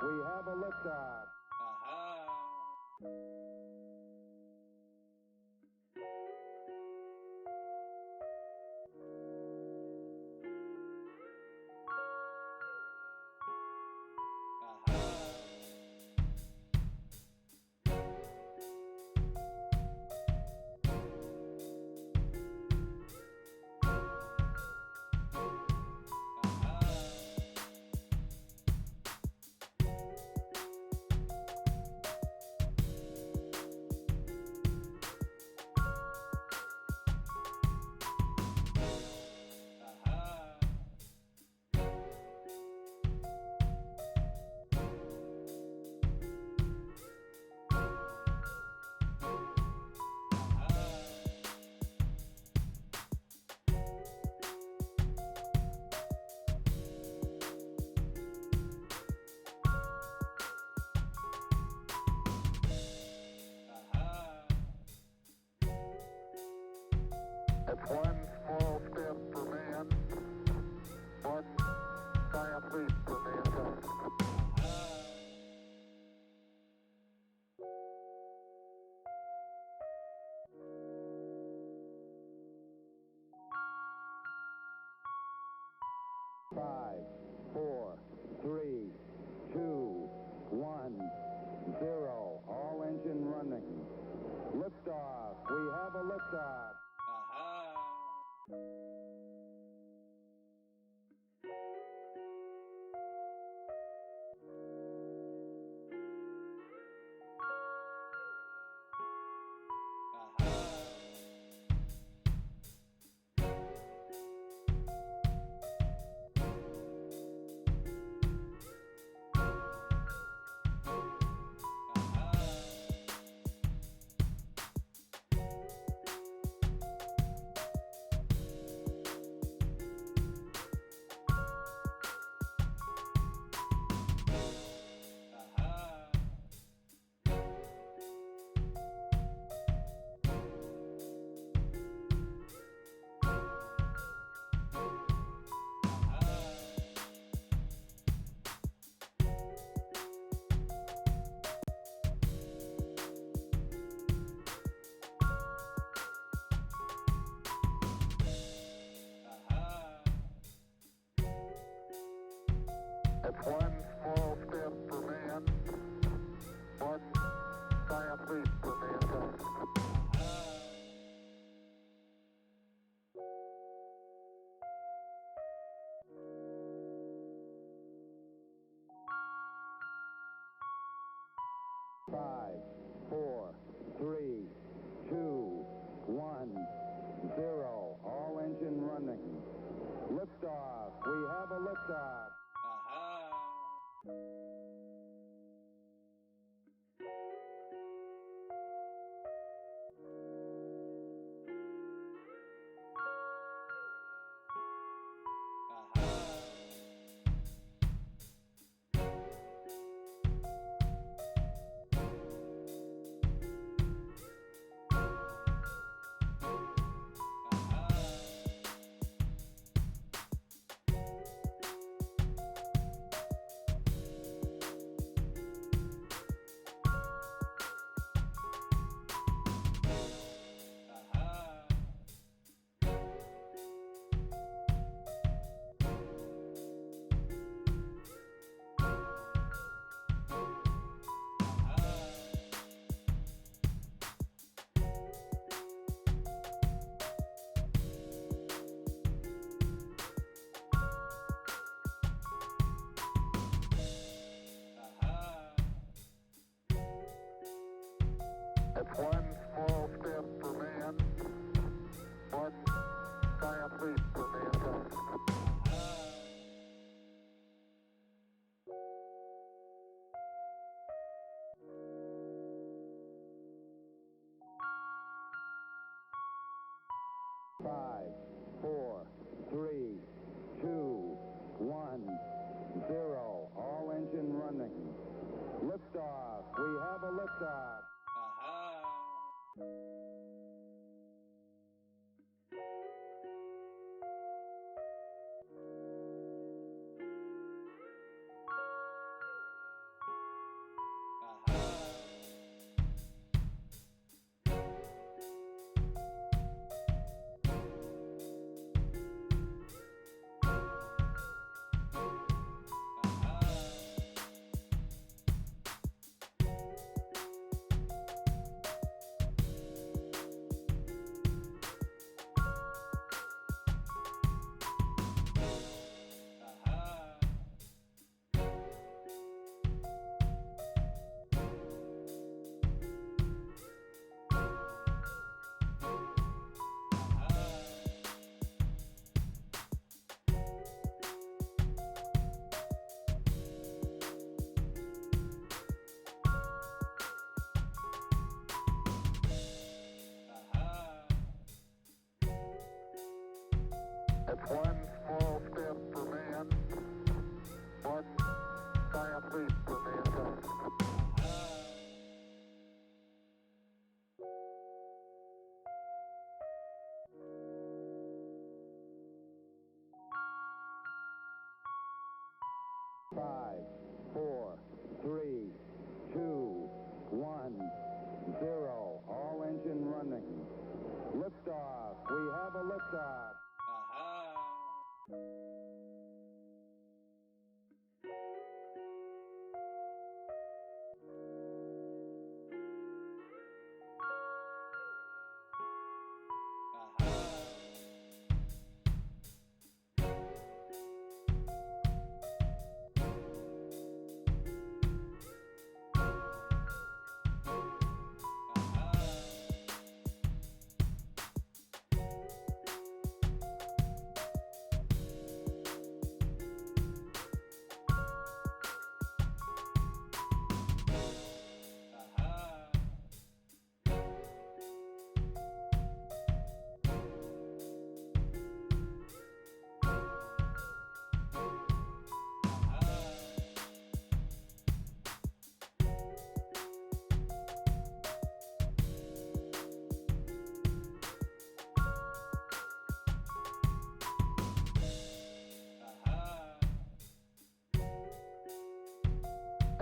We have a liftoff. It's one small step for man, one giant leap for mankind. 5, 4, 3, 2, 1, 0. All engine running. Liftoff. We have a liftoff. It's one small step for man, one giant leap for mankind. 5, 4, 3, 2, 1, 0. All engine running. Liftoff. We have a liftoff.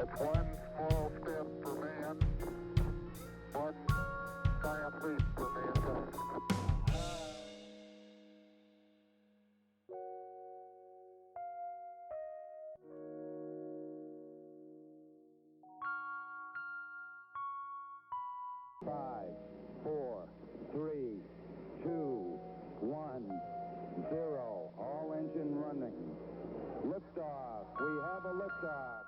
One small step for man, one giant leap for mankind. 5, 4, 3, 2, 1, 0. All engine running. Liftoff. We have a liftoff.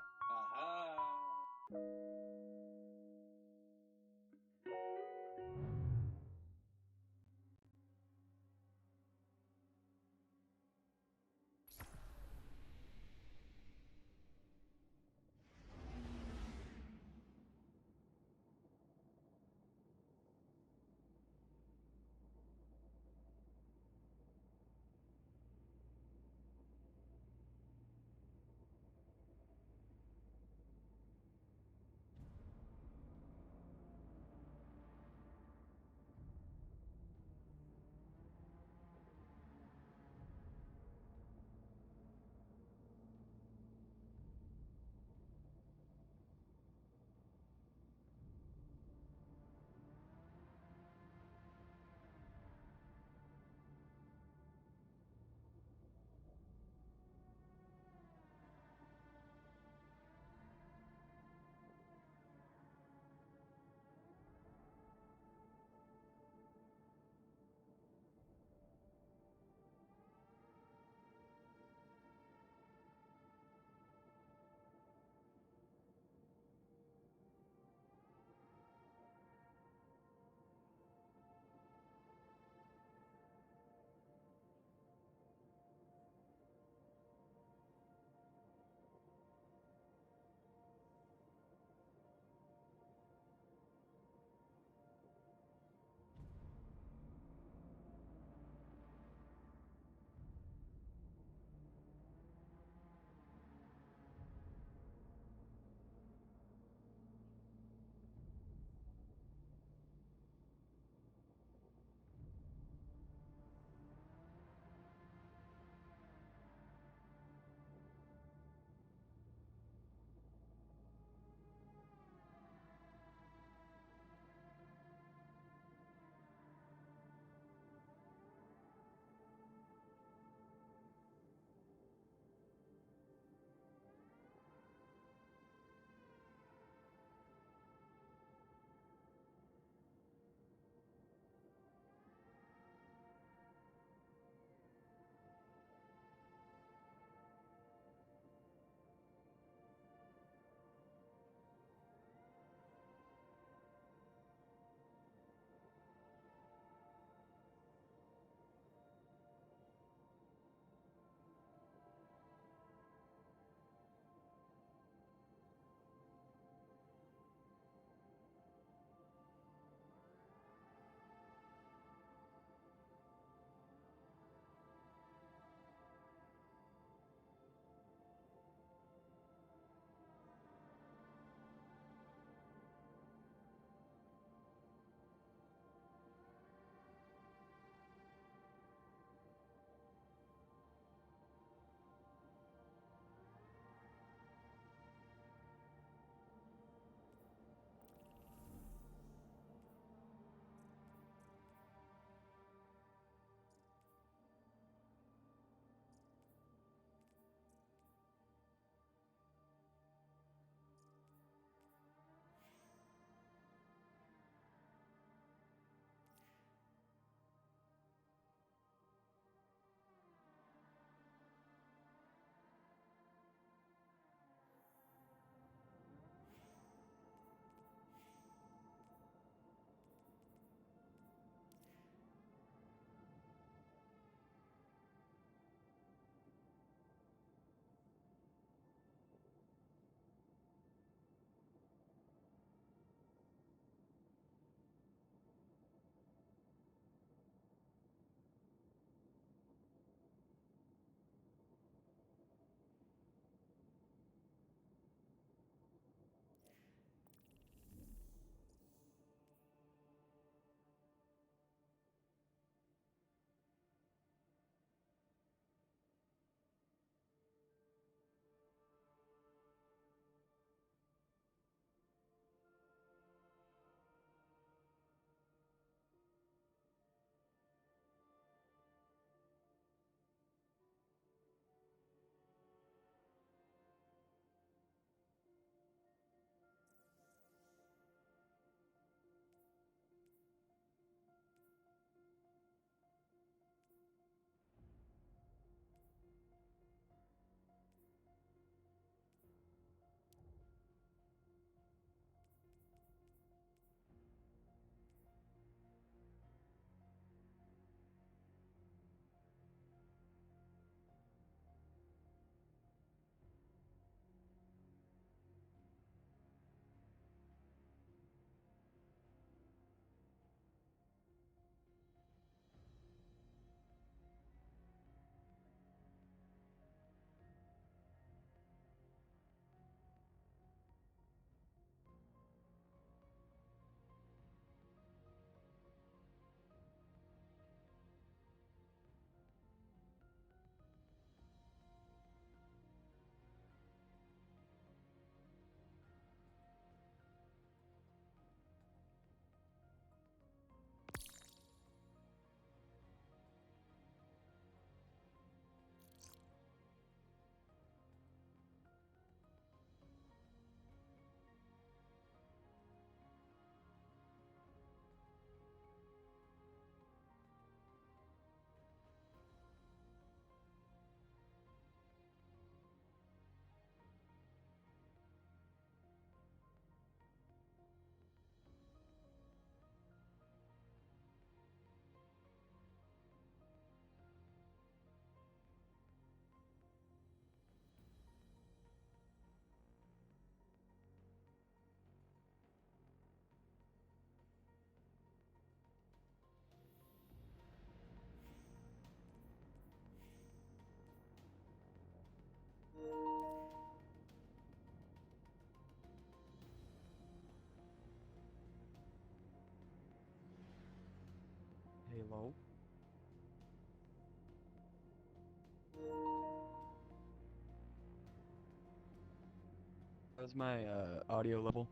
How's my audio level?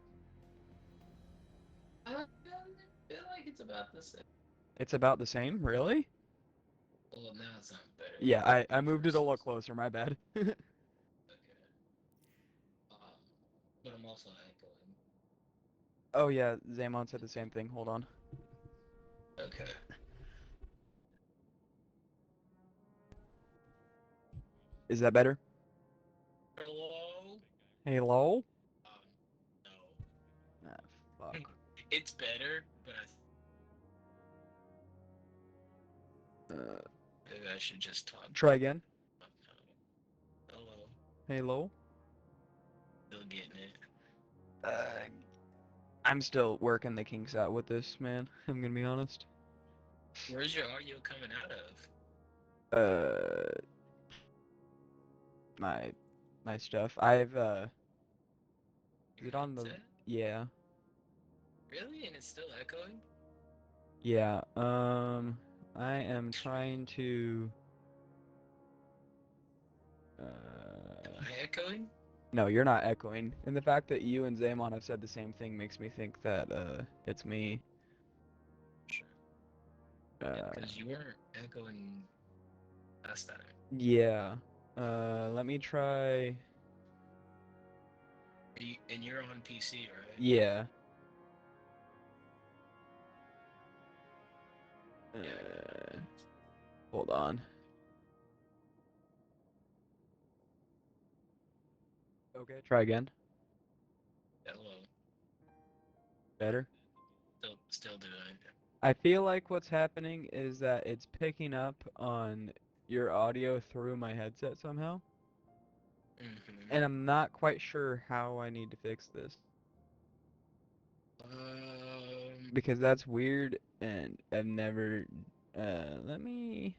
I feel like it's about the same. It's about the same, really? Well, now it sounds better. Yeah, I At moved it a first, little closer, my bad. okay. Um, but I'm also echoing. Oh yeah, Zamon said the same thing. Hold on. Okay. Is that better? Hello. Hello? No. Ah, fuck. It's better, but Uh, maybe I should just talk. try again. Oh, no. Hello. Hello? Still getting it. Uh, I'm still working the kinks out with this, man. I'm gonna be honest. Where's your audio coming out of? Uh, my my stuff. I've is Your it on the? headset? Yeah, Really? And it's still echoing? yeah. I am trying to. Am Uh, I echoing? no, you're not echoing, and the fact that you and Zamon have said the same thing makes me think that it's me. Sure. Yeah, Uh, because you weren't echoing last time. yeah. Let me try. And you're on PC, right? Yeah. Yeah. Uh, hold on. Okay, try again. Hello. Better. Still doing it. I feel like what's happening is that it's picking up on your audio through my headset somehow, Mm-hmm. and I'm not quite sure how I need to fix this Um, because that's weird and I've never let me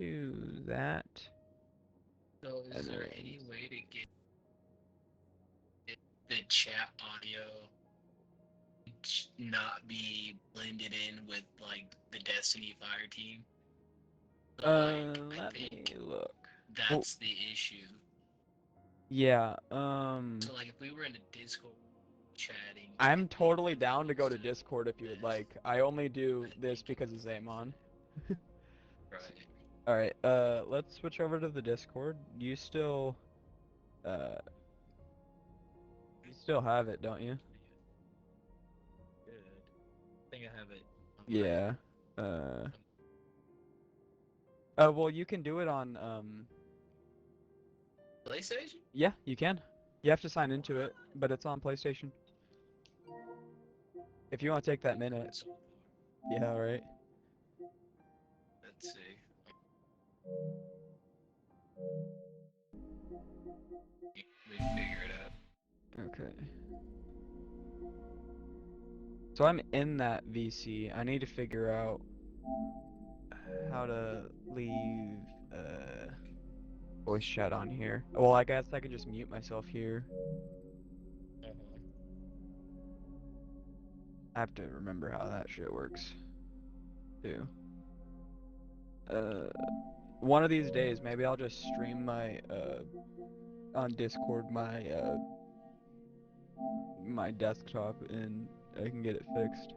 do that so is and there then any way to get the chat audio not be blended in with like the Destiny Fire team? So like I let me think look. Well, that's the issue. yeah, So like if we were in a Discord chatting I'm totally and we down to go to posted Discord if you would this, like. I only do I this think it because would of fix Zamon. it. Right. All right, let's switch over to the Discord. Uh, you still have it, don't you? Good. I think I have it on my Yeah. Uh, on well, you can do it on, PlayStation. yeah, you can. You have to sign into What? it, but it's on PlayStation. If you want to take that minute. So Yeah, right. let's see. We figure it out. Okay. So I'm in that VC. I need to figure out how to leave, voice chat on here. Well, I guess I could just mute myself here. Uh-huh. I have to remember how that shit works, too. Uh, one of these days, maybe I'll just stream my on Discord my desktop and I can get it fixed.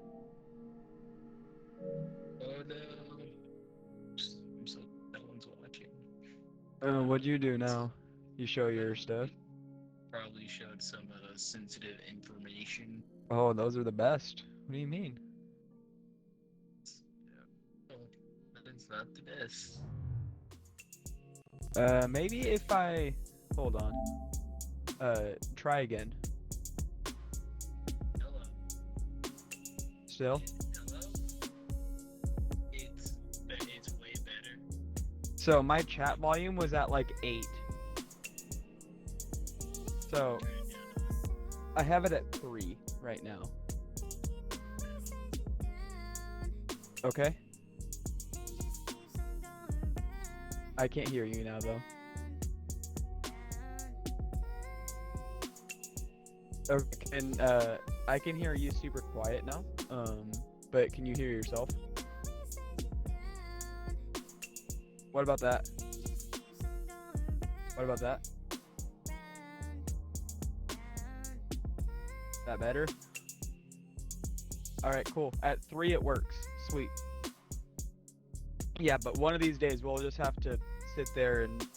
Oh no. I'm so no one's watching. What'd you do It's now? You show your stuff? probably showed some sensitive information. Oh, those are the best. What do you mean? Yeah. Oh, it's not the best. Maybe if I hold on. Try again. Hello. Still? Hello. It's way better. So my chat volume was at like 8. So Turn it down. I have it at 3 right now. Okay? I can't hear you now though. Okay, and I can hear you super quiet now. But can you hear yourself? What about that? What about that? That better? Alright, cool. At 3 it works. Sweet. Yeah, but one of these days we'll just have to sit there and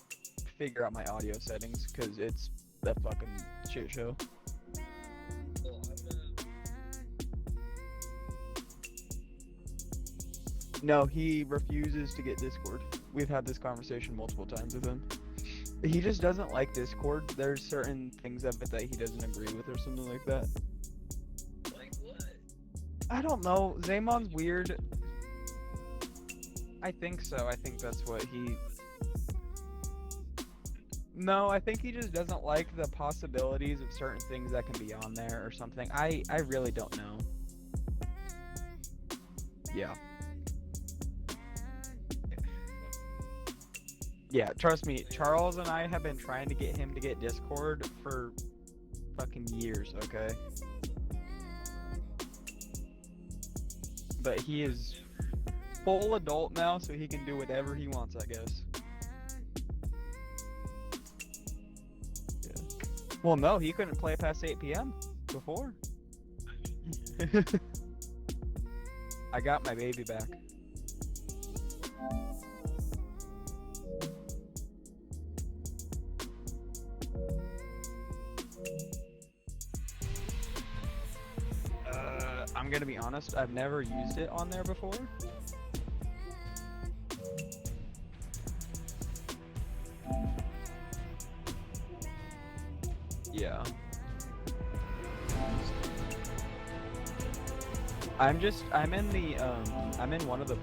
figure out my audio settings, because it's a fucking shit show. Well, No, he refuses to get Discord. We've had this conversation multiple times with him. He just doesn't like Discord. There's certain things of it that he doesn't agree with or something like that. like what? I don't know. Zamon's weird. I think so. I think that's what he... No, I think he just doesn't like the possibilities of certain things that can be on there or something. I really don't know. Yeah. Yeah, trust me, Charles and I have been trying to get him to get Discord for fucking years, okay? But he is full adult now, so he can do whatever he wants, I guess. Yeah. Well, no, he couldn't play past 8 p.m. before. I got my baby back. I'm gonna be honest, I've never used it on there before. Yeah. I'm in one of the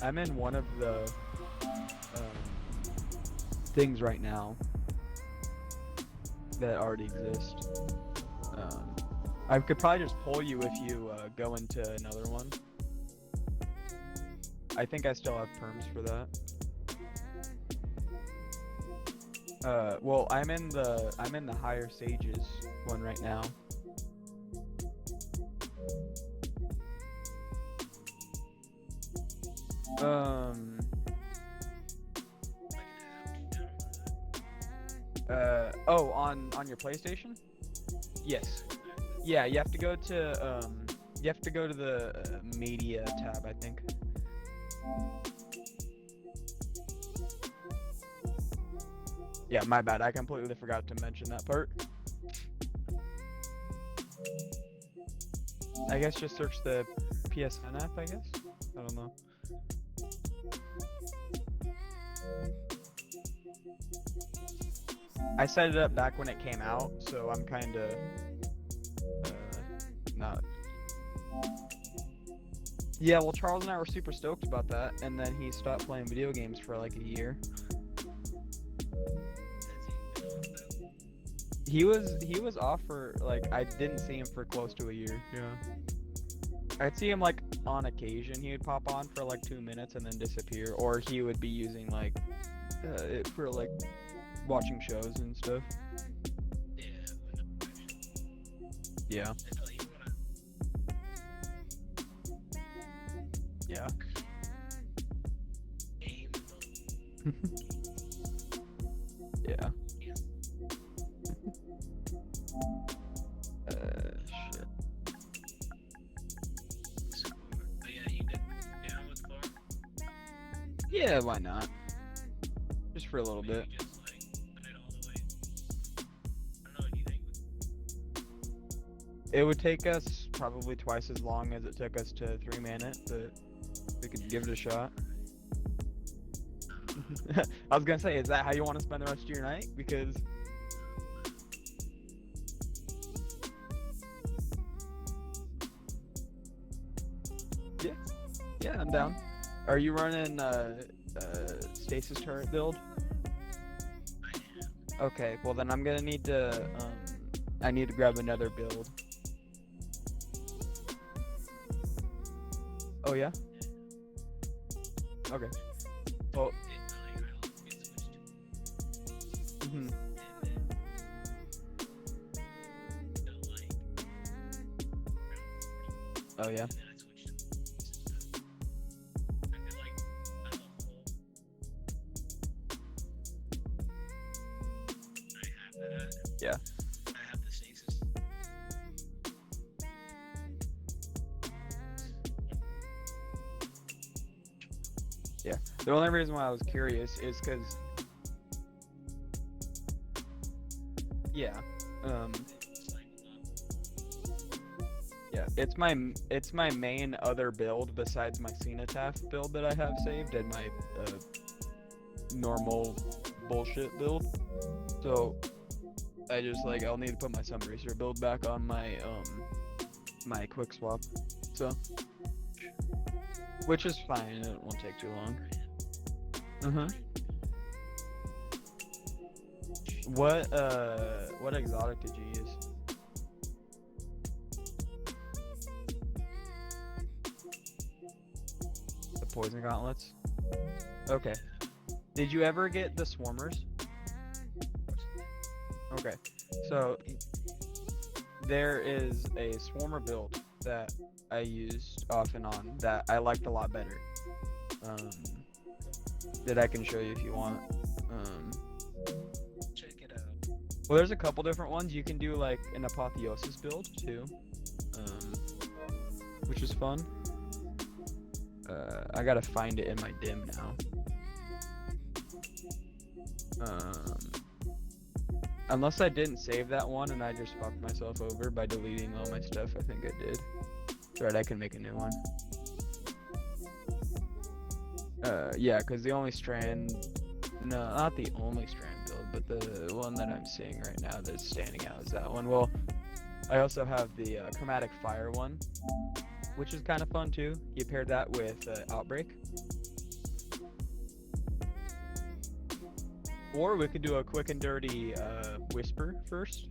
I'm in one of the things right now that already exist. I could probably just pull you if you go into another one. I think I still have perms for that. Well, I'm in the higher sages one right now. Oh, on your PlayStation? Yes. Yeah, you have to go to the media tab, I think. Yeah, my bad. I completely forgot to mention that part. I guess just search the PSN app, I guess. I don't know. I set it up back when it came out, so I'm kinda not. Yeah, well, Charles and I were super stoked about that, and then he stopped playing video games for like a year. He was off for like, I didn't see him for close to a year. Yeah. I'd see him like on occasion. He would pop on for like 2 minutes and then disappear, or he would be using like it for like watching shows and stuff. Yeah. Yeah. Yeah. Shit. Yeah, why not? Just for a little bit. It would take us probably twice as long as it took us to 3-man it, but we could give it a shot. I was gonna say, is that how you want to spend the rest of your night? Because yeah, I'm down. Are you running stasis turret build? Okay, well then I'm gonna need to I need to grab another build. Oh yeah. Okay. Well. Mhm. Oh yeah. Yeah. I have the stasis. Yeah. The only reason why I was curious is because, yeah, um, yeah, it's my main other build besides my Cenotaph build that I have saved and my normal bullshit build. So I just like I'll need to put my Sunbracer build back on my my quick swap. So which is fine, it won't take too long. Uh-huh. What exotic did you use? The poison gauntlets? Okay. Did you ever get the swarmers? Okay. So there is a swarmer build that I used off and on that I liked a lot better. That I can show you if you want. Check it out. Well, there's a couple different ones. You can do like an apotheosis build too, which is fun. I gotta find it in my dim now. Unless I didn't save that one and I just fucked myself over by deleting all my stuff, I think I did. Right, I can make a new one. Yeah, because the only strand, no, not the only strand build, but the one that I'm seeing right now that's standing out is that one. Well, I also have the chromatic fire one, which is kind of fun too. You paired that with Outbreak. Or we could do a quick and dirty Whisper first.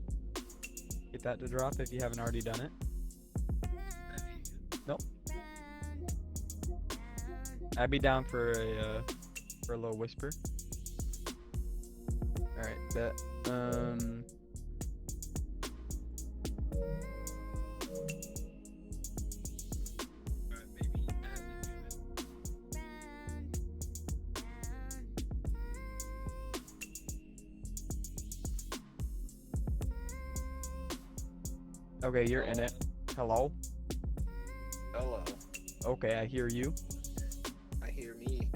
Get that to drop if you haven't already done it. Nope. I'd be down for a little Whisper. All right, bet. Okay, you're in it. Hello? Hello. Okay, I hear you. I hear me.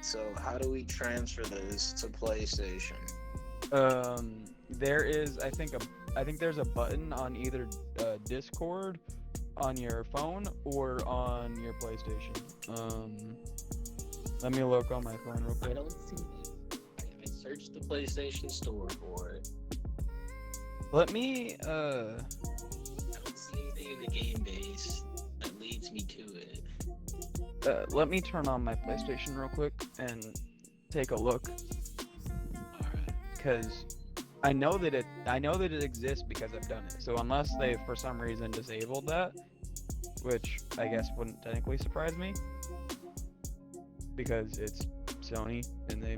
So how do we transfer this to PlayStation? There is, I think there's a button on either Discord, on your phone, or on your PlayStation. Let me look on my phone real I quick. don't see it. I searched the PlayStation Store for it. Let me, I don't see anything in the game base that leads me to it. let me turn on my PlayStation real quick and take a look, Alright. because I know that it exists because I've done it. So unless they for some reason disabled that, which I guess wouldn't technically surprise me, because it's Sony and they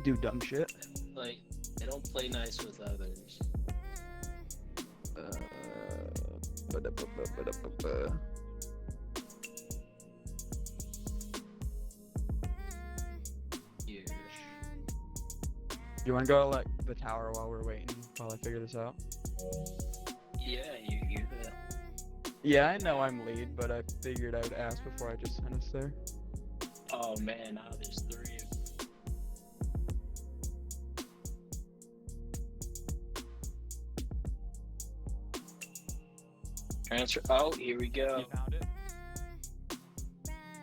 do dumb shit. Like, they don't play nice with others. Yeah. You want to go to like the tower while we're waiting while I figure this out? Yeah, you Yeah, I know I'm lead, but I figured I would ask before I just sent us there. Oh man, now there's 3 of them. Transfer. Oh, here we go. You found it?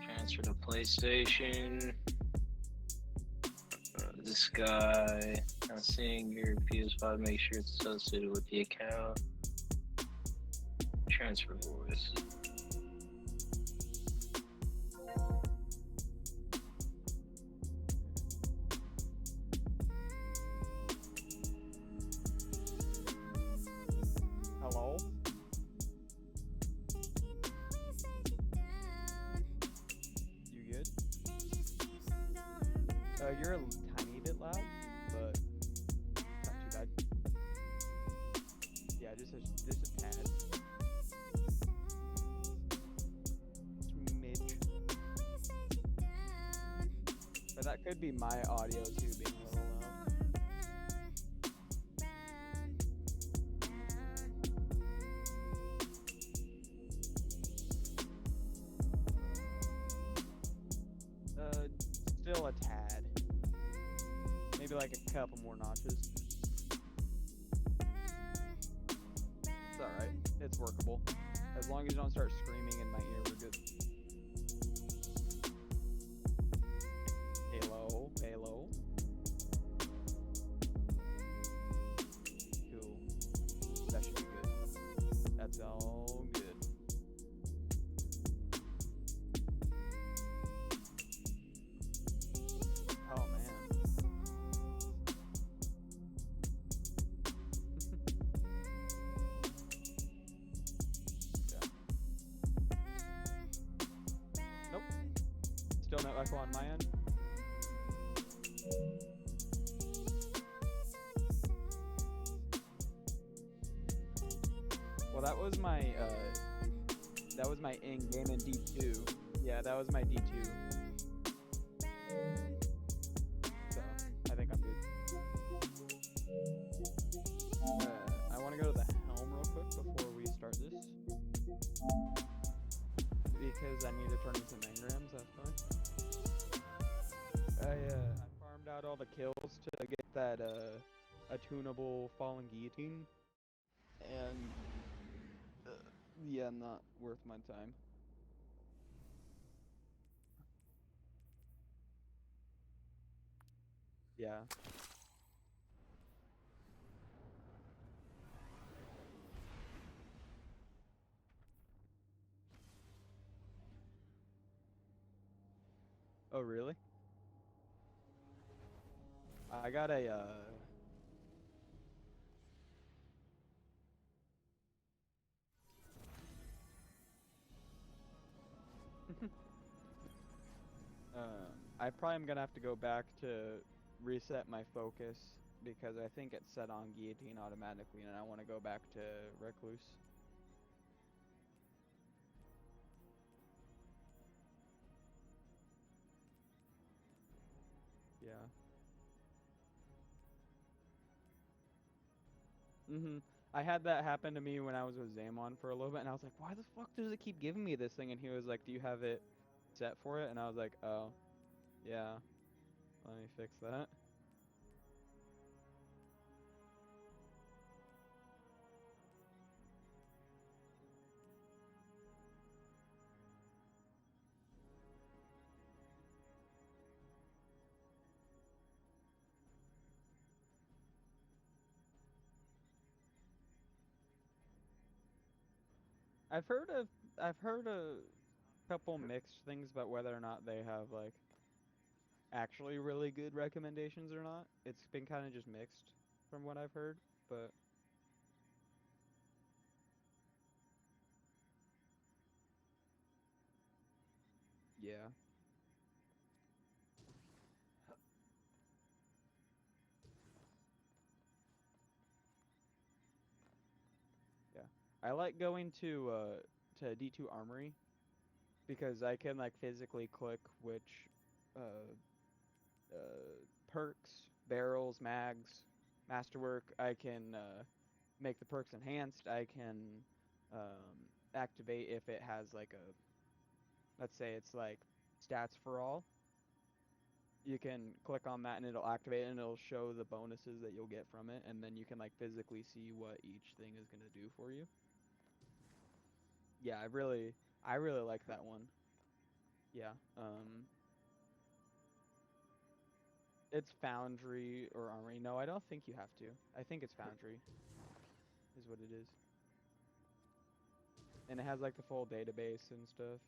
Transfer to PlayStation. This guy. Not seeing your PS5. Make sure it's associated with the account. Transfer voice. Hello? You're a tiny bit loud, but not too bad. Yeah, just a tad. Smidge. But that could be my audio too being a little loud. Still a tad. Maybe like a couple more notches. It's alright. It's workable. As long as you don't start screaming in my ear, we're good. Halo, halo. Cool. That should be good. That's all good. Oh man. Yeah. Nope. Still no echo on my end. Well, that was my in-game in D2. Yeah, that was my D2. So, I think I'm good. I want to go to the helm real quick before we start this. Because I need to turn in some engrams, that's why. I farmed out all the kills to get that, attunable fallen guillotine. And, yeah, not worth my time. Yeah. Oh, really? I got a, I probably am gonna have to go back to reset my focus because I think it's set on guillotine automatically and I want to go back to recluse. Yeah. I had that happen to me when I was with Zamon for a little bit and I was like, why the fuck does it keep giving me this thing? And he was like, do you have it set for it? And I was like, oh, yeah. Let me fix that. I've heard a couple mixed things about whether or not they have like actually really good recommendations or not. It's been kind of just mixed from what I've heard, but yeah. Yeah. I like going to D2 Armory because I can like physically click which uh perks, barrels, mags, masterwork. I can make the perks enhanced. I can activate if it has like a, let's say it's like stats for all. You can click on that and it'll activate and it'll show the bonuses that you'll get from it, and then you can like physically see what each thing is gonna do for you. Yeah, I really like that one. Yeah. It's Foundry or Armory. No, I don't think you have to. I think it's Foundry is what it is. And it has like the full database and stuff.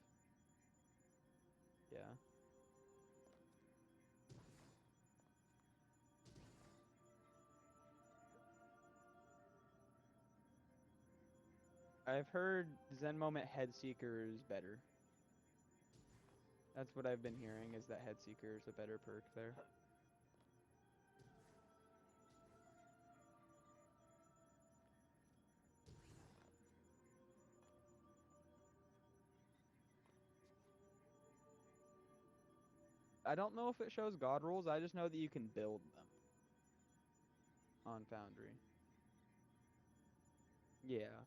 Yeah. I've heard Zen Moment Head Seeker is better. That's what I've been hearing, is that Head Seeker is a better perk there. I don't know if it shows God rules. I just know that you can build them on Foundry. Yeah.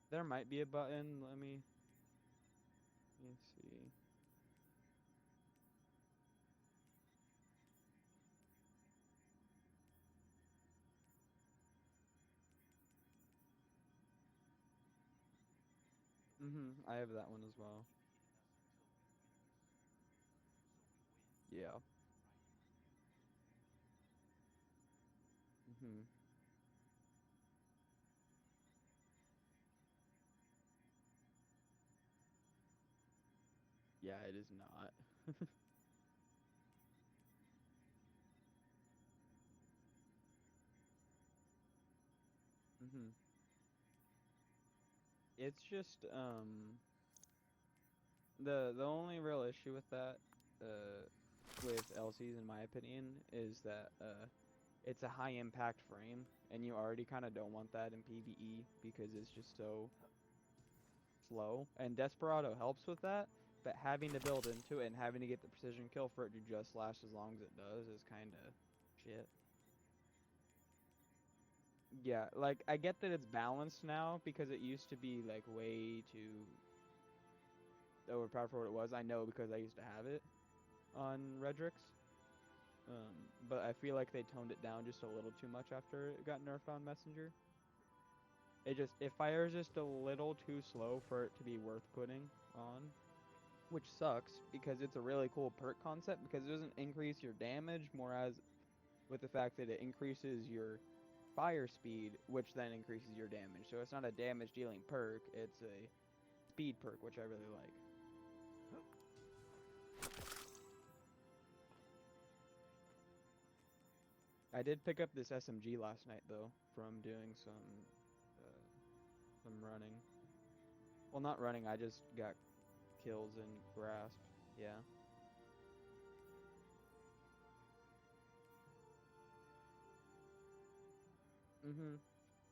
There might be a button. Let me see. I have that one as well. Yeah. Mhm. Yeah, it is not. Mhm. It's just the only real issue with that with LCs in my opinion is that it's a high impact frame and you already kind of don't want that in PvE because it's just so slow, and Desperado helps with that, but having to build into it and having to get the precision kill for it to just last as long as it does is kind of shit. Yeah, like I get that it's balanced now because it used to be like way too overpowered for what it was. I know because I used to have it on Redrix. But I feel like they toned it down just a little too much after it got nerfed on Messenger. It fires just a little too slow for it to be worth putting on, which sucks because it's a really cool perk concept because it doesn't increase your damage, more as with the fact that it increases your fire speed, which then increases your damage. So it's not a damage dealing perk, it's a speed perk, which I really like. I did pick up this SMG last night though from doing some running. Well, not running, I just got kills and grasp. Yeah.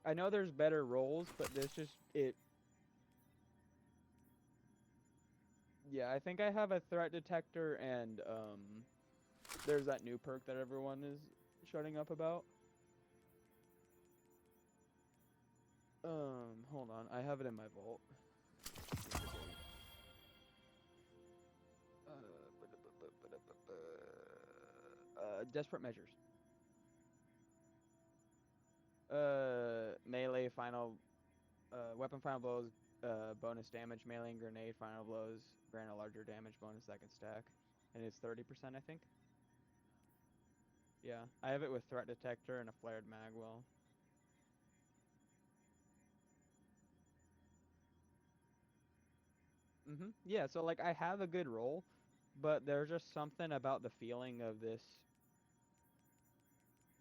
I know there's better roles, but this just it. Yeah, I think I have a threat detector and there's that new perk that everyone is shutting up about. Hold on, I have it in my vault. Desperate measures. Melee final, weapon final blows, bonus damage. Melee and grenade final blows grant a larger damage bonus that can stack, and it's 30%, I think. Yeah, I have it with threat detector and a flared magwell. Yeah, so like I have a good roll, but there's just something about the feeling of this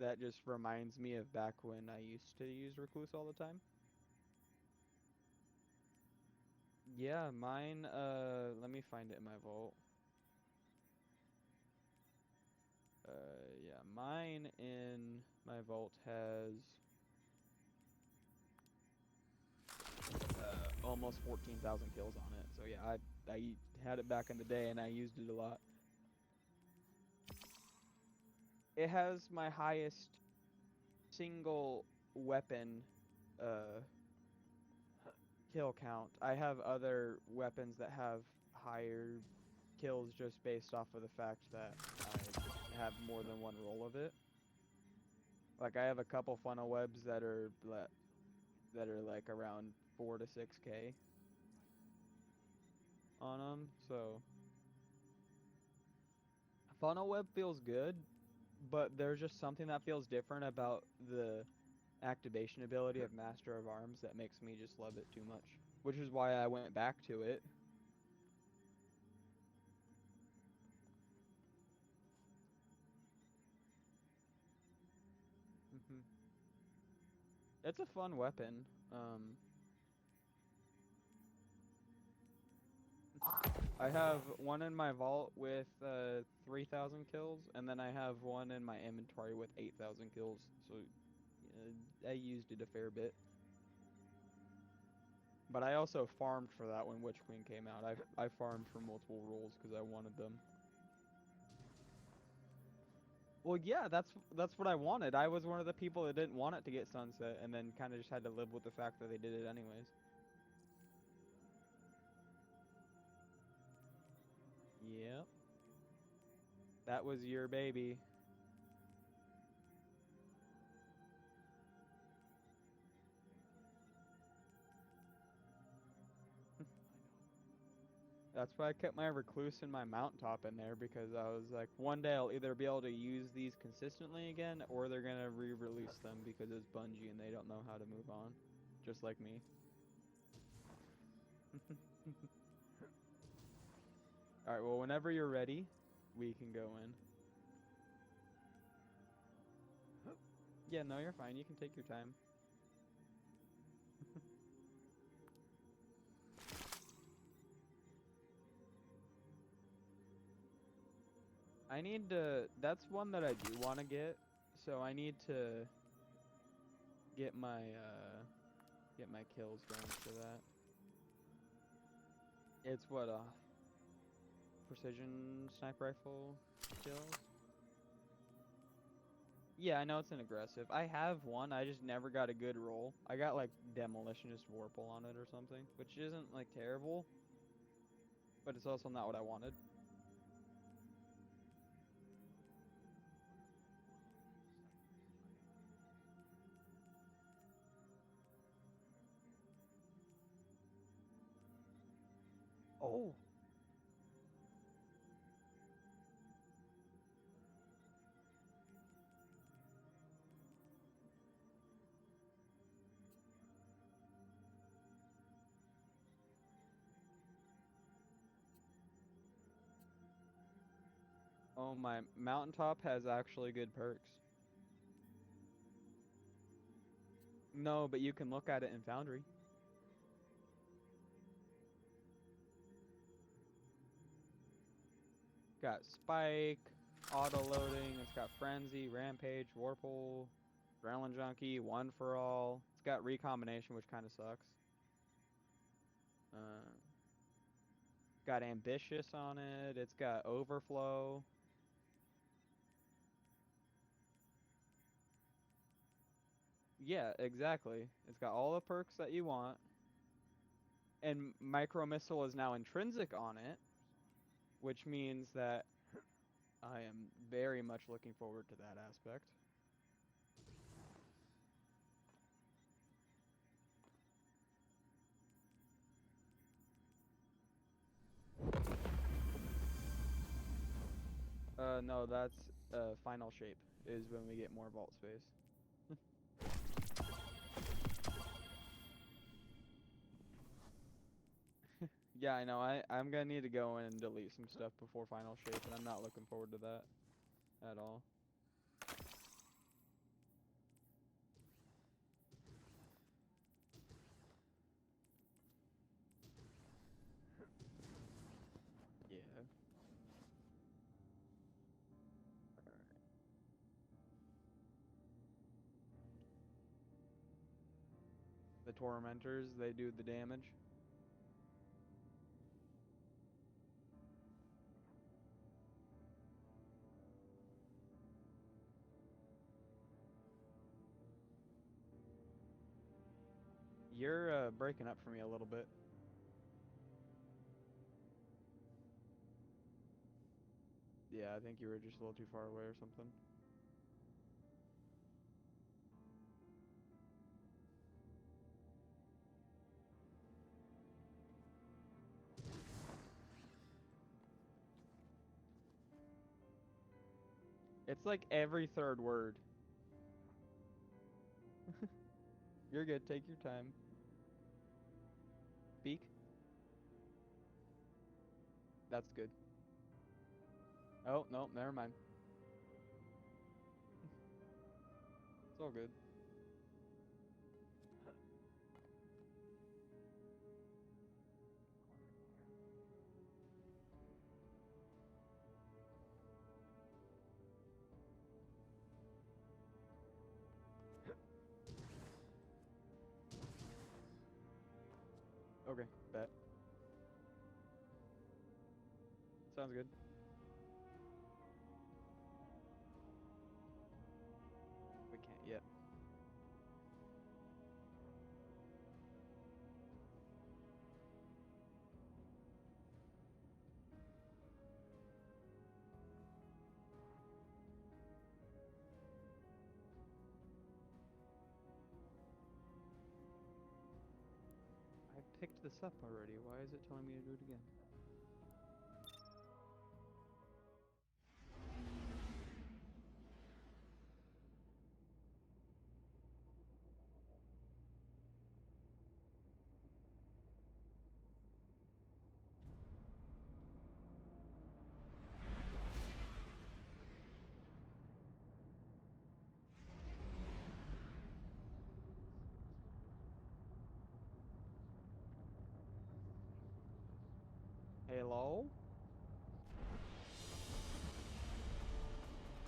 that just reminds me of back when I used to use Recluse all the time. Yeah, mine, let me find it in my vault. Yeah, mine in my vault has almost 14,000 kills on it. So yeah, I had it back in the day and I used it a lot. It has my highest single weapon uh kill count. I have other weapons that have higher kills just based off of the fact that I have more than one roll of it. Like I have a couple funnel webs that are like around 4 to 6K on them. So funnel web feels good, but there's just something that feels different about the activation ability of Master of Arms that makes me just love it too much. Which is why I went back to it. hmm It's a fun weapon. I have one in my vault with 3,000 kills, and then I have one in my inventory with 8,000 kills. So I used it a fair bit. But I also farmed for that when Witch Queen came out. I farmed for multiple roles because I wanted them. Well, yeah, that's what I wanted. I was one of the people that didn't want it to get sunset, and then kind of just had to live with the fact that they did it anyways. Yep. That was your baby. That's why I kept my recluse and my mountaintop in there, because I was like, one day I'll either be able to use these consistently again, or they're gonna re-release them because it's Bungie and they don't know how to move on, just like me. All right, well, whenever you're ready, we can go in. Yeah, no, you're fine. You can take your time. I need to. That's one that I do want to get. So I need to get my kills going for that. It's what precision sniper rifle kills. Yeah, I know it's an aggressive. I have one. I just never got a good roll. I got like demolitionist Warple on it or something, which isn't like terrible, but it's also not what I wanted. Oh. Oh, my mountaintop has actually good perks. No, but you can look at it in Foundry. Got Spike, auto loading, it's got Frenzy, Rampage, Warple, Adrenaline Junkie, One for All. It's got Recombination, which kind of sucks. Uh, got Ambitious on it. It's got Overflow. Yeah, exactly. It's got all the perks that you want. And Micro Missile is now intrinsic on it, which means that I am very much looking forward to that aspect. No, that's final shape is when we get more vault space. Yeah, I know. I'm gonna need to go in and delete some stuff before final shape, and I'm not looking forward to that at all. Yeah. Alright. The tormentors, they do the damage. You're breaking up for me a little bit. Yeah, I think you were just a little too far away or something. It's like every third word. You're good. Take your time. Speak. That's good. Oh, no, never mind. It's all good. Okay, bet. Sounds good. We can't yet. I picked this up already. Why is it telling me to do it again? Hello?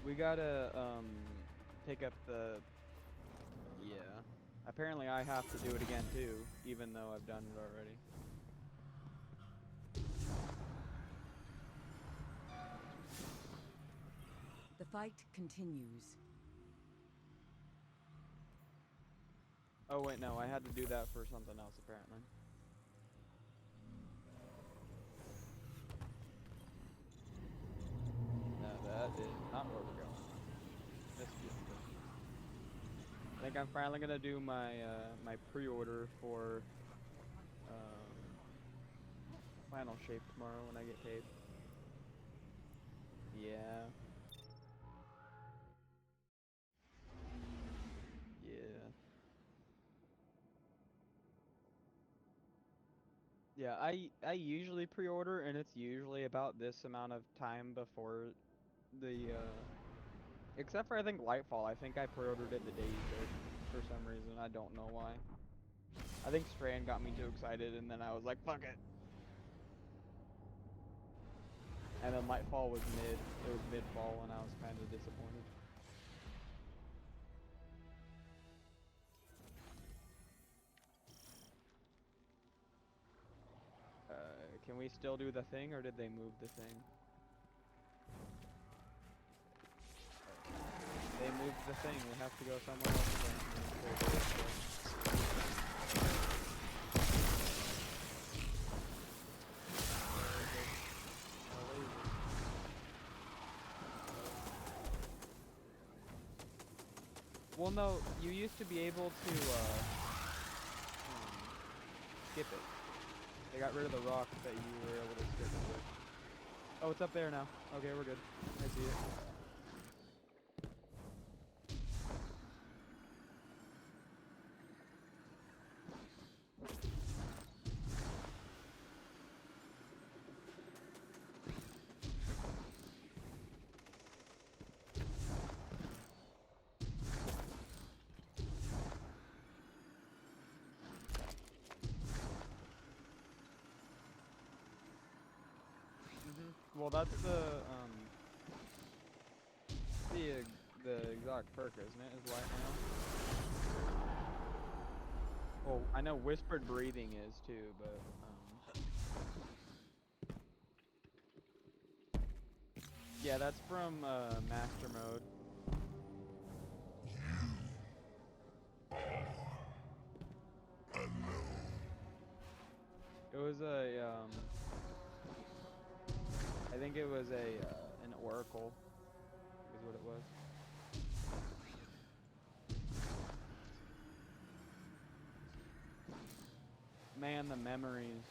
We gotta, pick up the... Yeah. Apparently I have to do it again too, even though I've done it already. The fight continues. Oh wait, no, I had to do that for something else apparently. No, that is not where we're going. This is I think I'm finally gonna do my my pre-order for Final Shape tomorrow when I get paid. Yeah. Yeah. Yeah, I usually pre-order and it's usually about this amount of time before the except for I think Lightfall. I think I pre-ordered it the day you did for some reason. I don't know why. I think Strand got me too excited and then I was like, fuck it. And then Lightfall was mid. It was mid-fall and I was kind of disappointed. Can we still do the thing or did they move the thing? They moved the thing. We have to go somewhere else then. Well, no, you used to be able to skip it. They got rid of the rock that you were able to skip it with. Oh, it's up there now. Okay, we're good. I see it. Well, that's the exotic perk, isn't it? Is light now. Well, I know whispered breathing is too, but yeah, that's from master mode. It was a I think it was a an oracle, is what it was. Man, the memories.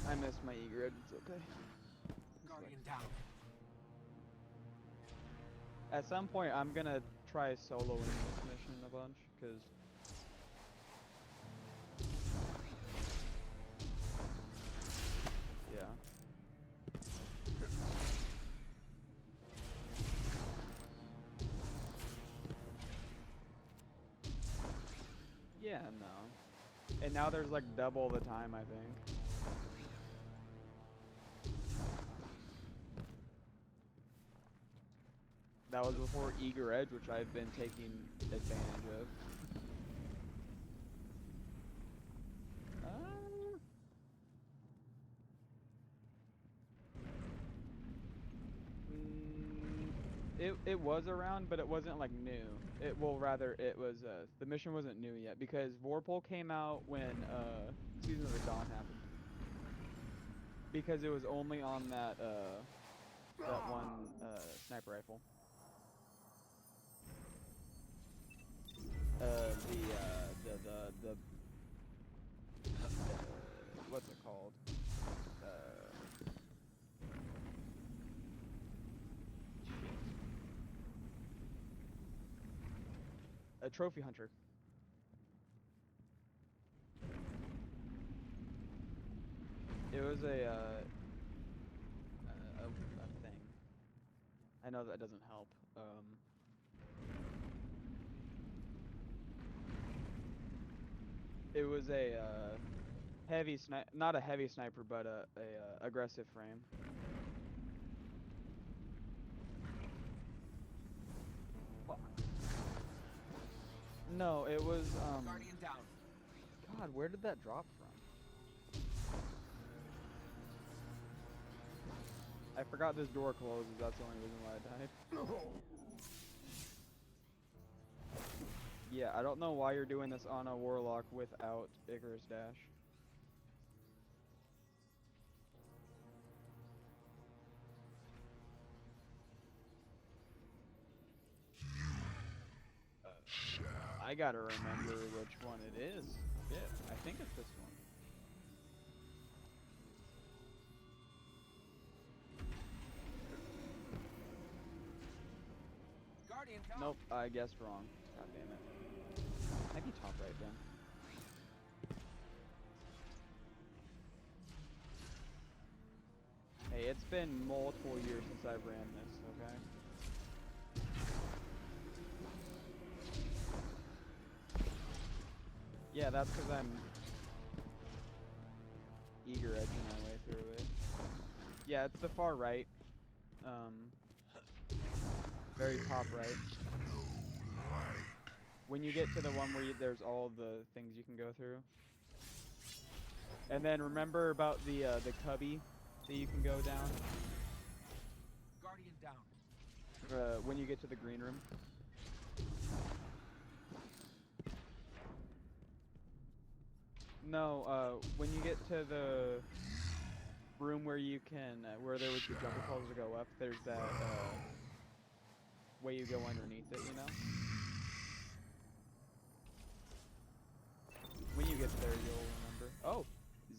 I missed my egret, it's okay. Guardian down. At some point, I'm gonna try soloing this mission a bunch, cause yeah. Yeah, no. And now there's like double the time, I think. That was before Eager Edge, which I've been taking advantage of. It was around, but it wasn't like new. It was the mission wasn't new yet because Vorpal came out when Season of the Dawn happened. Because it was only on that one sniper rifle. The what's it called? A trophy hunter. It was a thing. I know that doesn't help. It was a not a heavy sniper, but a aggressive frame. No, it was Guardian down. God, where did that drop from? I forgot this door closes, that's the only reason why I died. Yeah, I don't know why you're doing this on a Warlock without Icarus Dash. I gotta remember which one it is. Yeah, I think it's this one. Guardian down. Nope, I guessed wrong. God damn it. Might be top right then. Hey, it's been multiple years since I've ran this, okay? Yeah, that's because I'm eager edging my way through it. Yeah, it's the far right. Very top right. When you get to the one where there's all the things you can go through. And then remember about the cubby that you can go down. Guardian down. When you get to the green room. No, when you get to the room where you can, where there was the jumper poles to go up, there's that way you go underneath it, you know? When you get there, you'll remember. Oh,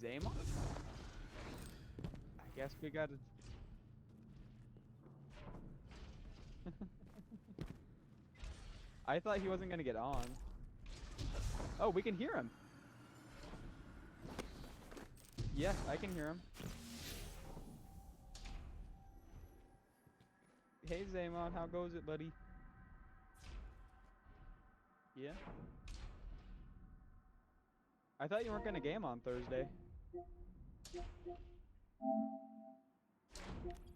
Zaymon? I guess we gotta... I thought he wasn't gonna get on. Oh, we can hear him. Yeah, I can hear him. Hey Zaymon, how goes it, buddy? Yeah? I thought you weren't gonna game on Thursday.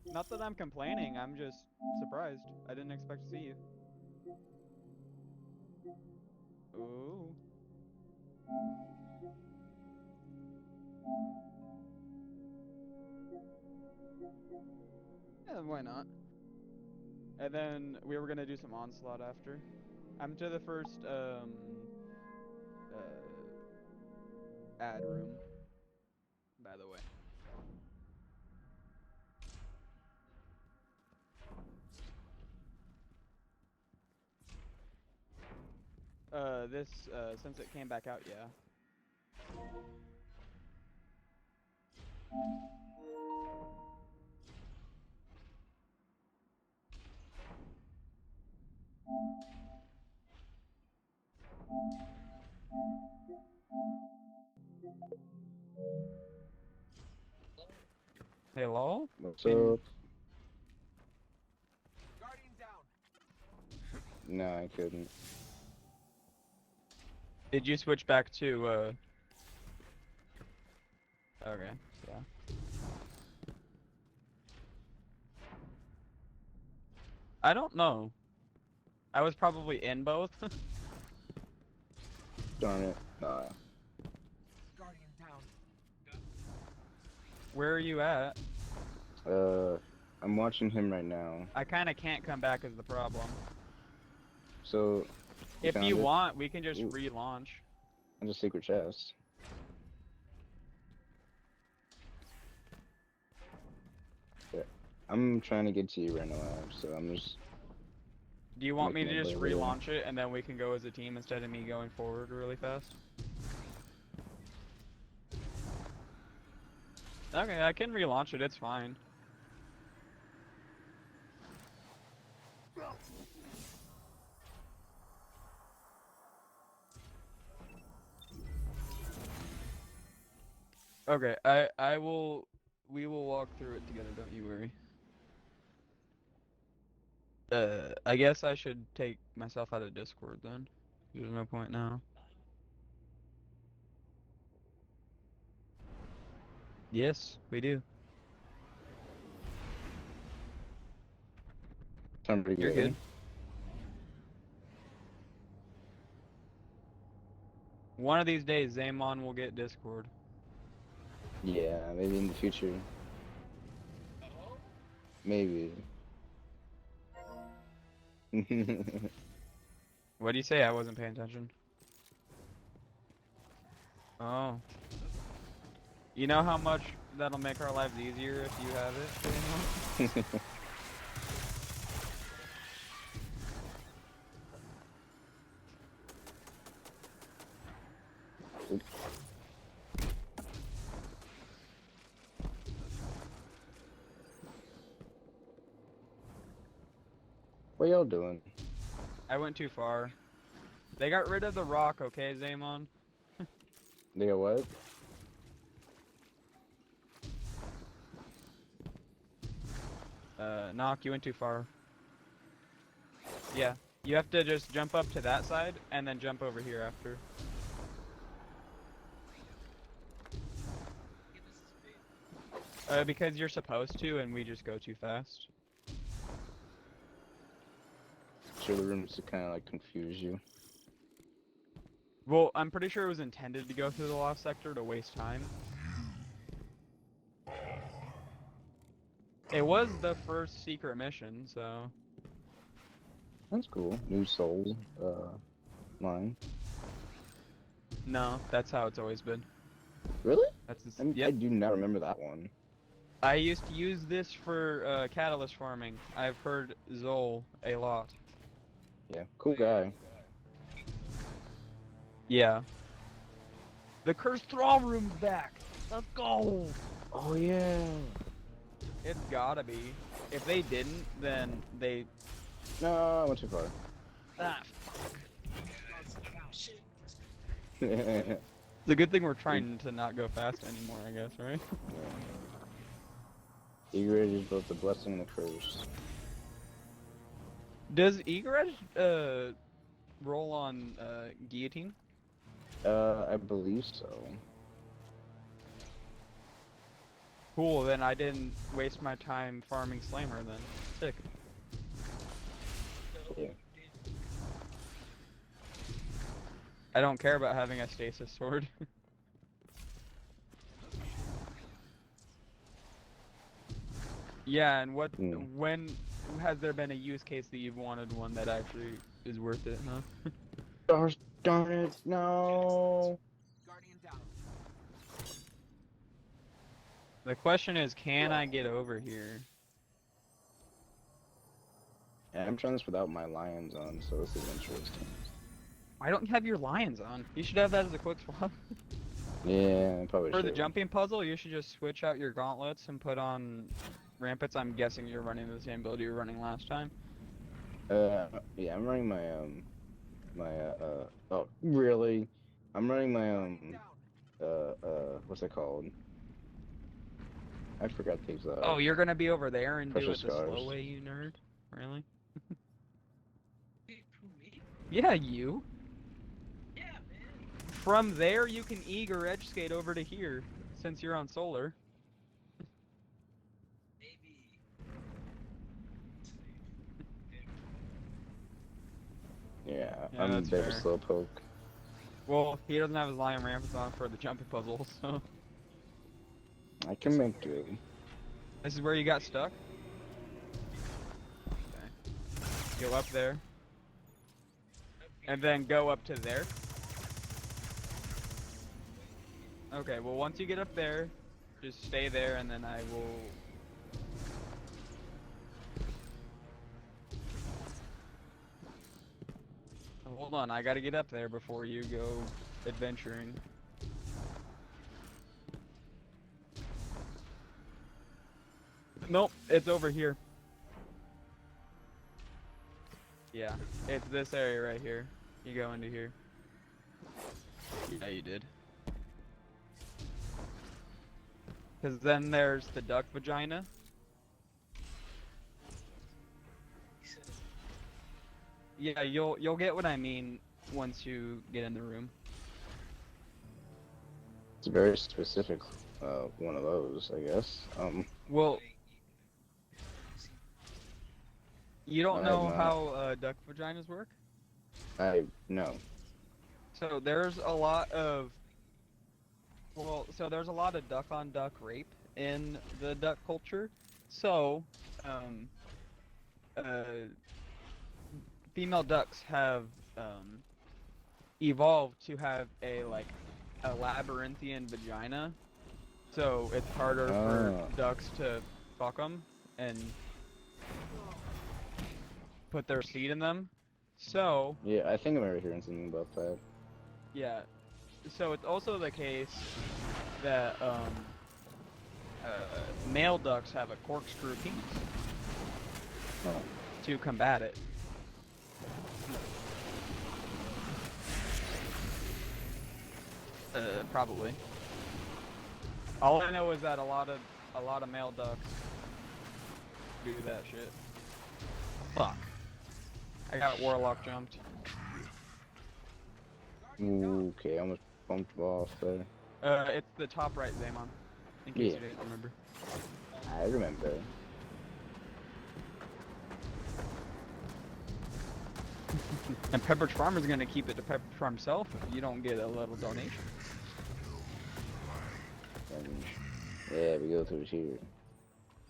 Not that I'm complaining, I'm just surprised. I didn't expect to see you. Ooh. Yeah, why not? And then we were gonna do some onslaught after. I'm to the first ad room, by the way. Since it came back out, yeah. Hello? What's Can- up? Guardian down. No, I couldn't. Did you switch back to, Okay, yeah. I don't know. I was probably in both. Darn it. Nah. Guardian down. Where are you at? I'm watching him right now. I kind of can't come back is the problem. So, If found you it? want, we can just Ooh. relaunch. There's a secret chest. Yeah. I'm trying to get to you right now, so I'm just. Do you want me Making to my just way there. relaunch it and then we can go as a team instead of me going forward really fast? Okay, I can relaunch it, it's fine. Okay, we will walk through it together, don't you worry. I guess I should take myself out of Discord then. There's no point now. Yes, we do. Sound pretty You're good. One of these days, Zaymon will get Discord. Yeah, maybe in the future. Maybe. What do you say? I wasn't paying attention. Oh. You know how much that'll make our lives easier if you have it, Zaymon? What y'all doing? I went too far. They got rid of the rock, okay, Zaymon? They got what? Knock, you went too far. Yeah, you have to just jump up to that side and then jump over here after. Because you're supposed to, and we just go too fast. Sure, the rooms to kind of like confuse you. Well, I'm pretty sure it was intended to go through the lost sector to waste time. It was the first secret mission, so... That's cool. New soul, line. No, that's how it's always been. Really? That's I yep. do not remember that one. I used to use this for catalyst farming. I've heard Zol a lot. Yeah, cool guy. Yeah. The cursed thrall room's back. Let's go. Oh yeah. It's gotta be. If they didn't, then they. No, I went too far. Ah, fuck. Shit. It's a good thing we're trying to not go fast anymore, I guess, right? Eager is both the blessing and the curse. Does Igoraj roll on guillotine? I believe so. Cool, then I didn't waste my time farming Slammer then. Sick. Yeah. I don't care about having a stasis sword. Yeah, and when has there been a use case that you've wanted one that actually is worth it, huh? Gosh darn it, no! Guardian down. The question is, can I get over here? Yeah, I'm trying this without my lions on, so this is interesting. Why don't you have your lions on? You should have that as a quick swap. Yeah, I probably For should. the jumping puzzle, you should just switch out your gauntlets and put on rampants. I'm guessing you're running the same build you were running last time. Yeah, I'm running my, oh, really? I'm running my, Guardian down. what's it called? I forgot these, Oh, you're gonna be over there and do it precious the slow scars. way, you nerd? Really? Who, me? Yeah, you. Yeah, man. From there, you can eager edge skate over to here, since you're on solar. Maybe. Yeah, Yeah, I'm a that's bit of a fair. slow poke. Well, he doesn't have his lion ramps on for the jumping puzzle, so I can make do. this is where you got stuck. Okay. Go up there, and then go up to there. Okay, well once you get up there, just stay there, and then I will. Hold on, I gotta get up there before you go adventuring. Nope, it's over here. Yeah, it's this area right here. You go into here. Yeah, you did. Because then there's the duck vagina. Yeah, you'll get what I mean once you get in the room. It's a very specific one of those, I guess. Well, you don't I have know not. how duck vaginas work? I no. So there's a lot of there's a lot of duck on duck rape in the duck culture. So, um, uh, female ducks have evolved to have a labyrinthian vagina. So it's harder for Oh. ducks to fuck them and put their seed in them. So, Yeah, I think I remember hearing something about that. yeah. So it's also the case that male ducks have a corkscrew penis Oh. to combat it. Probably. All I know is that a lot of male ducks do that shit. Fuck. I got warlock jumped. Okay, I almost bumped off there. It's the top right, Zaymon. In case Yeah. you didn't remember. I remember. And Pepperidge Farmer's gonna keep it to Pepperidge Farm himself if you don't get a little donation. And yeah, we go through here.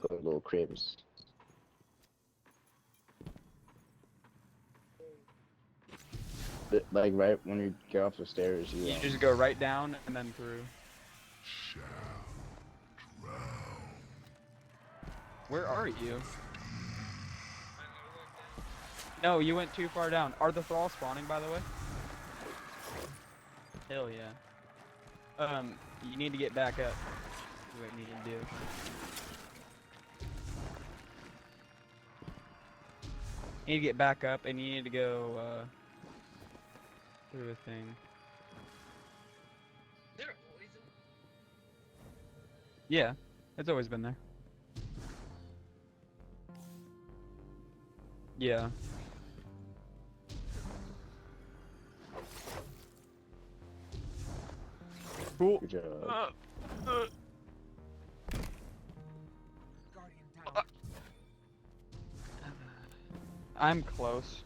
Put little cribs. But, like right when you get off the stairs, You just go right down and then through. Where are you? No, you went too far down. Are the thralls spawning, by the way? Hell yeah. You need to get back up. That's what you need to do. You need to get back up, and you need to go, through a thing. They're always in. Yeah, it's always been there. Yeah. Cool. Good job. Guardian down. I'm close.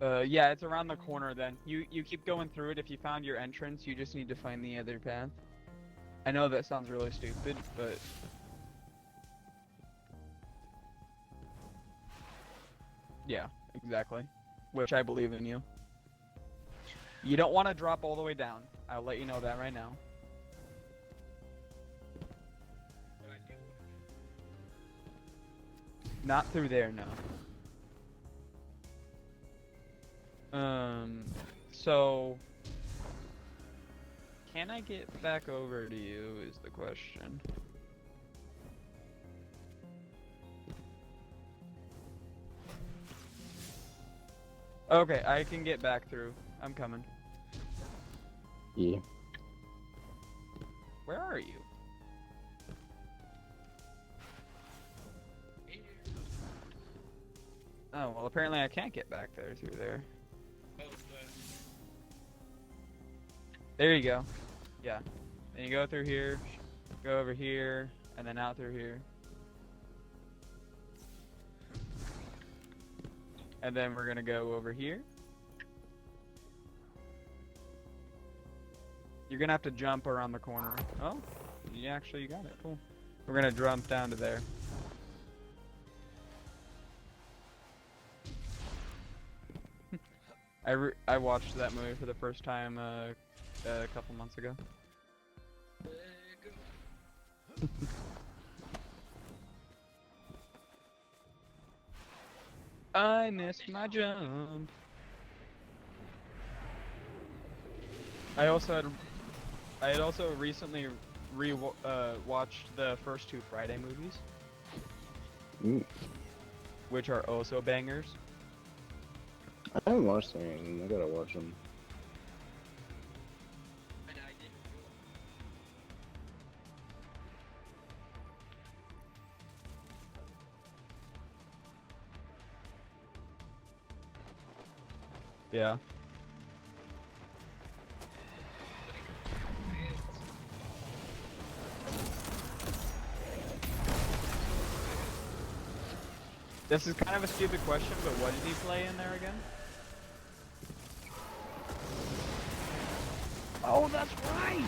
Yeah, it's around the corner then. You keep going through it. If you found your entrance, you just need to find the other path. I know that sounds really stupid, but... Yeah, exactly. Which I believe in you. You don't want to drop all the way down. I'll let you know that right now. Not through there, no. So... Can I get back over to you is the question. Okay, I can get back through. I'm coming. Yeah. Where are you? Oh, well apparently I can't get back there through there. There you go. Yeah. Then you go through here, go over here, and then out through here. And then we're gonna go over here. You're gonna have to jump around the corner. Oh, yeah, actually you got it. Cool. We're gonna jump down to there. I watched that movie for the first time a couple months ago. I missed my jump. I had also recently watched the first two Friday movies, Ooh. which are also bangers. I haven't watched any of them. I gotta watch them. But I didn't. Yeah. This is kind of a stupid question, but what did he play in there again? Oh, that's right!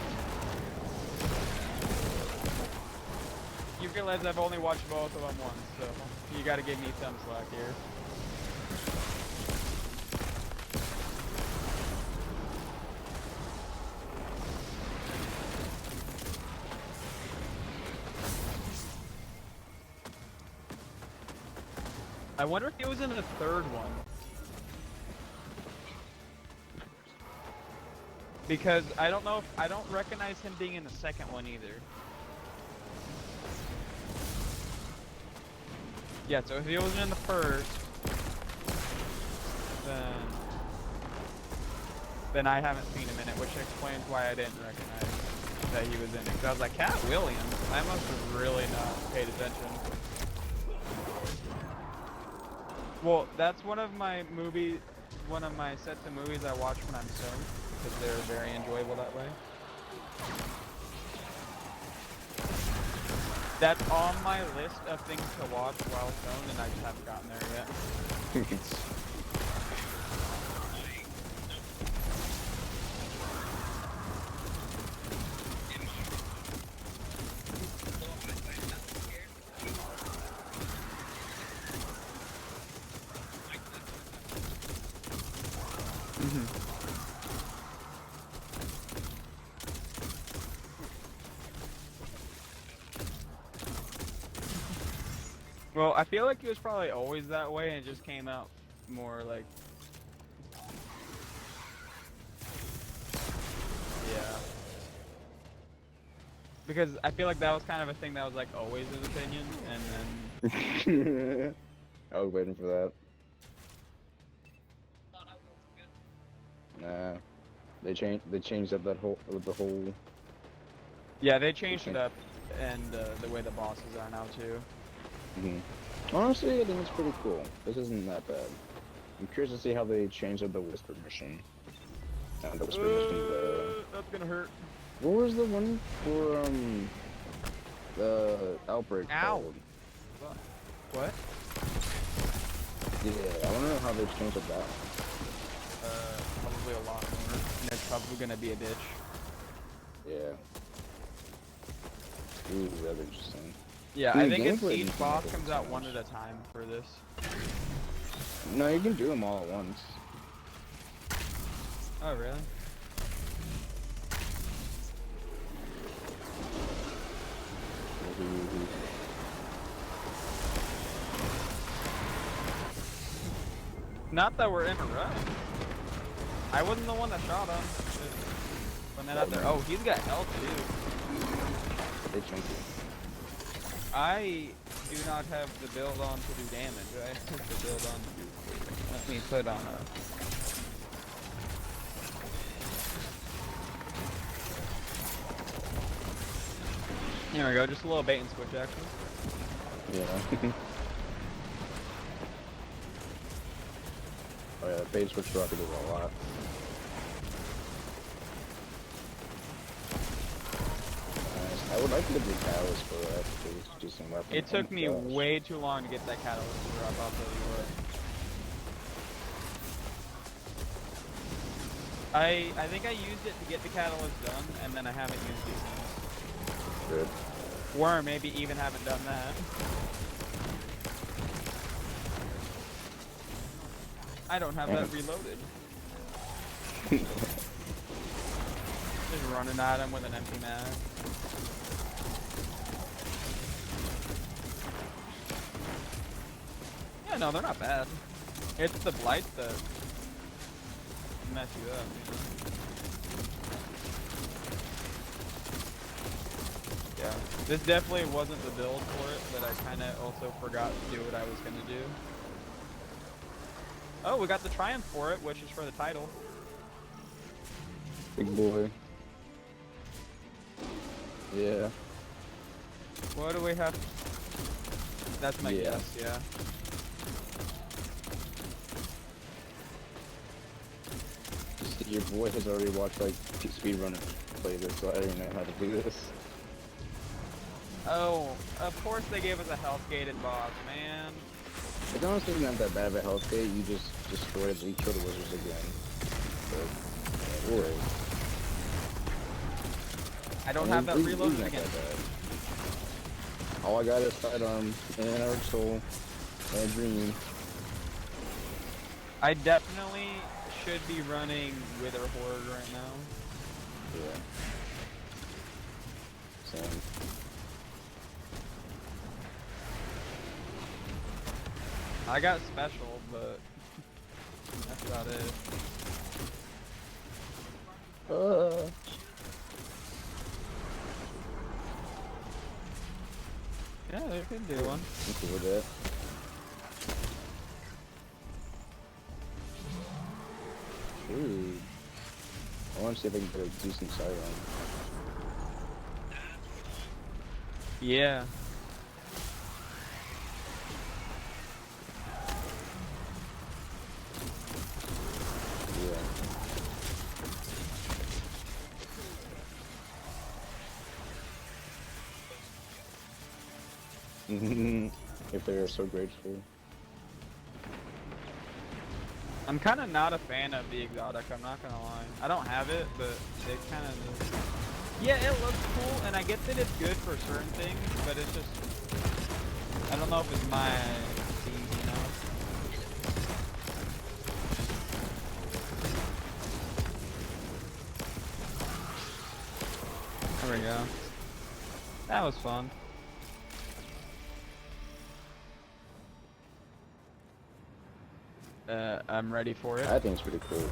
You realize I've only watched both of them once, so you gotta give me some slack here. I wonder if he was in the third one. Because I don't know if I don't recognize him being in the second one either. Yeah, so if he wasn't in the first, then I haven't seen him in it, which explains why I didn't recognize that he was in it. Because I was like, Cat Williams? I must have really not paid attention. Well, that's one of my sets of movies I watch when I'm stoned, because they're very enjoyable that way. That's on my list of things to watch while stoned, and I just haven't gotten there yet. Well, I feel like he was probably always that way, and it just came out more like... Yeah. Because I feel like that was kind of a thing that was like always his opinion, and then... I was waiting for that. Nah. They changed up that whole Yeah, they changed it up, and the way the bosses are now too. Honestly, I think it's pretty cool. This isn't that bad. I'm curious to see how they change up the whisper mission. And the whisper mission, That's gonna hurt. what was the one for the outbreak Ow. called? What? Yeah, I wanna know how they changed up that. Probably a lot more, and it's probably gonna be a bitch. Yeah. Ooh, that's interesting. Yeah, Dude, I think it's gameplay each is boss not comes that out one much. at a time for this. No, you can do them all at once. Oh, really? Not that we're in a rush. I wasn't the one that shot him. When that out there. Oh, he's got health too. They changed it. I do not have the build on to do damage. I have the build on to do. Let me put on a. There we go, just a little bait and switch action. Yeah. Oh yeah, the bait switch rocket does a lot. Nice. I would like to get the catalyst for that to do some weapons. It took me way too long to get that catalyst to drop, I'll tell you what. I think I used it to get the catalyst done, and then I haven't used it since. Good. Or maybe even haven't done that. I don't have that reloaded. Just running at him with an empty mag. Yeah, no, they're not bad. It's the blights that mess you up, you know? Yeah, this definitely wasn't the build for it, but I kind of also forgot to do what I was going to do. Oh, we got the triumph for it, which is for the title. Big boy. Yeah. What do we have? That's my Yeah. guess, yeah. Your boy has already watched like speedrunners play this, so I don't even know how to do this. Oh, of course they gave us a health gated boss, man. It's honestly not that bad of a health gate, you just destroy it, you kill the wizards again. But, yeah, alright. I don't have that He's reloaded not again. that bad. All I got is sidearm, and our soul, and a dream. I definitely should be running Wither Horde right now. Yeah. Same. I got special, but that's about it. Yeah, they could do one. I'm cool with that. Ooh. I want to see if I can get a decent sidearm. Yeah. Yeah. If they are so grateful. I'm kind of not a fan of the exotic, I'm not gonna lie. I don't have it, but it kind of... Yeah, it looks cool, and I get that it's good for certain things, but it's just... I don't know if it's my thing, you know? There we go. That was fun. I'm ready for it. I think it's pretty cool.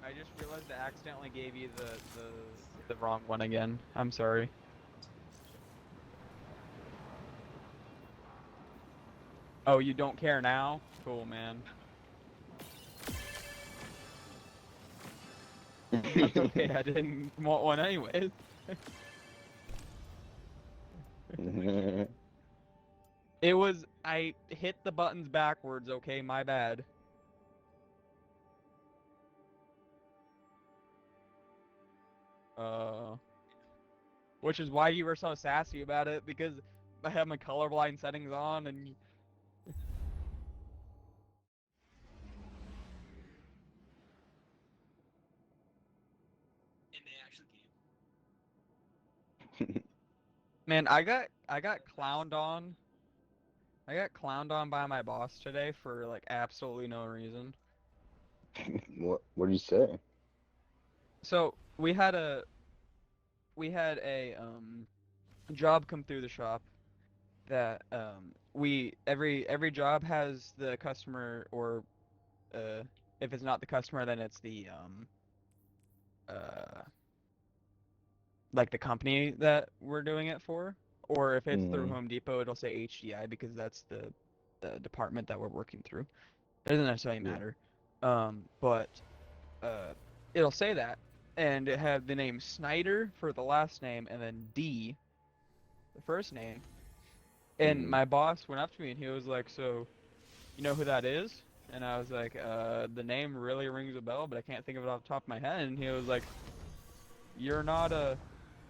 I just realized I accidentally gave you the wrong one again. I'm sorry. Oh, you don't care now? Cool, man. That's okay, I didn't want one anyways. It was, I hit the buttons backwards, okay, my bad. Which is why you were so sassy about it, because I have my colorblind settings on and... And they actually gave. Man, I got clowned on. I got clowned on by my boss today for like absolutely no reason. What do you say? So we had a job come through the shop that we every job has the customer, or if it's not the customer, then it's the uh like the company that we're doing it for, or if it's through Mm-hmm. Home Depot, it'll say HDI because that's the department that we're working through. It doesn't necessarily Yeah. matter. But uh, it'll say that, and it had the name Snyder for the last name, and then D, the first name. And Mm-hmm. my boss went up to me and he was like, "So, you know who that is?" And I was like, "The name really rings a bell, but I can't think of it off the top of my head." And he was like, you're not a.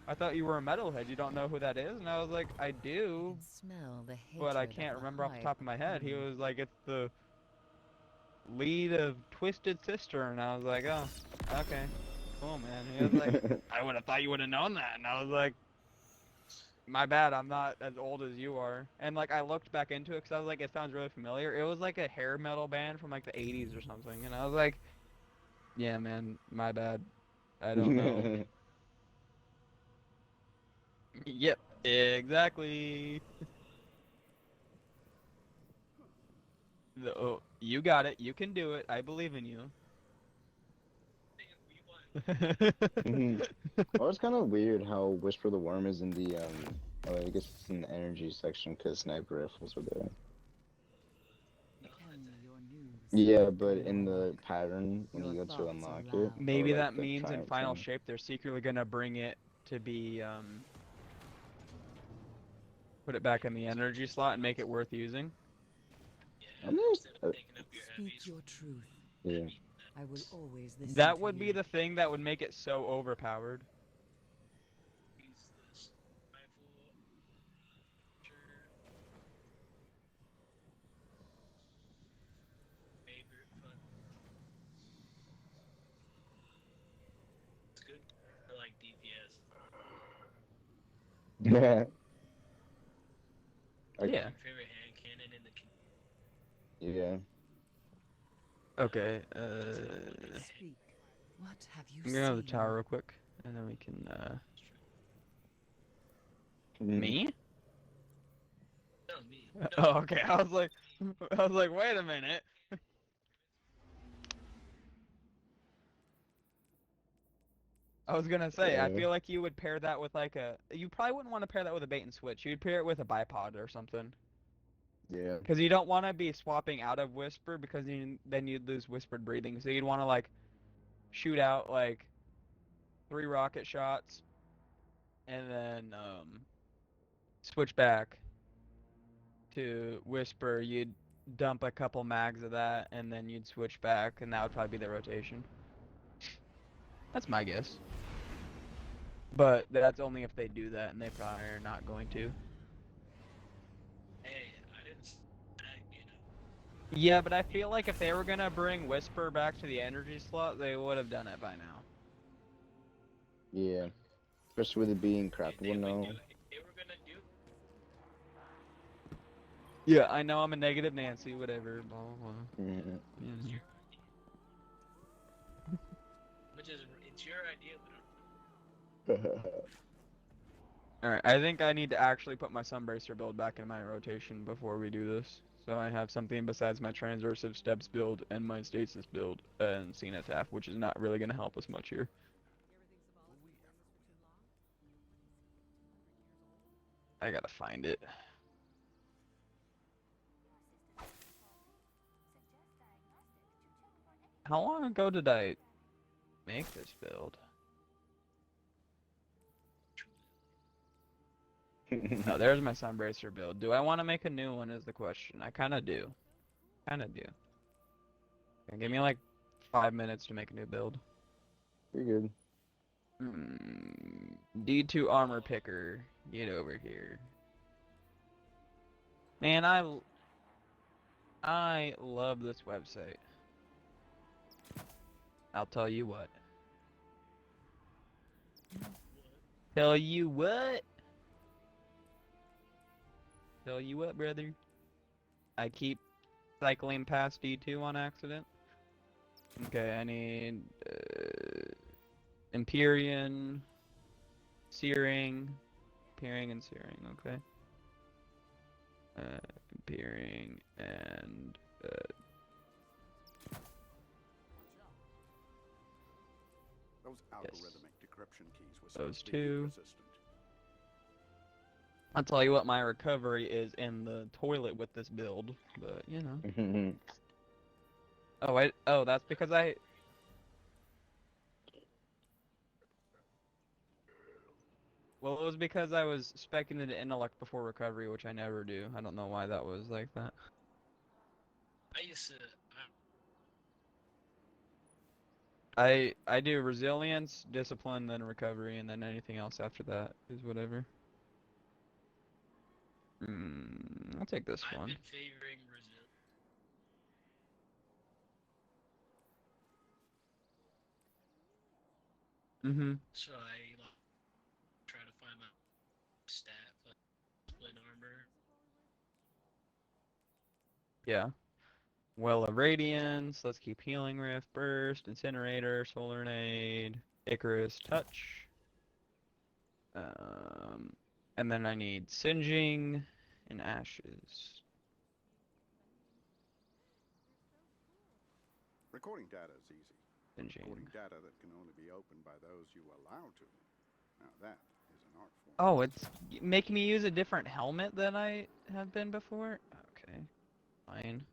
I thought you were a metalhead. You don't know who that is?" And I was like, "I do, can smell the but I hatred of can't the remember off the hive top of my head." He upon was like, "It's the lead of Twisted Sister," and I was like, "Oh, okay, cool, man." He was like, "I would have thought you would have known that," and I was like, "My bad, I'm not as old as you are." And like, I looked back into it because I was like, "It sounds really familiar." It was like a hair metal band from like the '80s or something, and I was like, "Yeah, man, my bad. I don't know." Yep, exactly. Oh, you got it. You can do it. I believe in you. Mhm. Well, it's kind of weird how Whisper the Worm is in the I guess it's in the energy section because sniper rifles are there. Tell me your news. Yeah, but in Warlock. the pattern when Your you go to thoughts are unlock it, loud. or Maybe like that the means in triumph final thing. shape they're secretly gonna bring it to be put it back in the energy slot and make it worth using. I Yeah, mean, instead of picking up your Speak heavies, your truth. yeah. I will always listen That to would be you. the thing that would make it so overpowered. use this rifle. Sure. Favorite fun. It's good for like DPS. Yeah. Like, Yeah. Your favorite hand cannon in the yeah. Okay. Speak. What have you I'm gonna go to the seen? tower real quick, and then we can. Mhm. Me? No, me. No, Oh, okay. I was like, wait a minute. I was gonna say, I Uh, feel like you would pair that with like a. You probably wouldn't want to pair that with a bait and switch. You'd pair it with a bipod or something. yeah. Because you don't want to be swapping out of Whisper because then you'd lose Whispered breathing. So you'd want to like shoot out like 3 rocket shots and then switch back to Whisper. You'd dump a couple mags of that and then you'd switch back and that would probably be the rotation. That's my guess. But that's only if they do that and they probably are not going to. hey, I didn't snag, you know. Yeah, but I feel like if they were gonna bring Whisper back to the energy slot, they would have done it by now. Yeah. Especially with it being They craftable would now. do it. If they were gonna do Yeah, I know I'm a negative Nancy, whatever, blah blah blah. Mhm. it's Yeah. your which is it's your idea, but Alright, I think I need to actually put my Sunbracer build back in my rotation before we do this. So I have something besides my Transversive Steps build and my Stasis build and Cenotaph, which is not really going to help us much here. I gotta find it. How long ago did I make this build? Oh, there's my Sunbracer build. Do I want to make a new one is the question. I kind of do. Kind of do. Give me like 5 minutes to make a new build. You're good. D2 armor picker, get over here. Man, I love this website. I'll tell you what. Tell you what. Tell you what, brother. I keep cycling past D2 on accident. Okay, I need Empyrean, Searing, Peering and Searing, okay. Peering and Those algorithmic decryption keys were those supposed to be two. resistant. I'll tell you what, my recovery is in the toilet with this build, but you know. Oh, that's because well, it was because I was specking into intellect before recovery, which I never do. I don't know why that was like that. I used to. I do resilience, discipline, then recovery, and then anything else after that is whatever. I'll take this I've one. been favoring resilience. So I try to find my stat for split armor. Yeah. Well of Radiance, let's keep healing Rift, Burst, Incinerator, Solar Nade, Icarus, Touch. And then I need Singeing and Ashes. Recording data is easy. Singeing. Recording data that can only be opened by those you allow to. Now that is an art form. Oh, it's making me use a different helmet than I have been before? Okay, fine.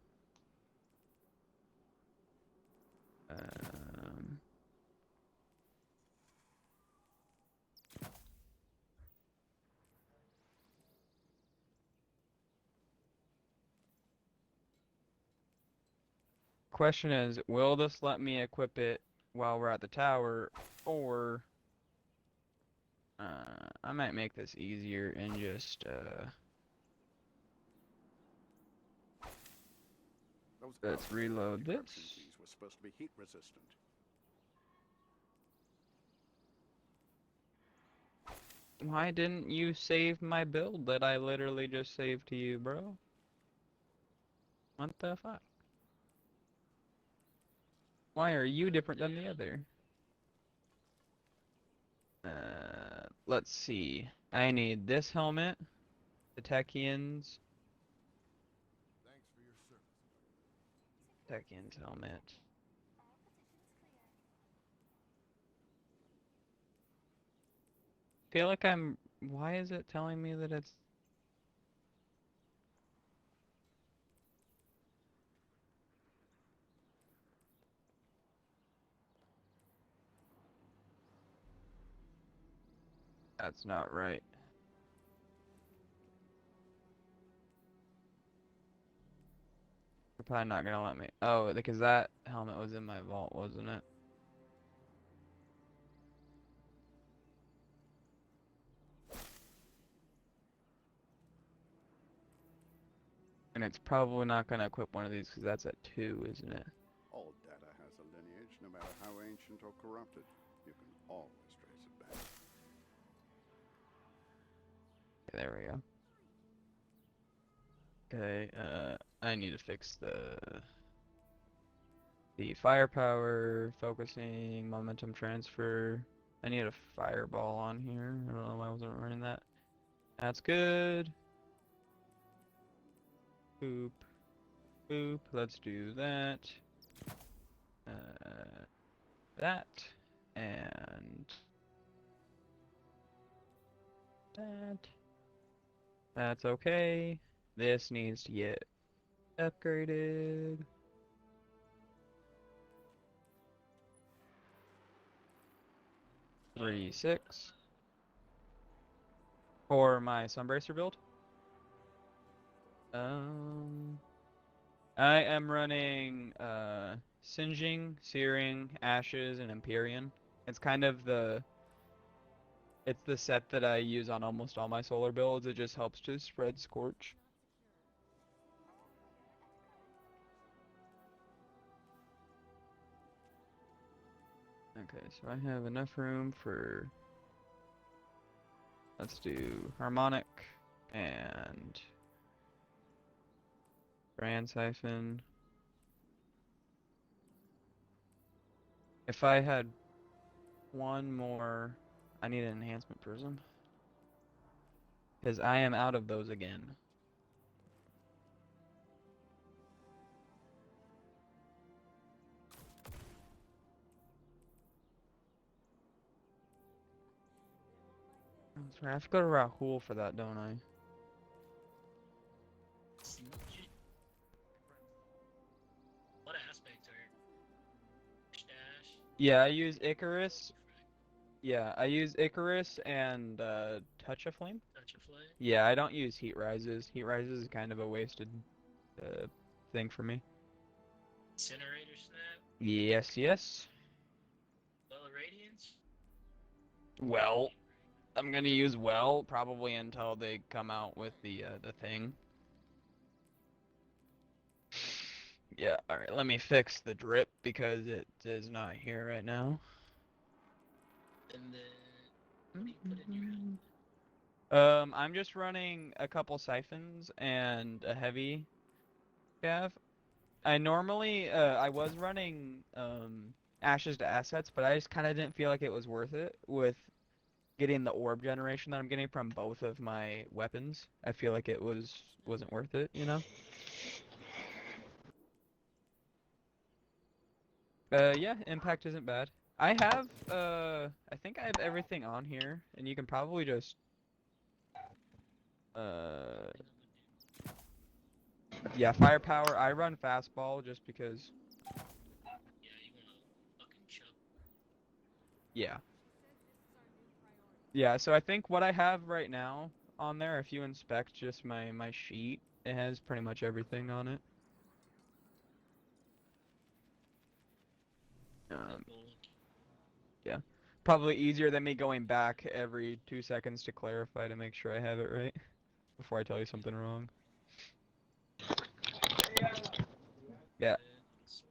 Question is, will this let me equip it while we're at the tower, or I might make this easier and just Those let's reload decryption this. keys were supposed to be heat resistant. Why didn't you save my build that I literally just saved to you, bro? What the fuck? Why are you different than the other? Let's see. I need this helmet, the Techians. Thanks for your service. Techians helmet. Feel like I'm. Why is it telling me that it's? That's not right. They're probably not gonna let me. Oh, because that helmet was in my vault, wasn't it? And it's probably not gonna equip one of these because that's at 2, isn't it? All data has a lineage, no matter how ancient or corrupted. You can always trace it back. Okay, there we go. Okay, I need to fix the firepower, focusing, momentum transfer. I need a fireball on here. I don't know why I wasn't running that. That's good. Boop. Boop. Let's do that. That. And that. That's okay. This needs to get upgraded. Three, 6. For my Sunbracer build. I am running Singeing, Searing, Ashes, and Empyrean. It's kind of it's the set that I use on almost all my solar builds. It just helps to spread Scorch. Okay, so I have enough room for, let's do Harmonic and Brand Siphon. If I had one more, I need an Enhancement Prism. Because I am out of those again. That's right, I have to go to Rahul for that, don't I? What aspect are Dash? Yeah, I use Icarus. Yeah, I use Icarus and Touch of Flame. Touch a flame? Yeah, I don't use Heat Rises. Heat Rises is kind of a wasted thing for me. Incinerator snap? Yes, yes. Well, I'm gonna use well probably until they come out with the thing. Yeah, alright, let me fix the drip because it is not here right now. And then, what do you put in your helmet? I'm just running a couple siphons and a heavy cav. I normally, I was running, ashes to assets, but I just kind of didn't feel like it was worth it with getting the orb generation that I'm getting from both of my weapons. I feel like it wasn't worth it, you know? Yeah, impact isn't bad. I think I have everything on here, and you can probably just, uh, Then I'm gonna yeah, firepower. I run fastball just because, yeah, you wanna fucking chug. yeah. Yeah, so I think what I have right now on there, if you inspect just my sheet, it has pretty much everything on it. Um, Cool. yeah. Probably easier than me going back every 2 seconds to clarify to make sure I have it right before I tell you something wrong. Yeah. So,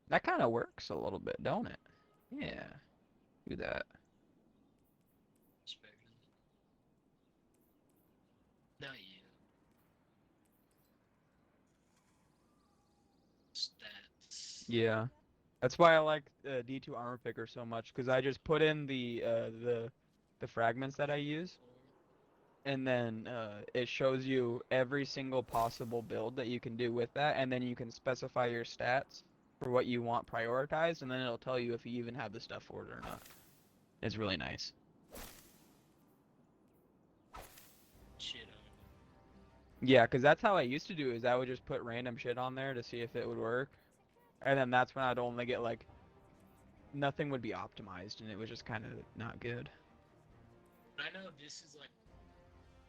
That kind of works a little bit, don't it? Yeah. Do that. it's better than not you. Stats. Yeah. That's why I like D2 armor picker so much, because I just put in the fragments that I use, and then it shows you every single possible build that you can do with that, and then you can specify your stats for what you want prioritized, and then it'll tell you if you even have the stuff for it or not. It's really nice. Shit on. Yeah, because that's how I used to do, is I would just put random shit on there to see if it would work, and then that's when I'd only get like nothing would be optimized, and it was just kind of not good. But I know this is like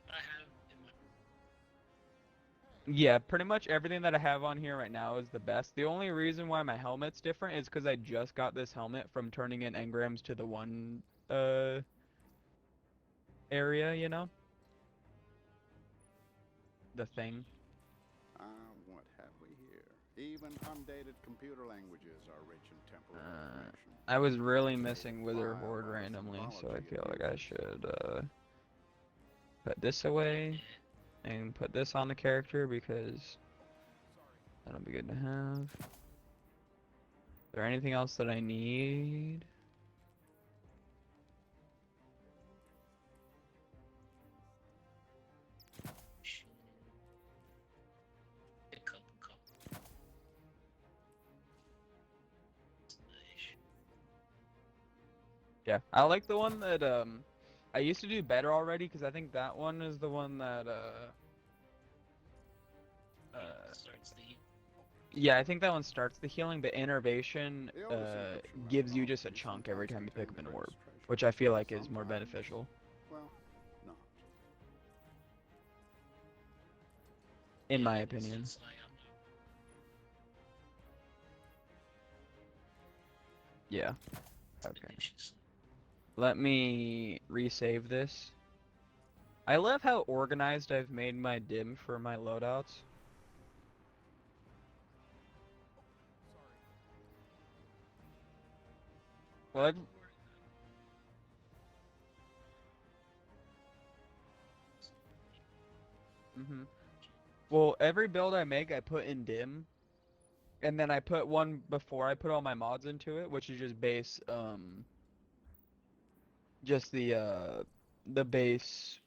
what I have in my. Yeah, pretty much everything that I have on here right now is the best. The only reason why my helmet's different is because I just got this helmet from turning in engrams to the one area, you know? The thing. What have we here? Even undated computer languages are rich in temporal information. I was really missing Vile Wither Horde are the randomly, so I symbology feel it like I uses. should put this away and put this on the character because that'll be good to have. Is there anything else that I need? A couple. Yeah, I like the one that I used to do better already because I think that one is the one that Starts the. yeah, I think that one starts the healing, but Innervation The oldest encryption gives you just a methodologies chunk every sometimes time you pick contain up the an orb, greatest treasure. which I feel like is more Sometimes, beneficial. well, not. In my It's opinion. just like I'm not. Yeah. Okay. Ambitious. Let me resave this. I love how organized I've made my dim for my loadouts. Well, I've, mhm. Well, every build I make, I put in dim, and then I put one before I put all my mods into it, which is just base, just the base,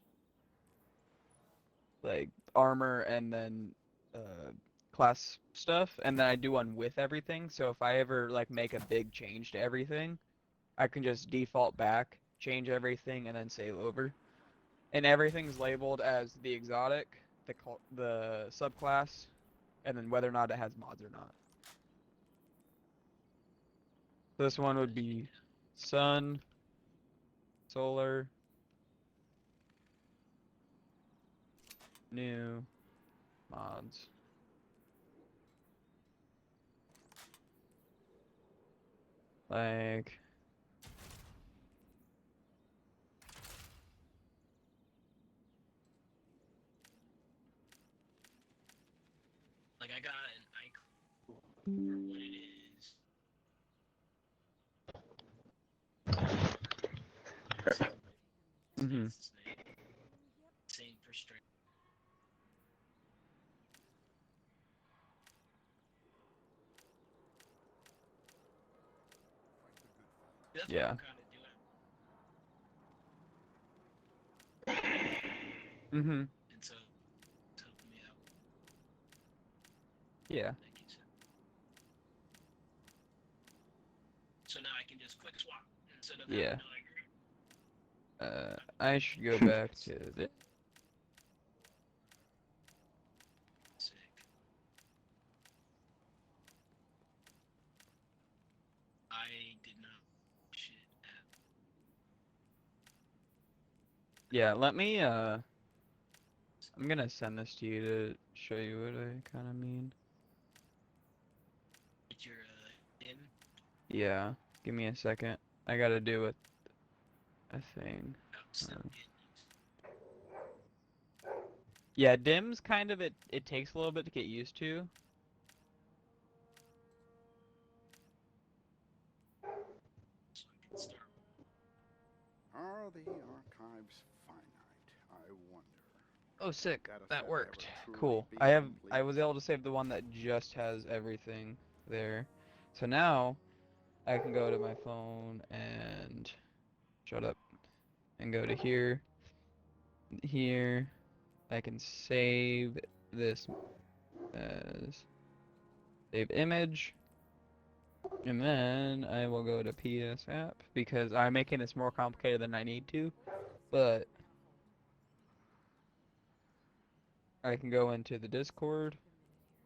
like, armor and then, uh, class stuff, and then I do one with everything, so if I ever, like, make a big change to everything, I can just default back, change everything, and then save over. And everything's labeled as the exotic, the subclass, and then whether or not it has mods or not. This one would be sun, solar, new, mods. Like, Like I got an icon for what it is. mm-hmm. It's its name. Same for strength. That's what Yeah. I'm kind of doing. Mm-hmm. And so it's helping me out. Yeah. Thank you, sir. So now I can just quick swap instead of Yeah. having to like I should go back to this. sick. I did not shit at Yeah, let me, I'm gonna send this to you to show you what I kind of mean. your in. Yeah, give me a second. I gotta do a thing. I'm still Um, getting used. yeah, dims kind of, it takes a little bit to get used to. So I can start. Are the archives finite? I wonder. Oh, sick. Data That set worked. ever truly Cool. be I complete? was able to save the one that just has everything there. So now I can go to my phone and shut up and go to here. Here I can save this as save image, and then I will go to PS app because I'm making this more complicated than I need to, but I can go into the Discord,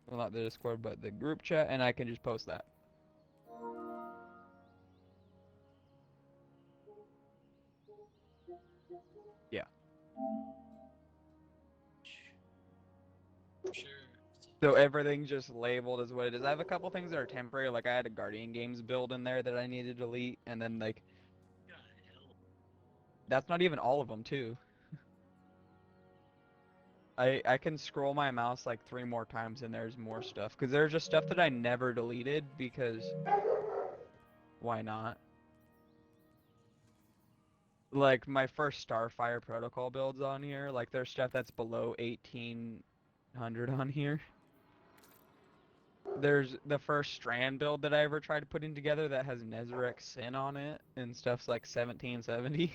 well, not the Discord, but the group chat, and I can just post that. Yeah. Sure. So everything's just labeled as what it is. I have a couple things that are temporary, like I had a Guardian Games build in there that I needed to delete, and then like God hell. that's not even all of them too. I can scroll my mouse like 3 more times and there's more stuff because there's just stuff that I never deleted because why not? Like my first Starfire protocol builds on here, like there's stuff that's below 1800 on here. There's the first Strand build that I ever tried putting together that has Nezarec Sin on it and stuff's like 1770.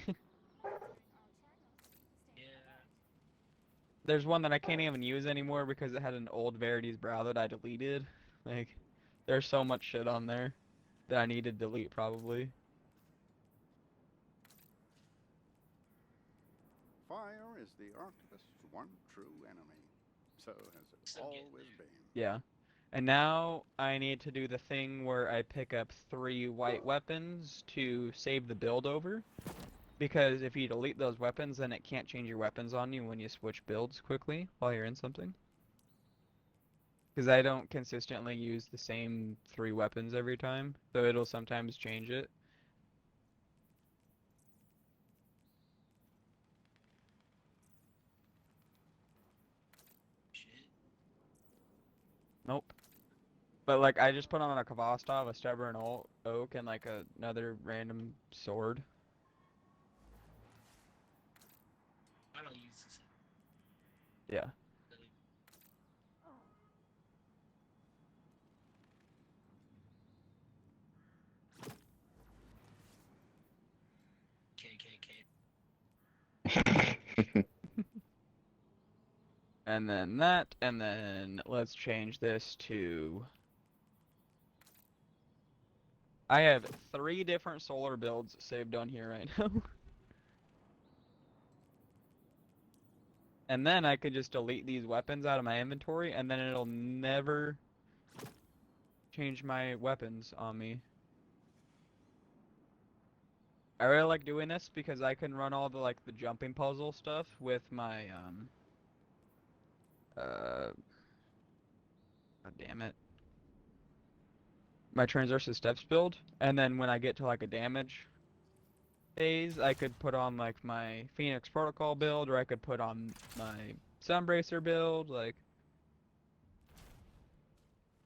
Yeah. There's one that I can't even use anymore because it had an old Verity's Brow that I deleted. Like, there's so much shit on there that I need to delete probably. Fire is the archivist's one true enemy. So has it Still getting always there. been. Yeah. And now I need to do the thing where I pick up 3 white weapons to save the build over. Because if you delete those weapons, then it can't change your weapons on you when you switch builds quickly while you're in something. Because I don't consistently use the same 3 weapons every time, so it'll sometimes change it. Shit. Nope. But like I just put on a Kvastov, a stubborn oak, and like another random sword. I don't use this. Yeah. Really. KKK. And then that, and then let's change this to... I have 3 different solar builds saved on here right now. And then I could just delete these weapons out of my inventory, and then it'll never change my weapons on me. I really like doing this because I can run all the like the jumping puzzle stuff with my God damn it. My transversus steps build, and then when I get to like a damage phase, I could put on like my Phoenix Protocol build, or I could put on my Sunbracer build, like.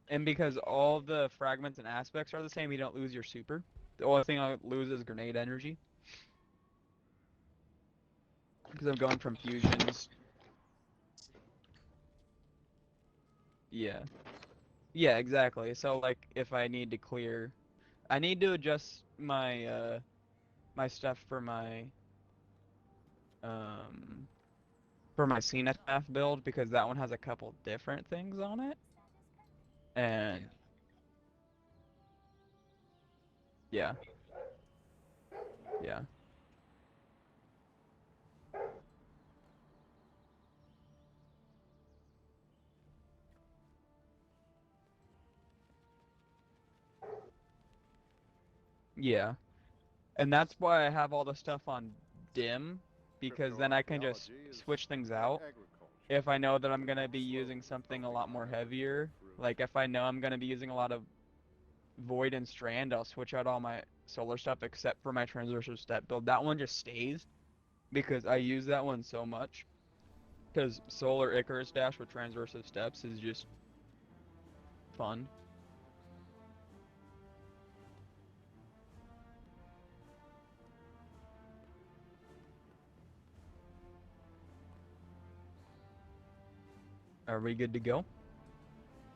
And because all the fragments and aspects are the same, you don't lose your super. The only thing I lose is grenade energy. Because I'm going from fusions. Yeah. Yeah, exactly. So like if I need to clear, I need to adjust my my stuff um for my Cenotaph build because that one has a couple different things on it. And yeah, yeah. Yeah. And that's why I have all the stuff on dim because then I can just Cryptoarchaeology is switch things like out agriculture. if I know that I'm gonna be Slowly using something a pumping lot more iron heavier. through. Like if I know I'm gonna be using a lot of Void and Strand, I'll switch out all my solar stuff except for my transversal step build. That one just stays because I use that one so much. Because Solar Icarus Dash with transversive steps is just fun. Are we good to go,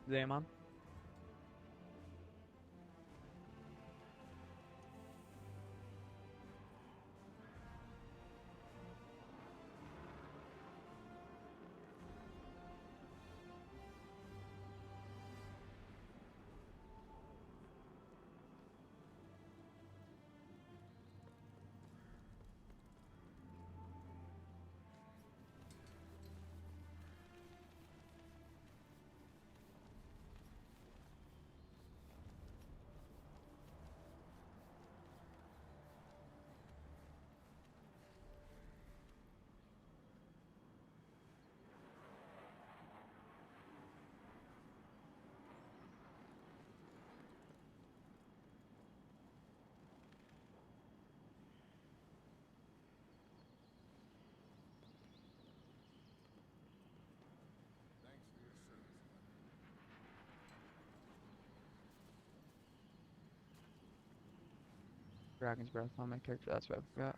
Zaman? Thanks for your service. Dragon's Breath on my character. That's what I forgot.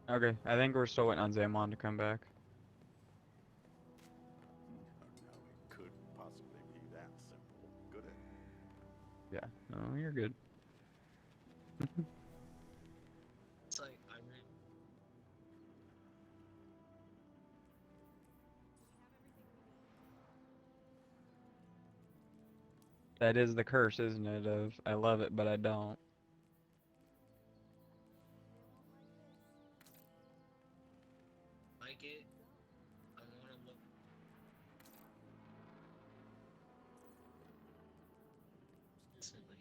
Okay, I think we're still waiting on Zamon to come back. No, it couldn't possibly be that simple, could it? Yeah, no, you're good. It's like I really That is the curse, isn't it? Of I love it, but I don't. like it. I want to look instantly.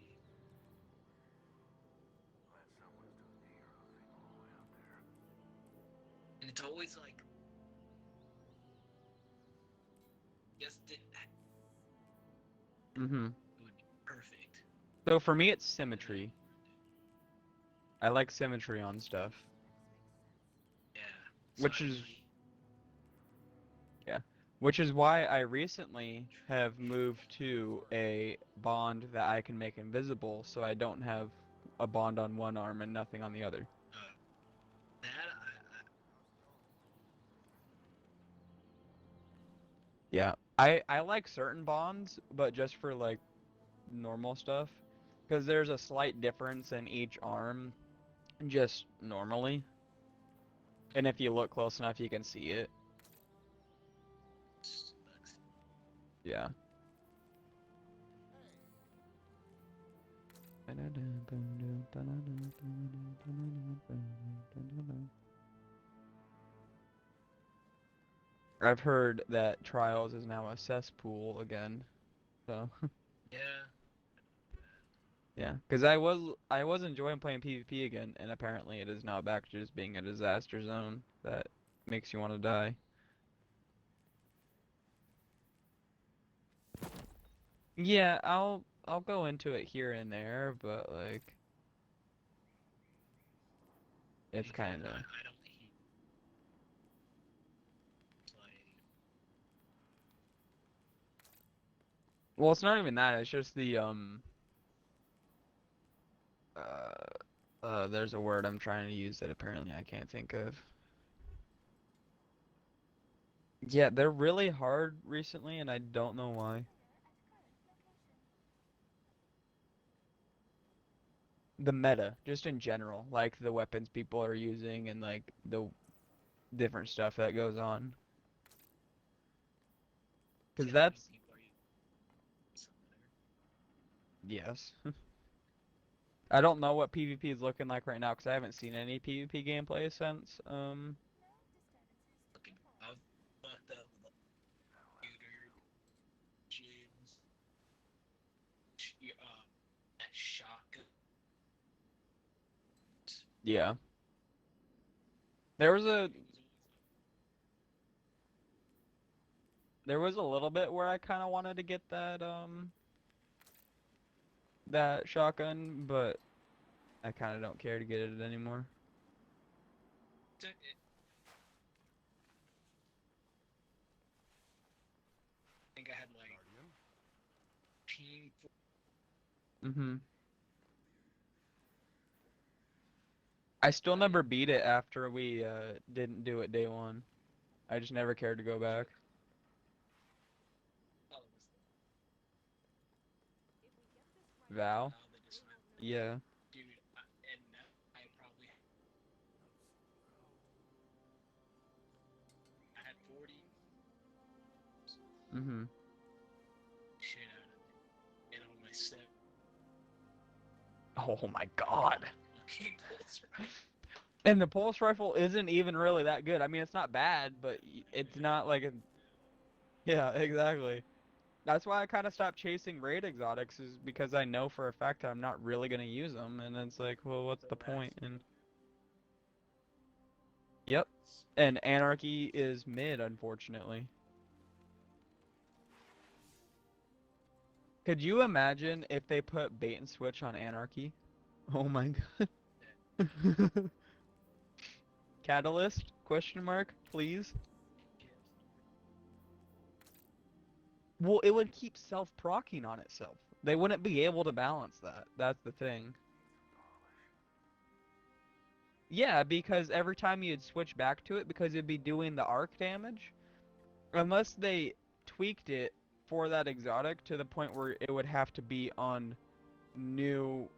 And it's always like, yes, it Mm-hmm. would be perfect. So for me, it's And then symmetry. I like symmetry on stuff, yeah, so which I is agree. yeah, which is why I recently have moved to a bond that I can make invisible, so I don't have a bond on one arm and nothing on the other. That Yeah, I like certain bonds, but just for like normal stuff, because there's a slight difference in each arm, just normally, and if you look close enough, you can see it. sucks. Yeah. I've heard that Trials is now a cesspool again, so Yeah, yeah. Because I was enjoying playing PvP again, and apparently it is now back to just being a disaster zone that makes you want to die. Yeah, I'll go into it here and there, but like it's because kind of I don't hate playing. well, it's not even that. It's just the there's a word I'm trying to use that apparently I can't think of. Yeah, they're really hard recently, and I don't know why. The meta, just in general, like the weapons people are using and like the different stuff that goes on. Because See how many that's, people are using yes. I don't know what PvP is looking like right now because I haven't seen any PvP gameplay since, looking. I've fucked up with computer gyms. That shotgun. yeah. There was a, It was always there was a little bit where I kind of wanted to get that shotgun, but I kind of don't care to get it anymore. I think I had like team. Mm-hmm. I still never beat it after we didn't do it day one. I just never cared to go back. Oh, Val? now they just went, Yeah. dude. And now I probably I had 40 Mm-hmm. shit out of it, and on my set. Oh my god. Okay, pulse right. And the pulse rifle isn't even really that good. I mean, it's not bad, but it's not like a... Yeah, exactly. That's why I kind of stopped chasing raid exotics is because I know for a fact I'm not really gonna use them, and it's like, well, what's the point? And yep. And Anarchy is mid, unfortunately. Could you imagine if they put bait and switch on Anarchy? Oh my god. Catalyst? Question mark, please. Well, it would keep self-procking on itself. They wouldn't be able to balance that. That's the thing. Yeah, because every time you'd switch back to it, because it'd be doing the arc damage, unless they tweaked it for that exotic to the point where it would have to be on new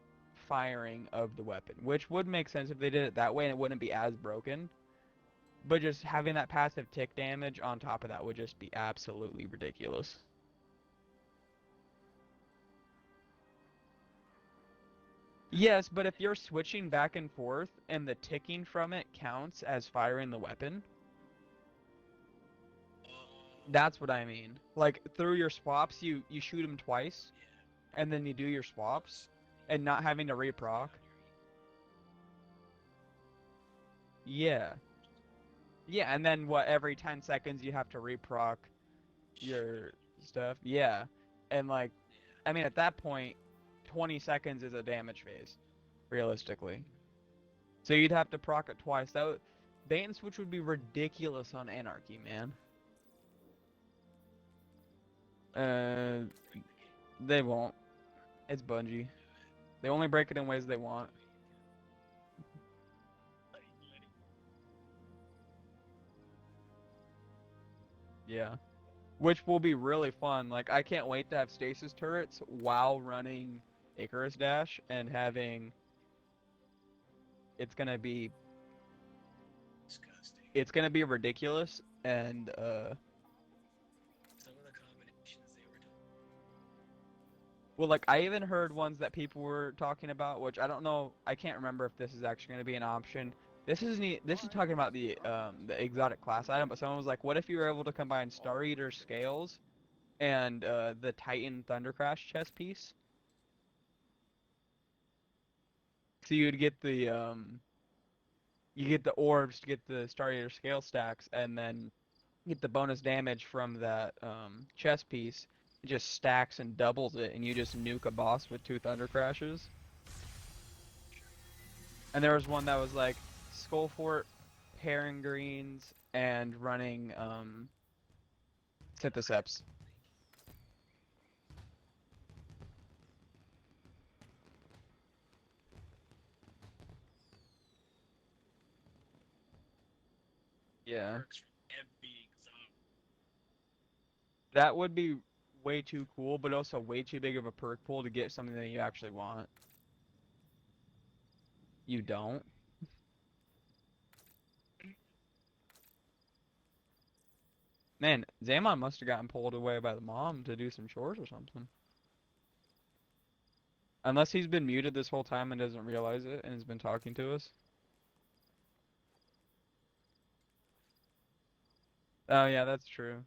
firing of the weapon, which would make sense if they did it that way and it wouldn't be as broken. But just having that passive tick damage on top of that would just be absolutely ridiculous. Yes, but if you're switching back and forth and the ticking from it counts as firing the weapon, that's what I mean. Like through your swaps, you shoot them twice, and then you do your swaps, and not having to reproc. Yeah, yeah, and then what? Every 10 seconds you have to reproc your stuff. Yeah, and like, I mean, at that point, 20 seconds is a damage phase, realistically. So you'd have to proc it twice. Bait and switch would be ridiculous on Anarchy, man. Uh, they won't. It's Bungie. They only break it in ways they want. Yeah. Which will be really fun. Like, I can't wait to have stasis turrets while running Icarus Dash and having. It's gonna be. Disgusting. It's gonna be ridiculous, and Some of the combinations they were doing. well, like I even heard ones that people were talking about, which I don't know. I can't remember if this is actually gonna be an option. This is talking about the exotic class item, but someone was like, what if you were able to combine Star Eater scales and the Titan Thunder Crash chess piece? So you'd get the orbs to get the Star Eater scale stacks, and then get the bonus damage from that chess piece. It just stacks and doubles it, and you just nuke a boss with 2 Thunder Crashes. And there was one that was like Skullfort, Herring Greens, and running Syntheseps. Yeah. Perks from every exotic. That would be way too cool, but also way too big of a perk pool to get something that you actually want. You don't? Man, Zamon must have gotten pulled away by the mom to do some chores or something. Unless he's been muted this whole time and doesn't realize it and has been talking to us. Oh yeah, that's true.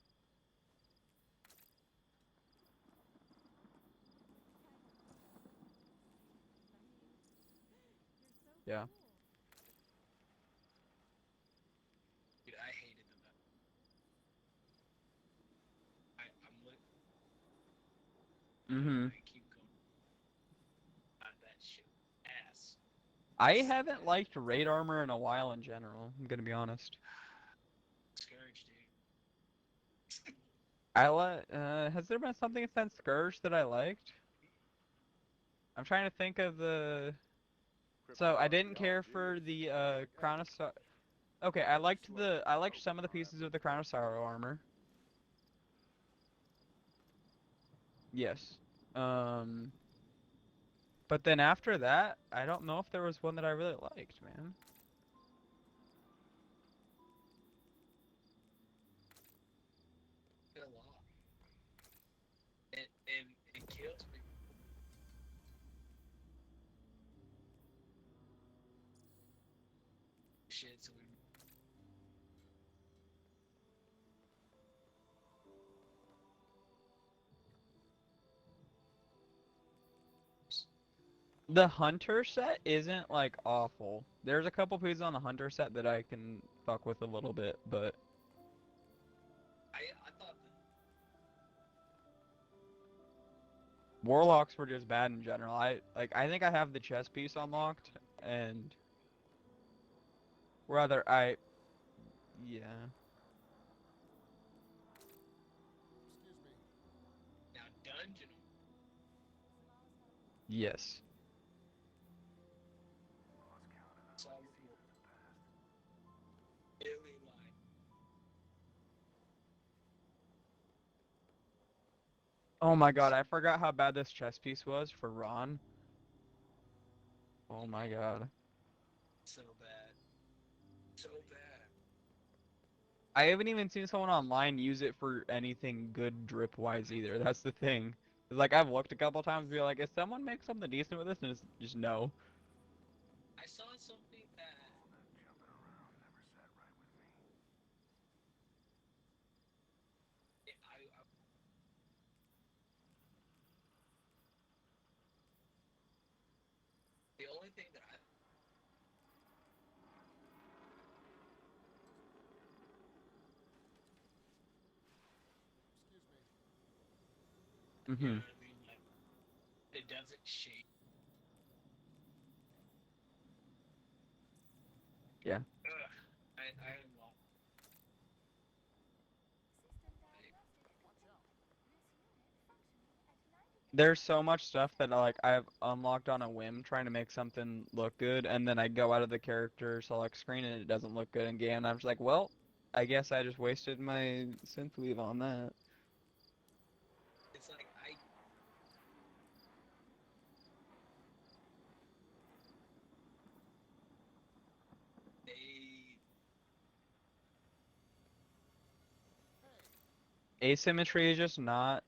Yeah. Dude, I hated them. I'm with. Mm-hmm. I keep going. That shit. Ass. I haven't liked raid armor in a while in general, I'm gonna be honest. Scourge, dude. Has there been something since Scourge that I liked? I'm trying to think of the. So I didn't care for the Crown of Okay, I liked some of the pieces of the Crown of Sorrow armor. Yes. Um, but then after that, I don't know if there was one that I really liked, man. A lot. It kills me. Shit, so we. The Hunter set isn't like awful. There's a couple pieces on the Hunter set that I can fuck with a little bit, but I thought that. Warlocks were just bad in general. I think I have the chess piece unlocked, and rather I yeah. Now, dungeon. Yes. Solid fuel. Oh my god, I forgot how bad this chess piece was for Ron. Oh my god. So bad. So bad. I haven't even seen someone online use it for anything good drip-wise either. That's the thing. Like, I've looked a couple times and be like, is someone make something decent with this? And it's just no. I saw something that I the only thing that I you know Mm-hmm. what I mean, like it doesn't shake. Yeah. Ugh. I unlocked like, There's so much stuff that like I've unlocked on a whim trying to make something look good, and then I go out of the character select screen and it doesn't look good in game. And I'm just like, well, I guess I just wasted my synth weave on that. it's like they Asymmetry is not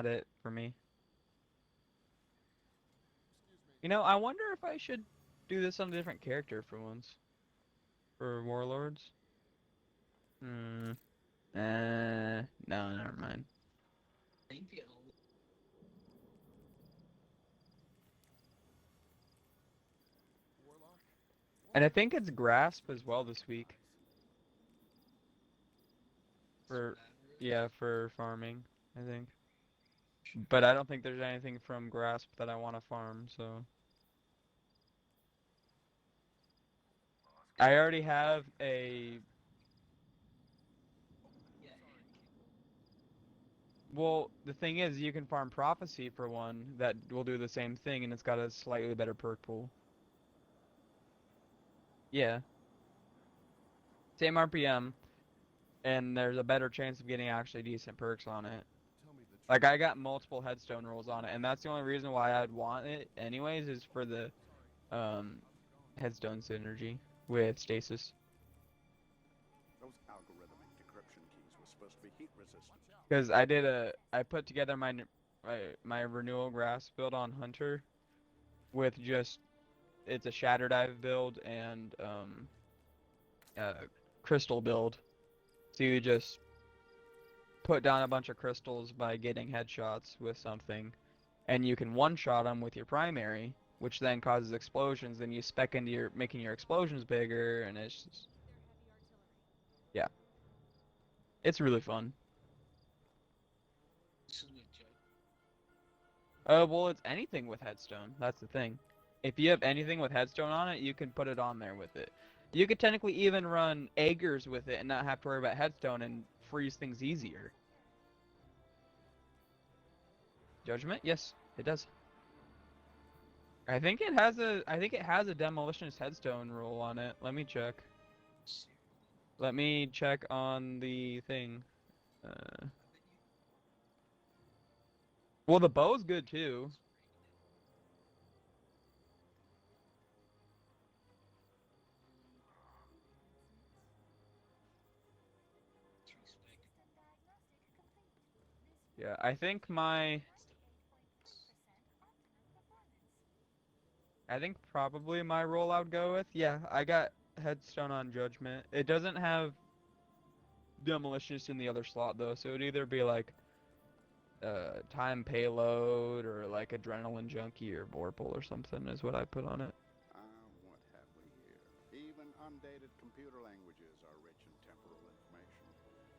it for me. You know, I wonder if I should do this on a different character for once. For Warlords. Hmm. No, never mind. think the only And I think it's Grasp as well this week. For yeah, for farming, I think. But I don't think there's anything from Grasp that I want to farm, so. I already have a. yeah, hand kick. Well, the thing is, you can farm Prophecy for one that will do the same thing, and it's got a slightly better perk pool. Yeah, same RPM, and there's a better chance of getting actually decent perks on it. Like, I got multiple headstone rolls on it, and that's the only reason why I'd want it anyways, is for the um headstone synergy with stasis. Those algorithmic decryption keys were supposed to be heat resistant. Because I put together my renewal grass build on Hunter with just, it's a Shatter Dive build and crystal build. So you just put down a bunch of crystals by getting headshots with something, and you can one-shot them with your primary, which then causes explosions. Then you spec into your making your explosions bigger, and it's just, yeah, it's really fun. This is a joke. Well, it's anything with headstone. That's the thing. If you have anything with headstone on it, you can put it on there with it. You could technically even run Eggers with it and not have to worry about headstone and freeze things easier. Judgment? Yes, it does. I think it has a demolitionist headstone rule on it. Let me check. Let me check on the thing. Well, the bow's good too. Yeah, I think probably my role I would go with. Yeah, I got headstone on judgment. It doesn't have demolitionist in the other slot though, so it'd either be like time payload or like adrenaline junkie or vorpal or something is what I put on it. What have we here? Even undated computer languages are rich in temporal information.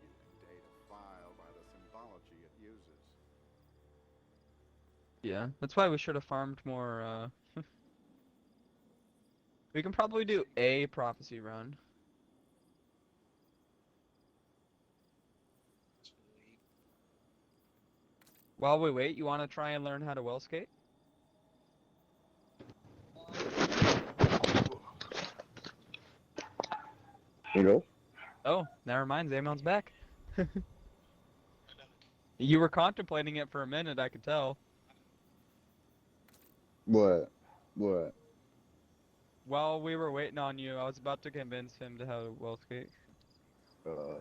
You can date a file by the symbology it uses. Yeah, that's why we should have farmed more. We can probably do a prophecy run. While we wait, you want to try and learn how to well skate? You go. Oh, never mind. Zamon's back. You were contemplating it for a minute, I could tell. What? What? While we were waiting on you, I was about to convince him to have a well skate. Uh.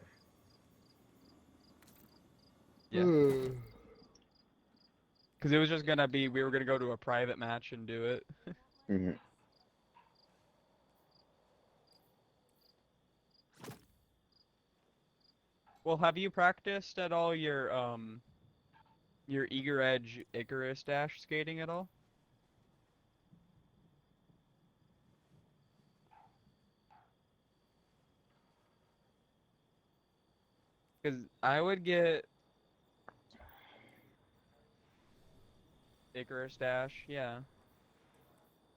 Yeah. Because it was just gonna be, we were gonna go to a private match and do it. hmm Well, have you practiced at all your Eager Edge Icarus dash skating at all? Because I would get Icarus dash, yeah.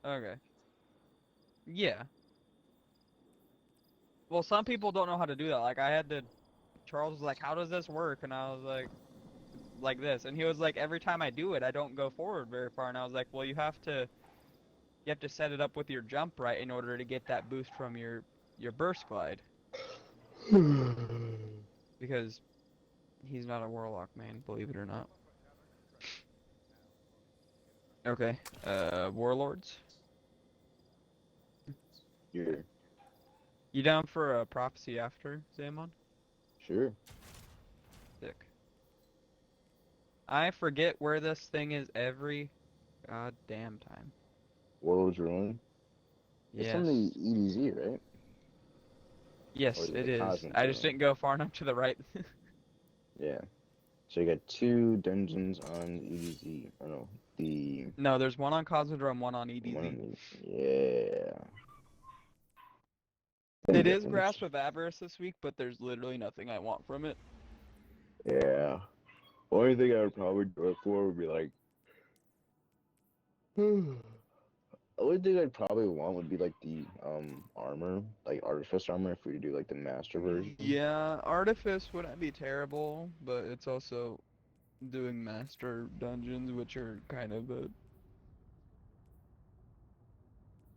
Okay. Yeah. Well, some people don't know how to do that. Like, I had to, Charles was like, how does this work? And I was like this. And he was like, every time I do it, I don't go forward very far. And I was like, well, you have to set it up with your jump right in order to get that boost from your burst glide. Because he's not a warlock, man, believe it or not. Okay. Warlords. Yeah. You down for a prophecy after, Zamon? Sure. Sick. I forget where this thing is every goddamn time. World's Ruin. It's Yes. from the EDZ, right? Or Yes, is it it the is. Cosmic I just Ruin? didn't go far enough to the right. Yeah. So you got 2 dungeons on EDZ. Oh no, the No, there's one on Cosmodrome, one on one EDZ. on the yeah. Same It is difference. Grasp of Avarice this week, but there's literally nothing I want from it. Yeah. Only thing I would probably do it for would be like. Only thing I'd probably want would be like the armor, like artifice armor, if we do like the master version. Yeah, Artifice wouldn't be terrible, but it's also doing master dungeons, which are kind of a...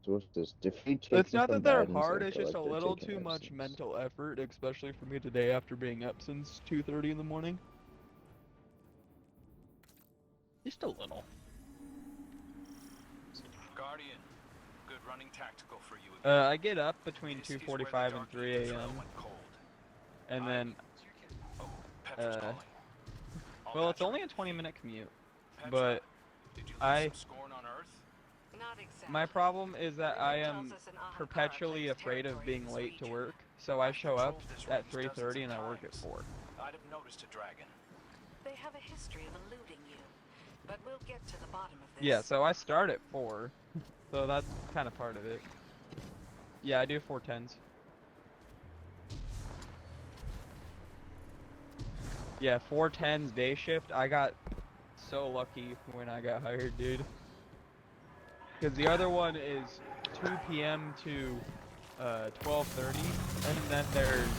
So what's this? Defeat It's taken not from that they're Badlands hard, and it's just a collector little taken too ever much since. mental effort, especially for me today after being up since 2:30 in the morning. Just a little. Guardian, good running tactical for you again. I get up between This is where the 2:45 and Dark 3 Ether Trail a.m. went cold. and then, Oh, Petra's calling. I'll well, it's patch her only a in. 20-minute commute, Petra, but did you I- lose some scorn on Earth? Not exactly. my problem is that I am Tells us an Ahamkara perpetually claims afraid of territory being in this late to region. work, so I show up Patrolled this at range dozens 3:30 of and I work at times. 4. I'd have noticed a dragon. They have a history of eluding you, but we'll get to the bottom of this. Yeah, so I start at 4, so that's kind of part of it. Yeah, I do 410s. Yeah, 410s day shift. I got so lucky when I got hired, dude. Because the other one is 2 p.m. to 12:30, and then there's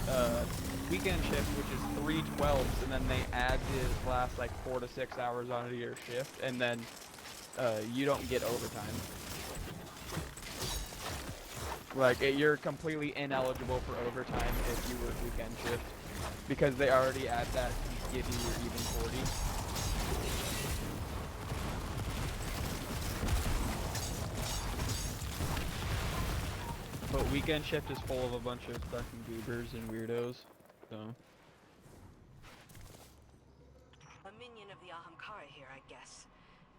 weekend shift, which is 3 12s, and then they add this last like 4 to 6 hours onto your shift, and then you don't get overtime. Like, you're completely ineligible for overtime if you work weekend shift, because they already add that to give you your even 40. But weekend shift is full of a bunch of fucking goobers and weirdos, so. A minion of the Ahamkara here, I guess.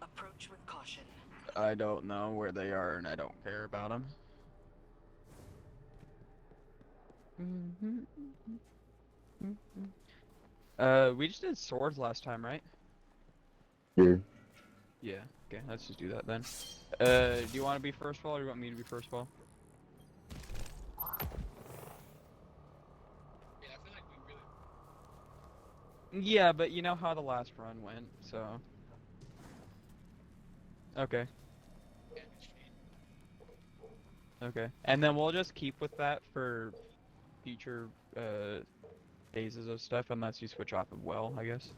Approach with caution. I don't know where they are, and I don't care about them. We just did swords last time, right? Here. Yeah. Okay, let's just do that then. Do you want to be first ball, or do you want me to be first ball? Yeah, I feel like we really. Yeah, but you know how the last run went, so. Okay. Okay. And then we'll just keep with that for future phases of stuff, unless you switch off of well, I guess.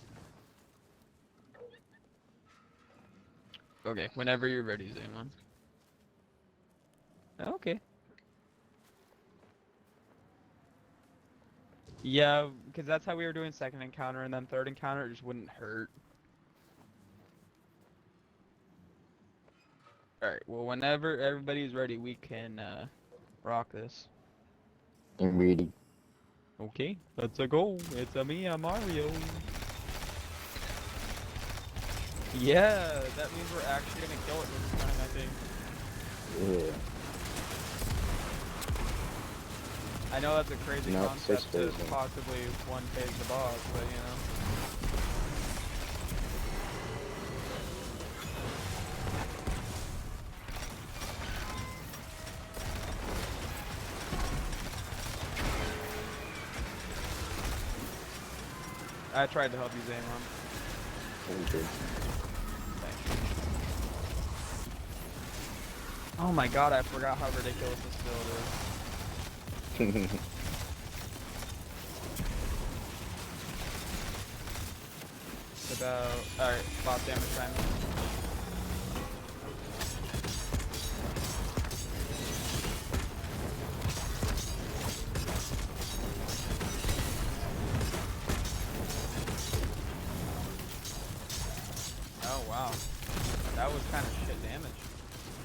Okay, whenever you're ready, Zaman. Okay. Yeah, because that's how we were doing second encounter, and then third encounter it just wouldn't hurt. Alright, well whenever everybody's ready, we can rock this. I'm ready. Okay, let's go. It's a me, a Mario. Yeah, that means we're actually gonna kill it this time, I think. Yeah. I know that's a crazy No, concept to 6 phase. possibly one phase the boss, but you know. I tried to help you, Zamon. Thank you. Oh my god, I forgot how ridiculous this build is. It's about... Alright, boss damage time. Oh wow. That was kind of shit damage.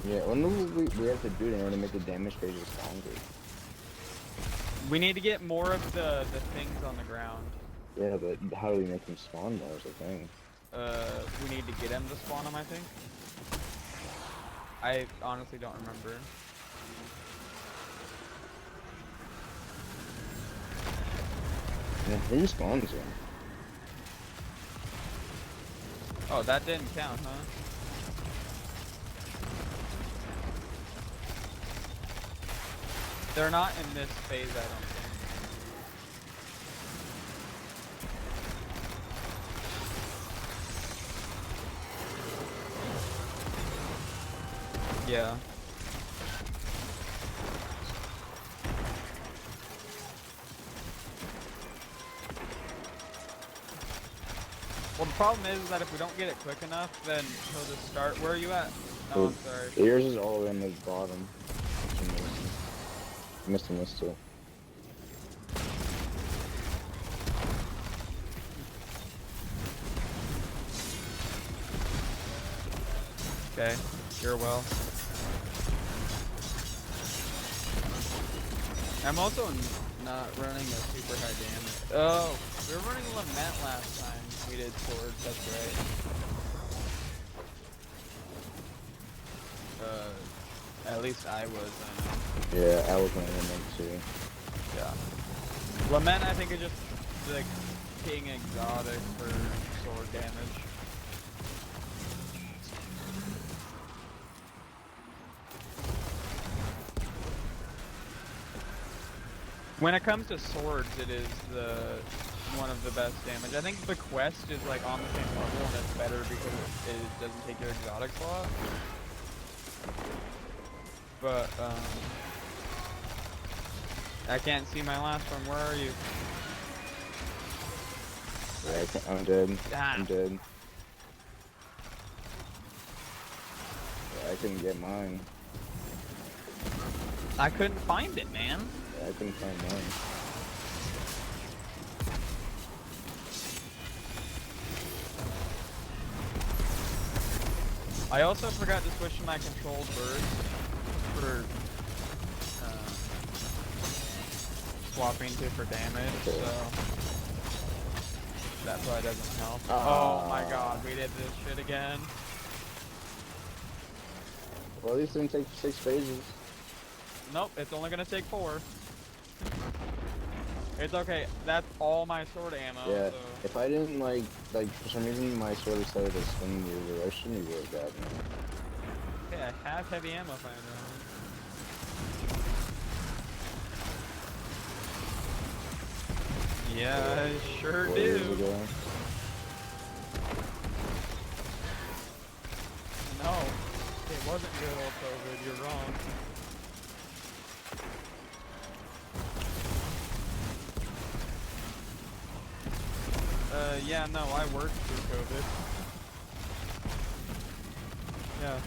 Yeah, what do we have to do in order to make the damage phases longer? We need to get more of the things on the ground. Yeah, but how do we make them spawn more is the thing. We need to get him to spawn them, I think. I honestly don't remember. Yeah, who spawns them? Oh, that didn't count, huh? They're not in this phase, I don't think. Yeah. Well, the problem is that if we don't get it quick enough, then he'll just start. Where are you at? Oh, I'm sorry. Yours is all the way in the bottom. Missed this too. Okay, you're well. I'm also not running a super high damage. Oh, we were running Lament last time we did swords, that's right. At least I was, I know. Yeah, I was running Lament too. Yeah. Lament, I think, is just the king exotic for sword damage. When it comes to swords, it is one of the best damage. I think the quest is like on the same level and it's better because it doesn't take your exotic slot. But I can't see my last one. Where are you? Yeah, I'm dead. Ah. I'm dead. Yeah, I couldn't get mine. I couldn't find it, man. Yeah, I couldn't find mine. I also forgot to switch to my controlled burst for swapping to for damage, so that probably doesn't help. Oh my god, we did this shit again. Well, at least it didn't take 6 phases. Nope, it's only gonna take 4. It's okay, that's all my sword ammo, Yeah, so... if I didn't like for some reason my sword decided to swing the direction, you would have got me. Okay, I have heavy ammo finder on. Yeah, I sure 4 years do. ago. No, it wasn't good old COVID, you're wrong. Yeah, no, I worked through COVID. Yeah.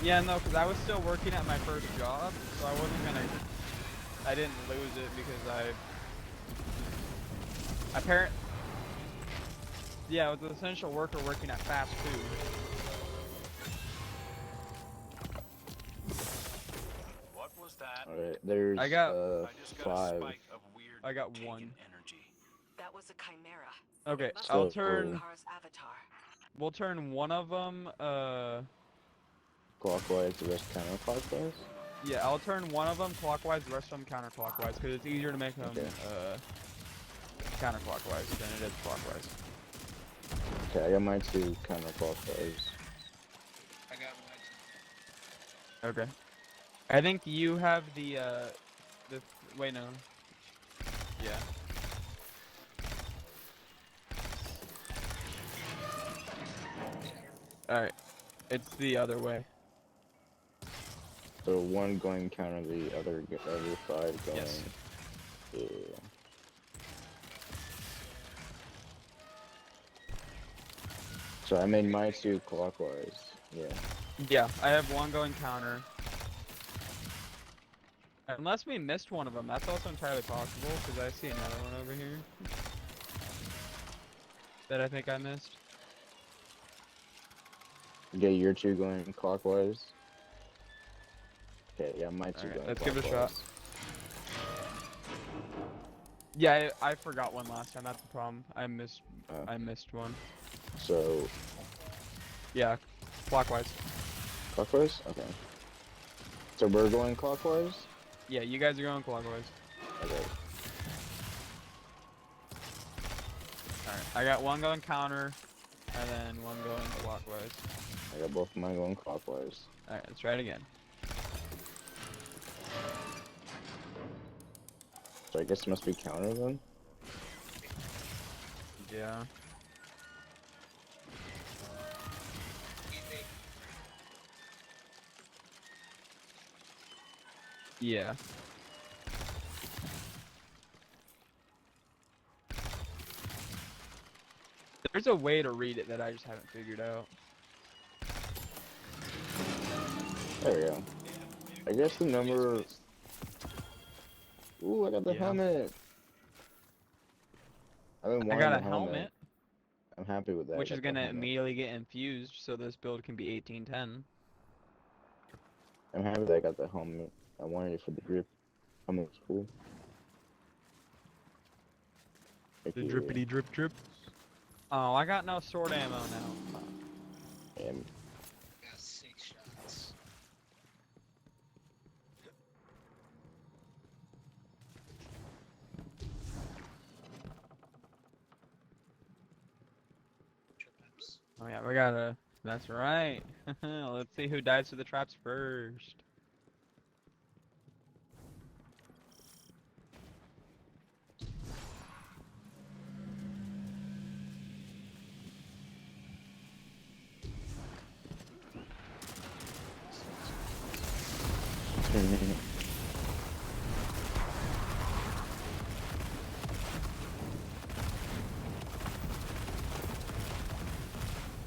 Yeah, no, because I was still working at my first job, so I wasn't gonna I didn't lose it because yeah, it was an essential worker working at fast food. What was that? Alright, there's I got- I just got a 5. spike of weird I got taken 1. energy. That was a chimera. Okay, It must I'll be the turn. Ahamkara's avatar. We'll turn one of them. Clockwise, the rest counterclockwise? Yeah, I'll turn one of them clockwise, the rest of them counterclockwise, because it's easier to make them Okay. counterclockwise than it is clockwise. Okay, I got mine 2 counterclockwise. I got mine. Okay. I think you have the wait, no. Yeah. Alright. It's the other way. So one going counter the other 5 going. Yes. Yeah. So I made my 2 clockwise. Yeah. Yeah, I have one going counter. Unless we missed one of them, that's also entirely possible, because I see another one over here. That I think I missed. Okay, your 2 going clockwise. Okay, yeah, my 2 Alright, going let's clockwise. give it a shot. Yeah, I forgot one last time, that's the problem. I missed one. So, Yeah, clockwise. clockwise? Okay. So we're going clockwise? Yeah, you guys are going clockwise. Okay. Alright, I got one going counter, and then one going clockwise. I got both of mine going clockwise. Alright, let's try it again. So I guess it must be counter then? Yeah. Yeah. There's a way to read it that I just haven't figured out. There we go. I guess the number... Ooh, I got the Yeah. helmet! I've been I wanting got the a helmet, I'm happy with that. which I is got the gonna helmet. immediately get infused, so this build can be 1810. I'm happy that I got the helmet. I wanted it for the grip. Helmet's cool. The drippity drip drip. Oh, I got no sword ammo now. And Got 6 shots. Traps. Oh yeah, we gotta. That's right. Let's see who dies to the traps first.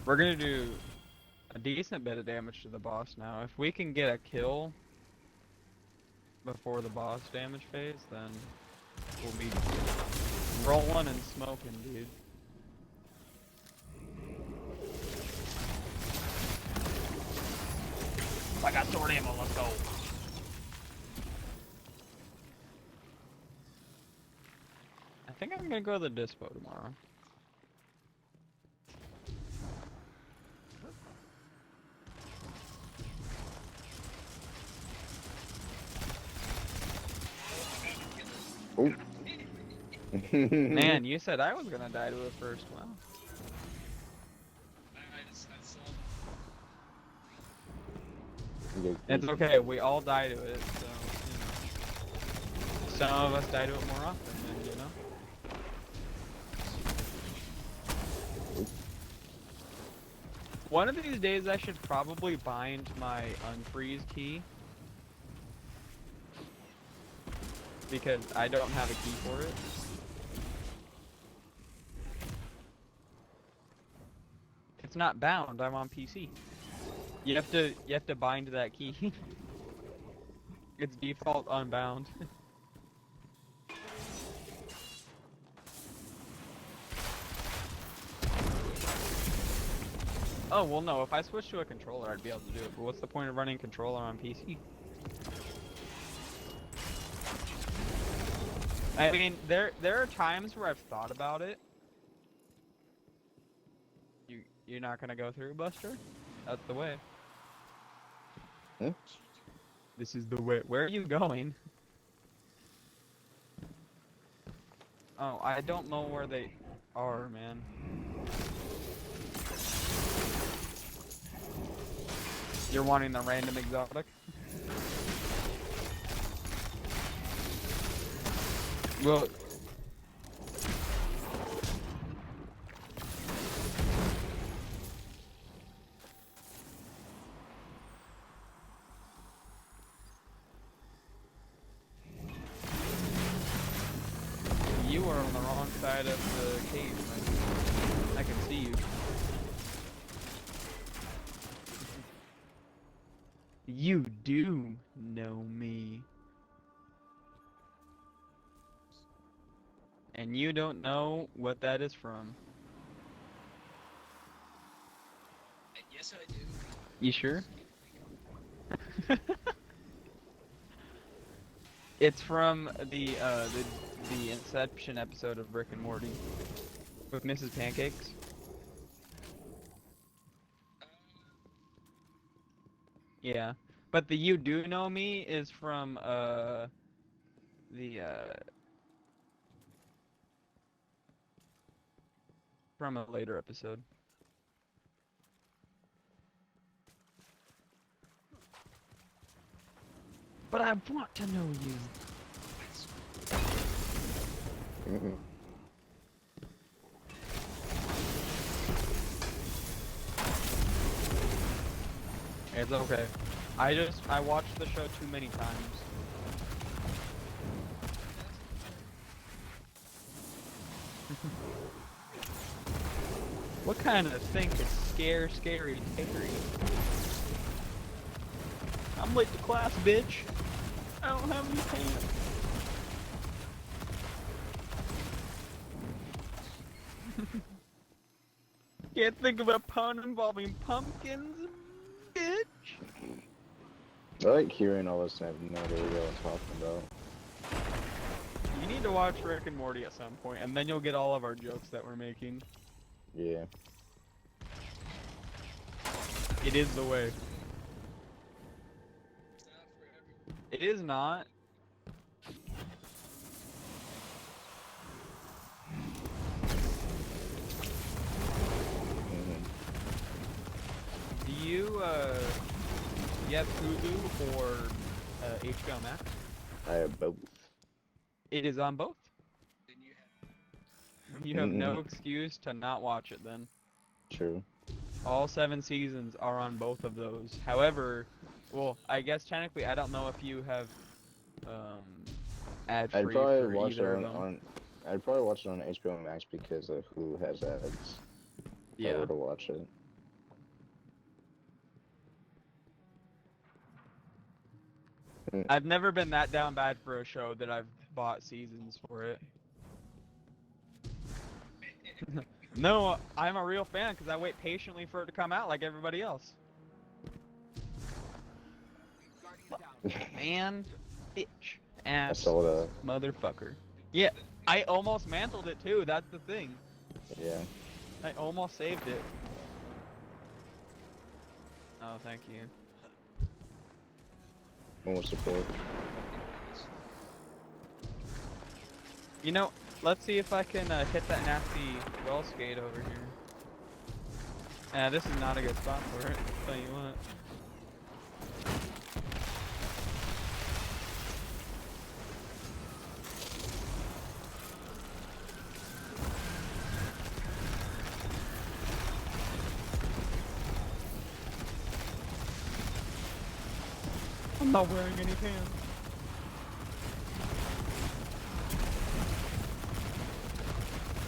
We're gonna do a decent bit of damage to the boss now. If we can get a kill before the boss damage phase, then we'll be rolling and smoking, dude. I got sword ammo, let's go. I think I'm gonna go to the dispo tomorrow. oh. Man, you said I was gonna die to it first. Wow. I saw It's okay. We all die to it, so you know. Some of us die to it more often, than, you know. One of these days, I should probably bind my unfreeze key because I don't have a key for it. It's not bound. I'm on PC. You have to bind that key. It's default unbound. Oh, well, no, if I switch to a controller, I'd be able to do it, but what's the point of running a controller on PC? I mean, there are times where I've thought about it. You're not gonna go through, Buster? That's the way. Hmm? This is the way. Where are you going? Oh, I don't know where they are, man. You're wanting the random exotic? Well, you are on the wrong side of the cave, man. I can see you. You do know me. And you don't know what that is from. Yes, I do. You sure? It's from the Inception episode of Rick and Morty with Mrs. Pancakes. Yeah, but the "You Do Know Me" is from the from a later episode. But I want to know you. Mhm. It's okay. I watched the show too many times. What kind of thing could scare scary Terry? I'm late to class, bitch. I don't have any pants. Can't think of a pun involving pumpkins, bitch. I like hearing all this and I have no idea what I'm talking about. You need to watch Rick and Morty at some point, and then you'll get all of our jokes that we're making. Yeah. It is the way. It's not for everyone. It is not. Mhm. Do you have Hulu or HBO Max? I have both. It is on both. Then you have. You have no excuse to not watch it then. True. All 7 seasons are on both of those. However, well, I guess technically I don't know if you have ad free I'd probably for watch it either of them. I'd probably watch it on HBO Max because Hulu has ads. If I Yeah. were to watch it. I've never been that down bad for a show that I've bought seasons for it. No, I'm a real fan because I wait patiently for it to come out like everybody else. Guardian down. Man, bitch, I ass, saw the motherfucker. Yeah, I almost mantled it too, that's the thing. yeah. I almost saved it. Oh, thank you. More support. You know, let's see if I can hit that nasty well skate over here. This is not a good spot for it, I'll tell you what. I'm not wearing any pants.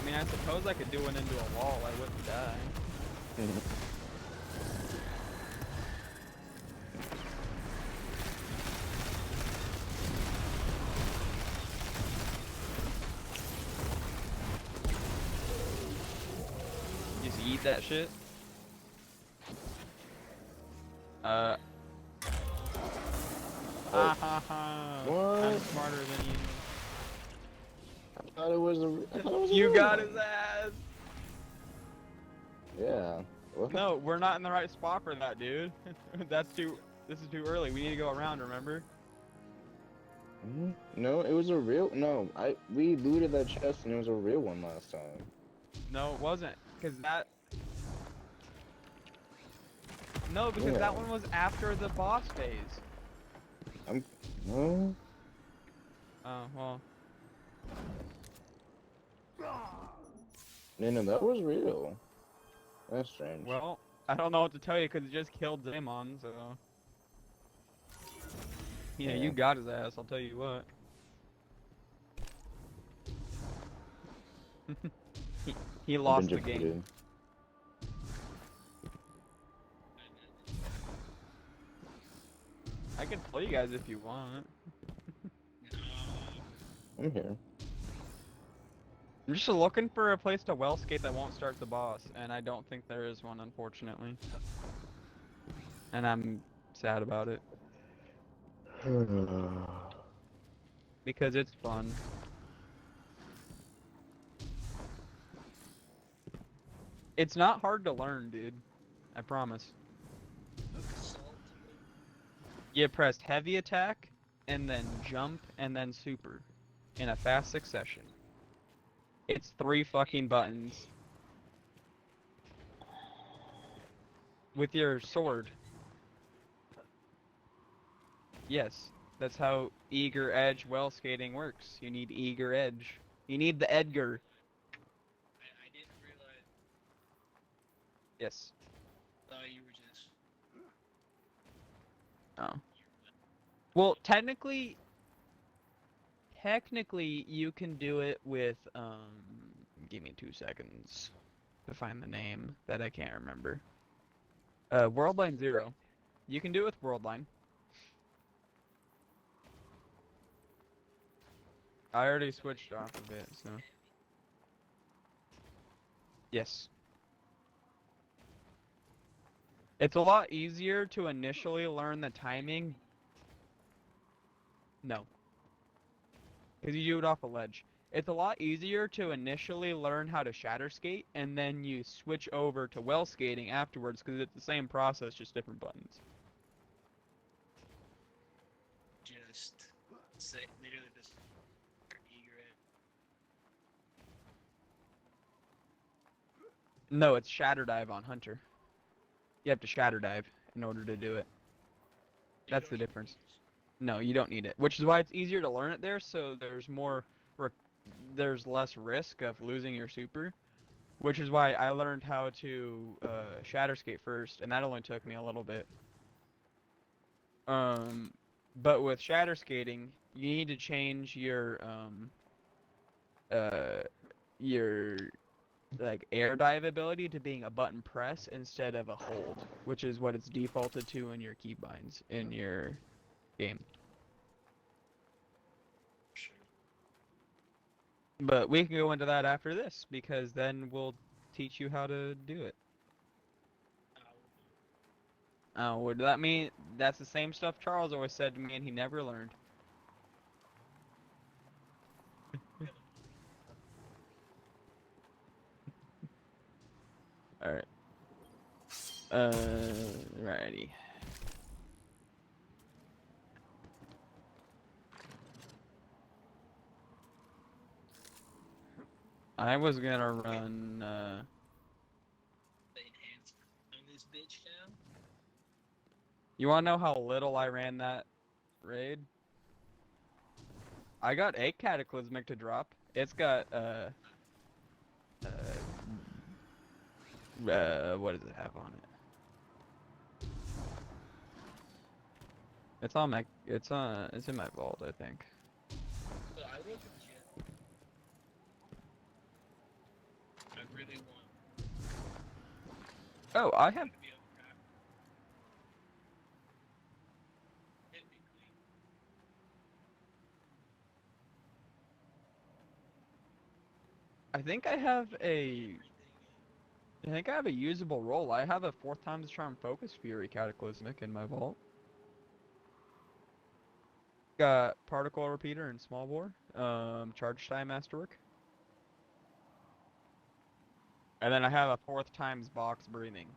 I mean, I suppose I could do one into a wall, I wouldn't die. Just eat that shit. Uh. Oh. Ah ha ha. I'm What? smarter than you. I thought it was a You real got one. his ass. Yeah. What? No, we're not in the right spot for that, dude. That's too. This is too early. We need to go around. Remember? No, it was a real. No, we looted that chest and it was a real one last time. No, it wasn't. Cause that. No, because Yeah. that one was after the boss phase. No. Oh well. No, that was real. That's strange. Well, I don't know what to tell you because it just killed Daemon, so. Yeah, you Yeah. got his ass, I'll tell you what. he, he I've lost been the game. defeated. I can play you guys if you want. I'm here. I'm just looking for a place to well skate that won't start the boss, and I don't think there is one, unfortunately. And I'm sad about it. Because it's fun. It's not hard to learn, dude. I promise. You press heavy attack, and then jump, and then super. In a fast succession. It's 3 fucking buttons. With your sword. Yes, that's how eager edge well skating works. You need eager edge. You need the Edgar. I didn't realize. Yes. Thought you were just. Oh. Well, technically, you can do it with, give me 2 seconds to find the name that I can't remember. Worldline 0. You can do it with Worldline. I already switched off of it, so. Yes. It's a lot easier to initially learn the timing. No. Because you do it off a ledge. It's a lot easier to initially learn how to shatter skate, and then you switch over to well skating afterwards, because it's the same process, just different buttons. Just say literally this eager at. No, it's shatter dive on Hunter. You have to shatter dive in order to do it. That's the difference. No, you don't need it. Which is why it's easier to learn it there, so there's less risk of losing your super. Which is why I learned how to shatter skate first, and that only took me a little bit. But with shatter skating, you need to change your like air dive ability to being a button press instead of a hold, which is what it's defaulted to in your keybinds in your game. But we can go into that after this, because then we'll teach you how to do it. Oh, would that mean that's the same stuff Charles always said to me and he never learned? Alright. Righty. I was gonna run, The enhancement on this bitch now. You wanna know how little I ran that raid? I got 8 Cataclysmic to drop. It's got, what does it have on it? It's on my, it's in my vault, I think. But I wasn't yet. I really want. Oh, I have, To be able to craft. Technically, I think I have a, everything I think I have a usable roll. I have a 4th times charm focus fury cataclysmic in my vault. Got particle repeater and small bore. Charge time masterwork. And then I have a 4th times box breathing.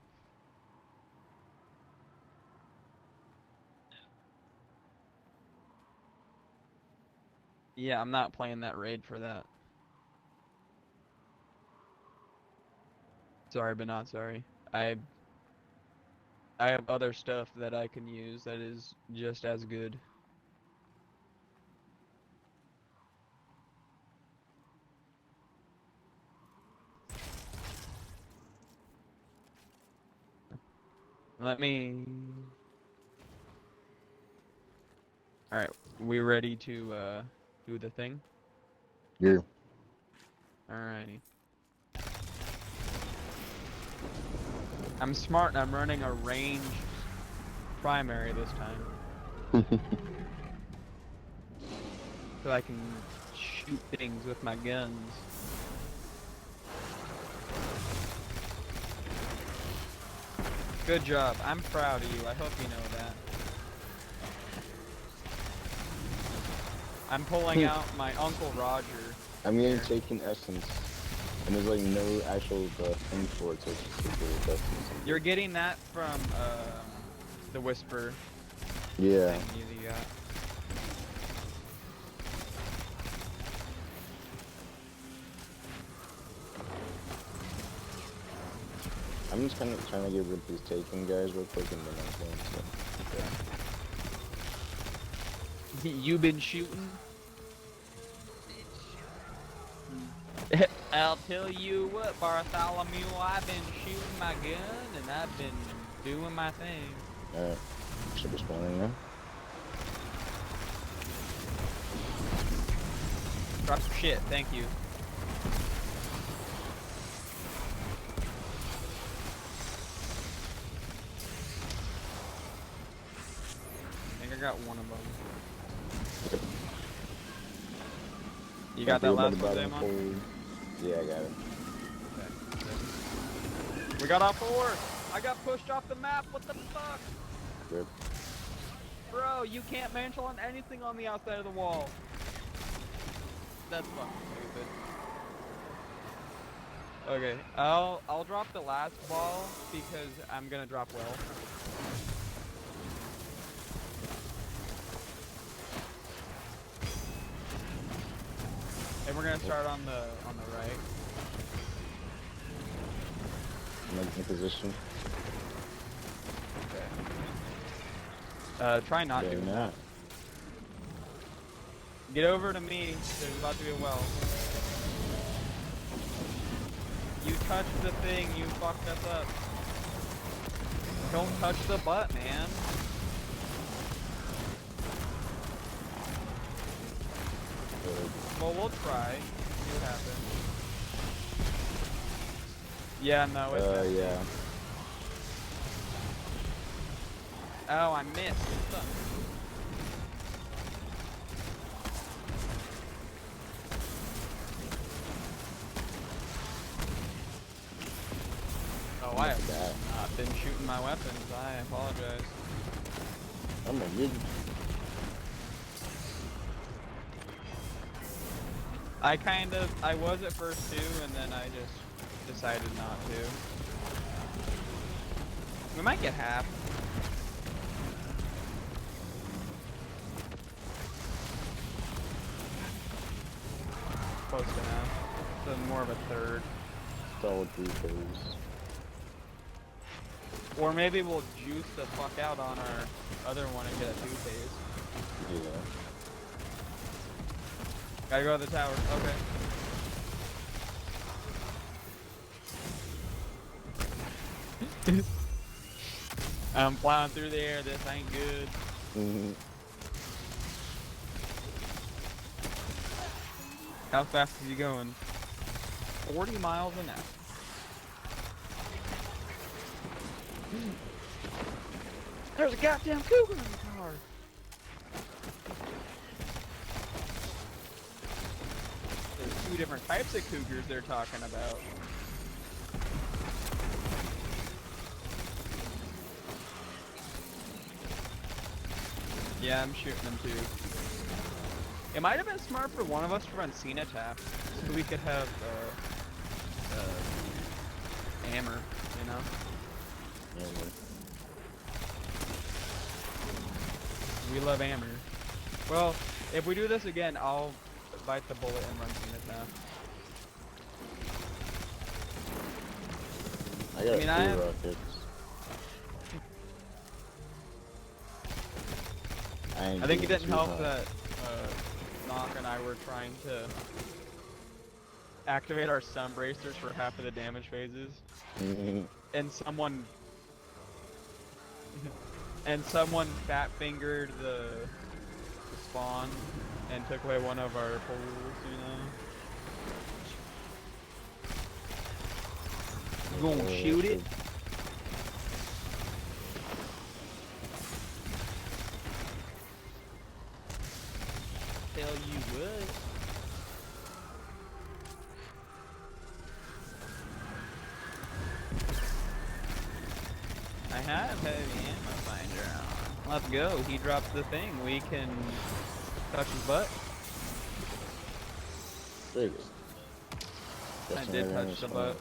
Yeah, I'm not playing that raid for that. Sorry, but not sorry. I have other stuff that I can use that is just as good. Let me... Alright, we ready to do the thing? Yeah. Alrighty. I'm smart and I'm running a ranged primary this time. So I can shoot things with my guns. Good job. I'm proud of you. I hope you know that. I'm pulling out my Uncle Roger. I'm getting taken essence. And there's like no actual thing for it, so it's just super essence. You're getting that from the Whisper Yeah. thing you got. I'm just kind of trying to get rid of these taken guys real quick and then I'm going to... You been shooting? I'll tell you what, Bartholomew, I've been shooting my gun and I've been doing my thing. Alright. Should be spawning now. Drop some shit, thank you. I think I got one of them. You got that last one, Damon? Yeah, I got it. Okay. We got off 4! I got pushed off the map, what the fuck? Good. Bro, you can't mantle on anything on the outside of the wall. That's fucking stupid. Okay, I'll drop the last ball because I'm gonna drop well. And we're gonna start on the right. I'm in position. Okay. Try not to. Not. Get over to me. There's about to be a well. You touched the thing. You fucked us up. Don't touch the butt, man. Well, we'll try. See what happens. Yeah, no, it's yeah. Oh, I missed. What's up? Oh, I have not been shooting my weapons. I apologize. Oh my goodness. I was at first too, and then I just decided not to. We might get half. Close to half. So more of a third. Solid 3/4. Or maybe we'll juice the fuck out on our other one and get a 2-phase. Yeah. Gotta go to the tower. Okay. I'm flying through the air. This ain't good. How fast is he going? 40 miles an hour. There's a goddamn cougar in the car. There's 2 different types of cougars they're talking about. Yeah, I'm shooting them too. It might have been smart for one of us to run Cena tap, so we could have hammer, you know? Yeah, We love hammer. Well, if we do this again, I'll bite the bullet and run Cena tap. I got I mean, I have- two rockets. I think it didn't help that Knock and I were trying to activate our stun bracers for half of the damage phases, and someone fat fingered the spawn and took away one of our poles, you know. Gonna shoot it. Tell you what. I have heavy ammo finder on. Let's go. He drops the thing. We can touch his butt. Sick. I did touch the butt.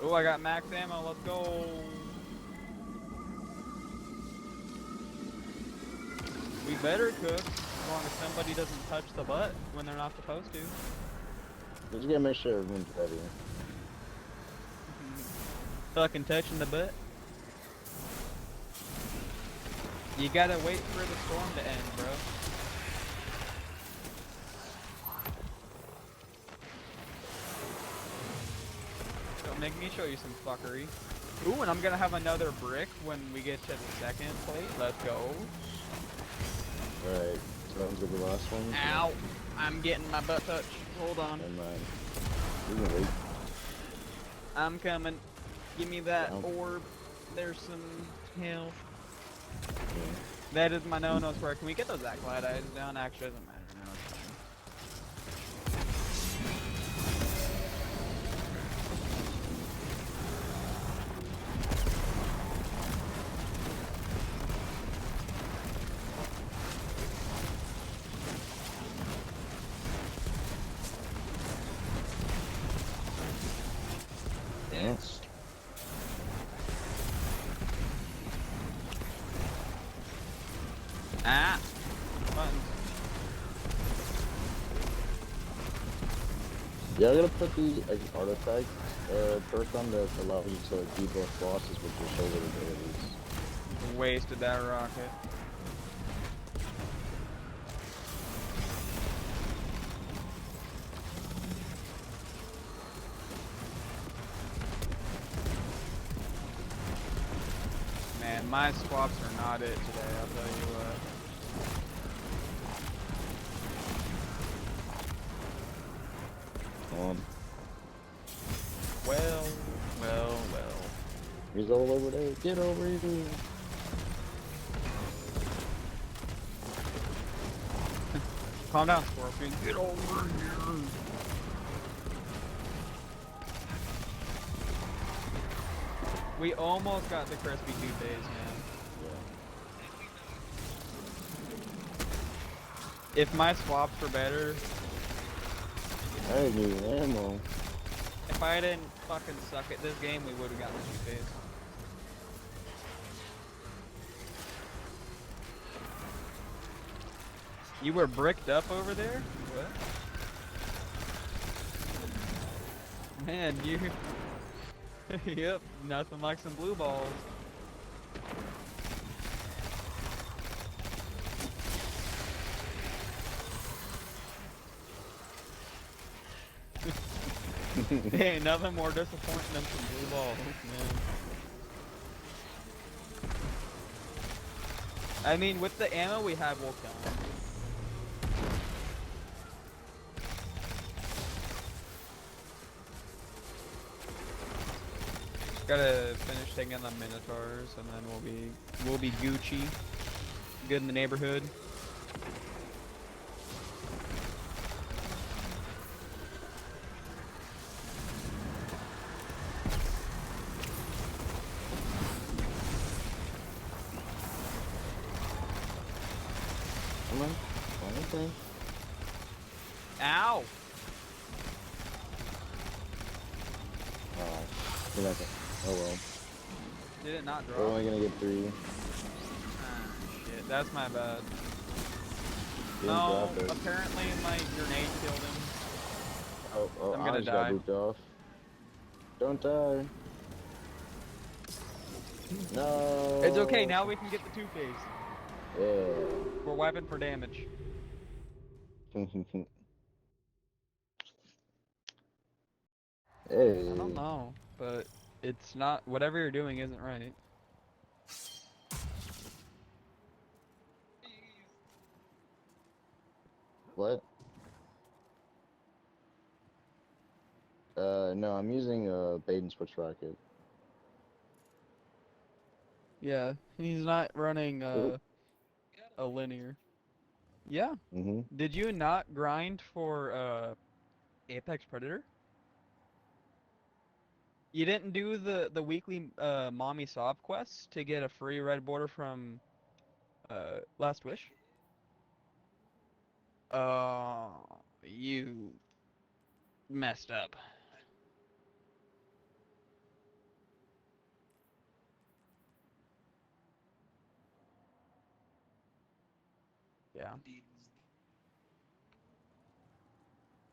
Oh, I got max ammo. Let's go. We better cook as long as somebody doesn't touch the butt when they're not supposed to. Just gotta make sure everyone's ready. Fucking touching the butt. You gotta wait for the storm to end, bro. Don't make me show you some fuckery. Ooh, and I'm gonna have another brick when we get to the second plate. Let's go. Alright, so that was gonna be the last one. Ow! I'm getting my butt touched. Hold on. Never mind. We can wait. I'm coming. Give me that Ow. orb. There's some health. Yeah. That is my no-no square. Can we get those Acolyte eyes down? Actually, doesn't matter now. It's fine. Dance. Ah! Buttons. Yeah, I gotta put the artifact perk on that allows you to like debuff bosses with your shoulder abilities. Wasted that rocket. Man, my swaps are not it today, I'll tell you what. Well. He's all over there. Get over here. Calm down, Scorpion. Get over here. We almost got the crispy toothpaste, man. If my swaps were better, I need ammo. if I didn't fucking suck at this game, we would have gotten the toothpaste. You were bricked up over there? What? Man, you... Yep, nothing like some blue balls. Ain't nothing more disappointing than some blue balls, man. I mean, with the ammo we have, we'll kill them. Just gotta finish taking the Minotaurs, and then we'll be Gucci, good in the neighborhood. Come on. Okay. Ow! Oh, you're not gonna. Oh well. Did it not drop? We're only gonna get 3. Ah, shit, that's my bad. Didn't No, drop it. apparently my grenade killed him. Oh, I'm I gonna just die. got booped off. Don't die. No. It's okay, now we can get the two-phase. Yeah. We're wiping for damage. Hey. I don't know, but it's not, whatever you're doing isn't right. What? No, I'm using bait and switch rocket. Yeah, he's not running Oop. a linear. Yeah. Mm-hmm. Did you not grind for Apex Predator? You didn't do the weekly mommy sob quests to get a free red border from Last Wish? You messed up. Yeah.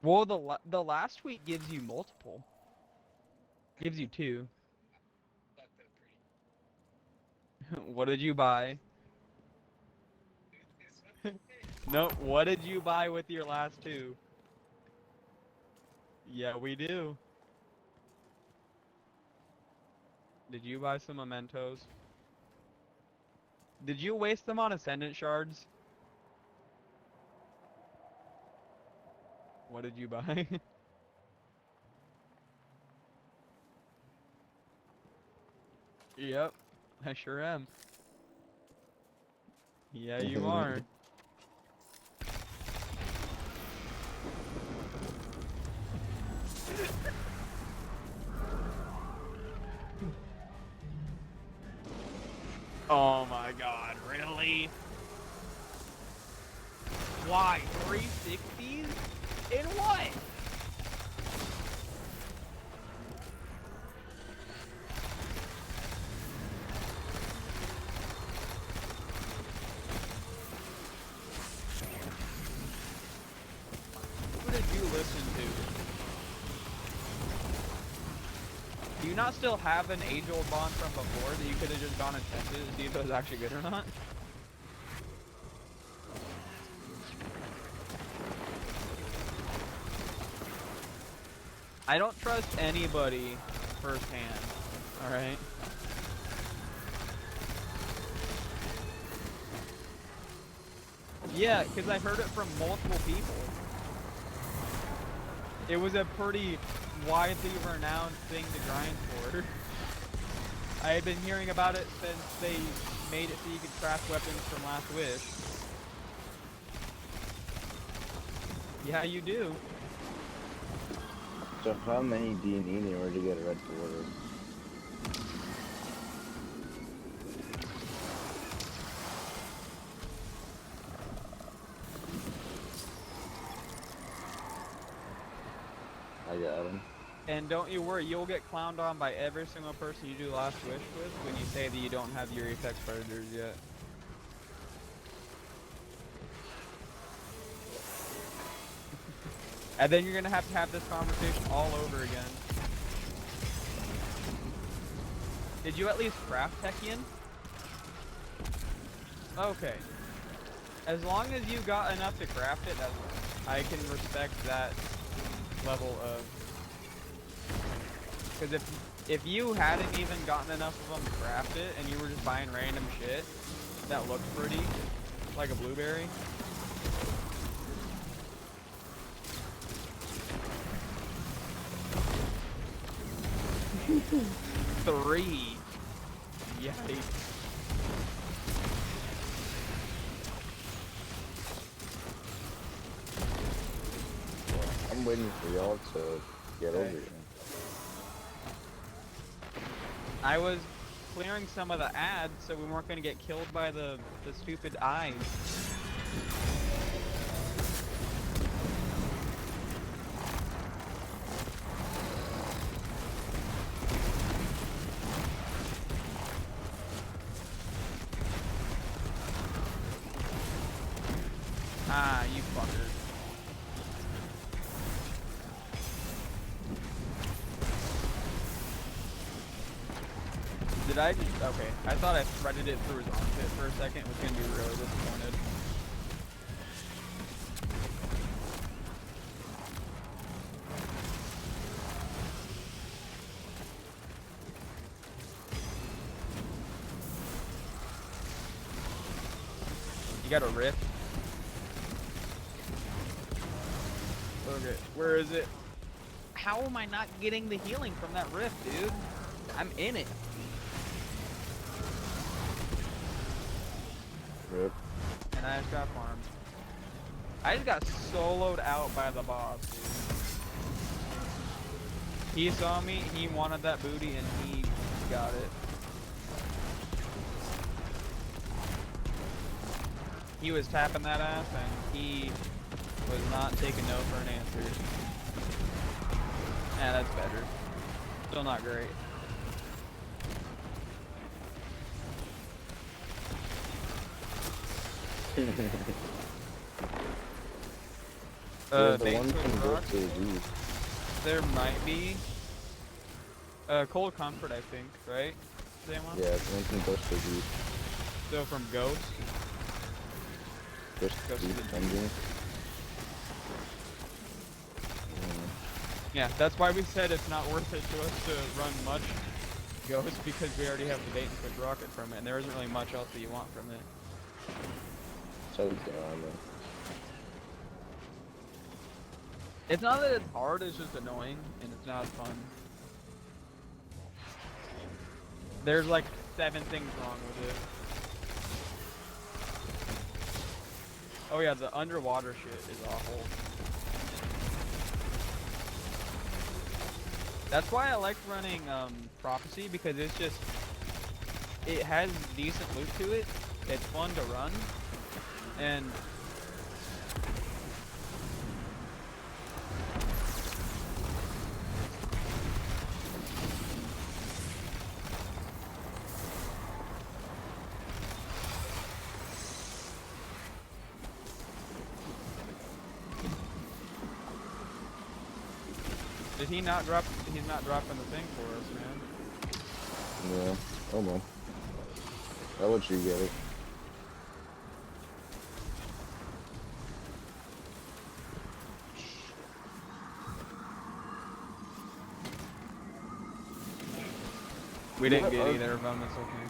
Well, the last week gives you multiple. Gives you 2. What did you buy? No, what did you buy with your last 2? Yeah, we do. Did you buy some mementos? Did you waste them on Ascendant shards? What did you buy? Yep, I sure am. Yeah, you are. Oh my god, really? Why? 360s? In what? Who did you listen to? Do you not still have an age-old bond from before that you could have just gone and tested to see if it was actually good or not? I don't trust anybody firsthand, alright? Yeah, because I heard it from multiple people. It was a pretty widely renowned thing to grind for. I had been hearing about it since they made it so you could craft weapons from Last Wish. Yeah, you do. So how many do you need in order to get a red border? I got him. And don't you worry, you'll get clowned on by every single person you do Last Wish with when you say that you don't have your Apex Predators yet. And then you're gonna have this conversation all over again. Did you at least craft Techian? Okay. As long as you got enough to craft it, that's I can respect that level of... Because if you hadn't even gotten enough of them to craft it, and you were just buying random shit that looked pretty, like a blueberry... Three. Yikes. I'm waiting for y'all to get over here. I was clearing some of the ads so we weren't going to get killed by the stupid eyes. Ah, you fucker. Did I just, okay, I thought I threaded it through his armpit for a second, was gonna be really disappointed. You got a rift? Okay, where is it? How am I not getting the healing from that rift, dude? I'm in it. Rip. And I just got farmed. I just got soloed out by the boss, dude. He saw me, he wanted that booty, and he got it. He was tapping that ass, and he was not taking no for an answer. Yeah, that's better. Still not great. The base one with from rock? Ghost of the Deep. There might be. Cold Comfort, I think, right? Same one? Yeah, it's one from Ghost of the Deep. So from Ghost? Ghost of Ghost the of Deep the Dungeon. Yeah, that's why we said it's not worth it to us to run much Ghost, because we already have the bait and switch rocket from it, and there isn't really much else that you want from it. So the armor. It's not that it's hard, it's just annoying, and it's not fun. There's like 7 things wrong with it. Oh yeah, the underwater shit is awful. That's why I like running Prophecy, because it's just, it has decent loot to it, it's fun to run, and did he not drop, he's not dropping the thing for us, man. Yeah. Oh well. I'll let you get it. We didn't get either of them, it's okay.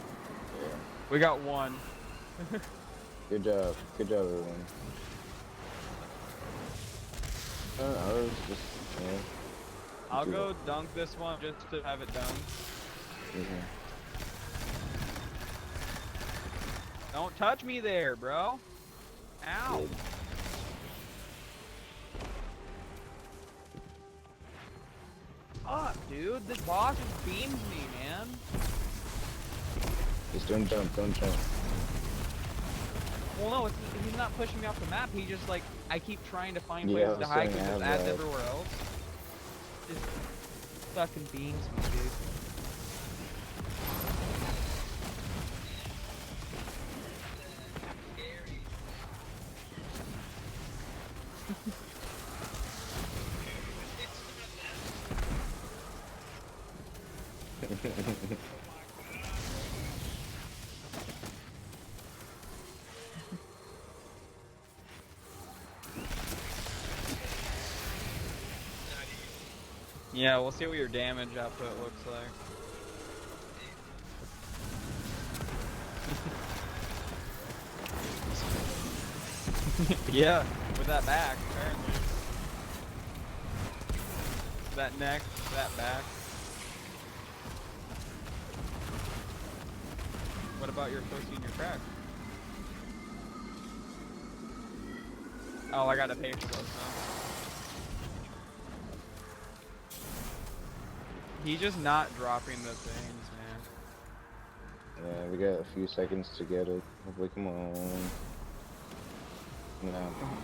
Yeah. We got one. Good job. Good job, everyone. I was just, yeah. I'll go dunk this one just to have it done. Mhm. Don't touch me there, bro. Ow. Good. Fuck, dude. This boss just beams me, man. Just don't jump, don't jump. Well, no, he's not pushing me off the map. He just, like, I keep trying to find Yeah, places I to was hide saying because I there's have ads that. everywhere else. Just fucking beams me, dude. Yeah, we'll see what your damage output looks like. Yeah, with that back, apparently. That neck, that back. What about your pussy and your crack? Oh, I gotta pay for those, huh? He's just not dropping the things, man. Yeah, we got a few seconds to get it. Hopefully, come on. No, my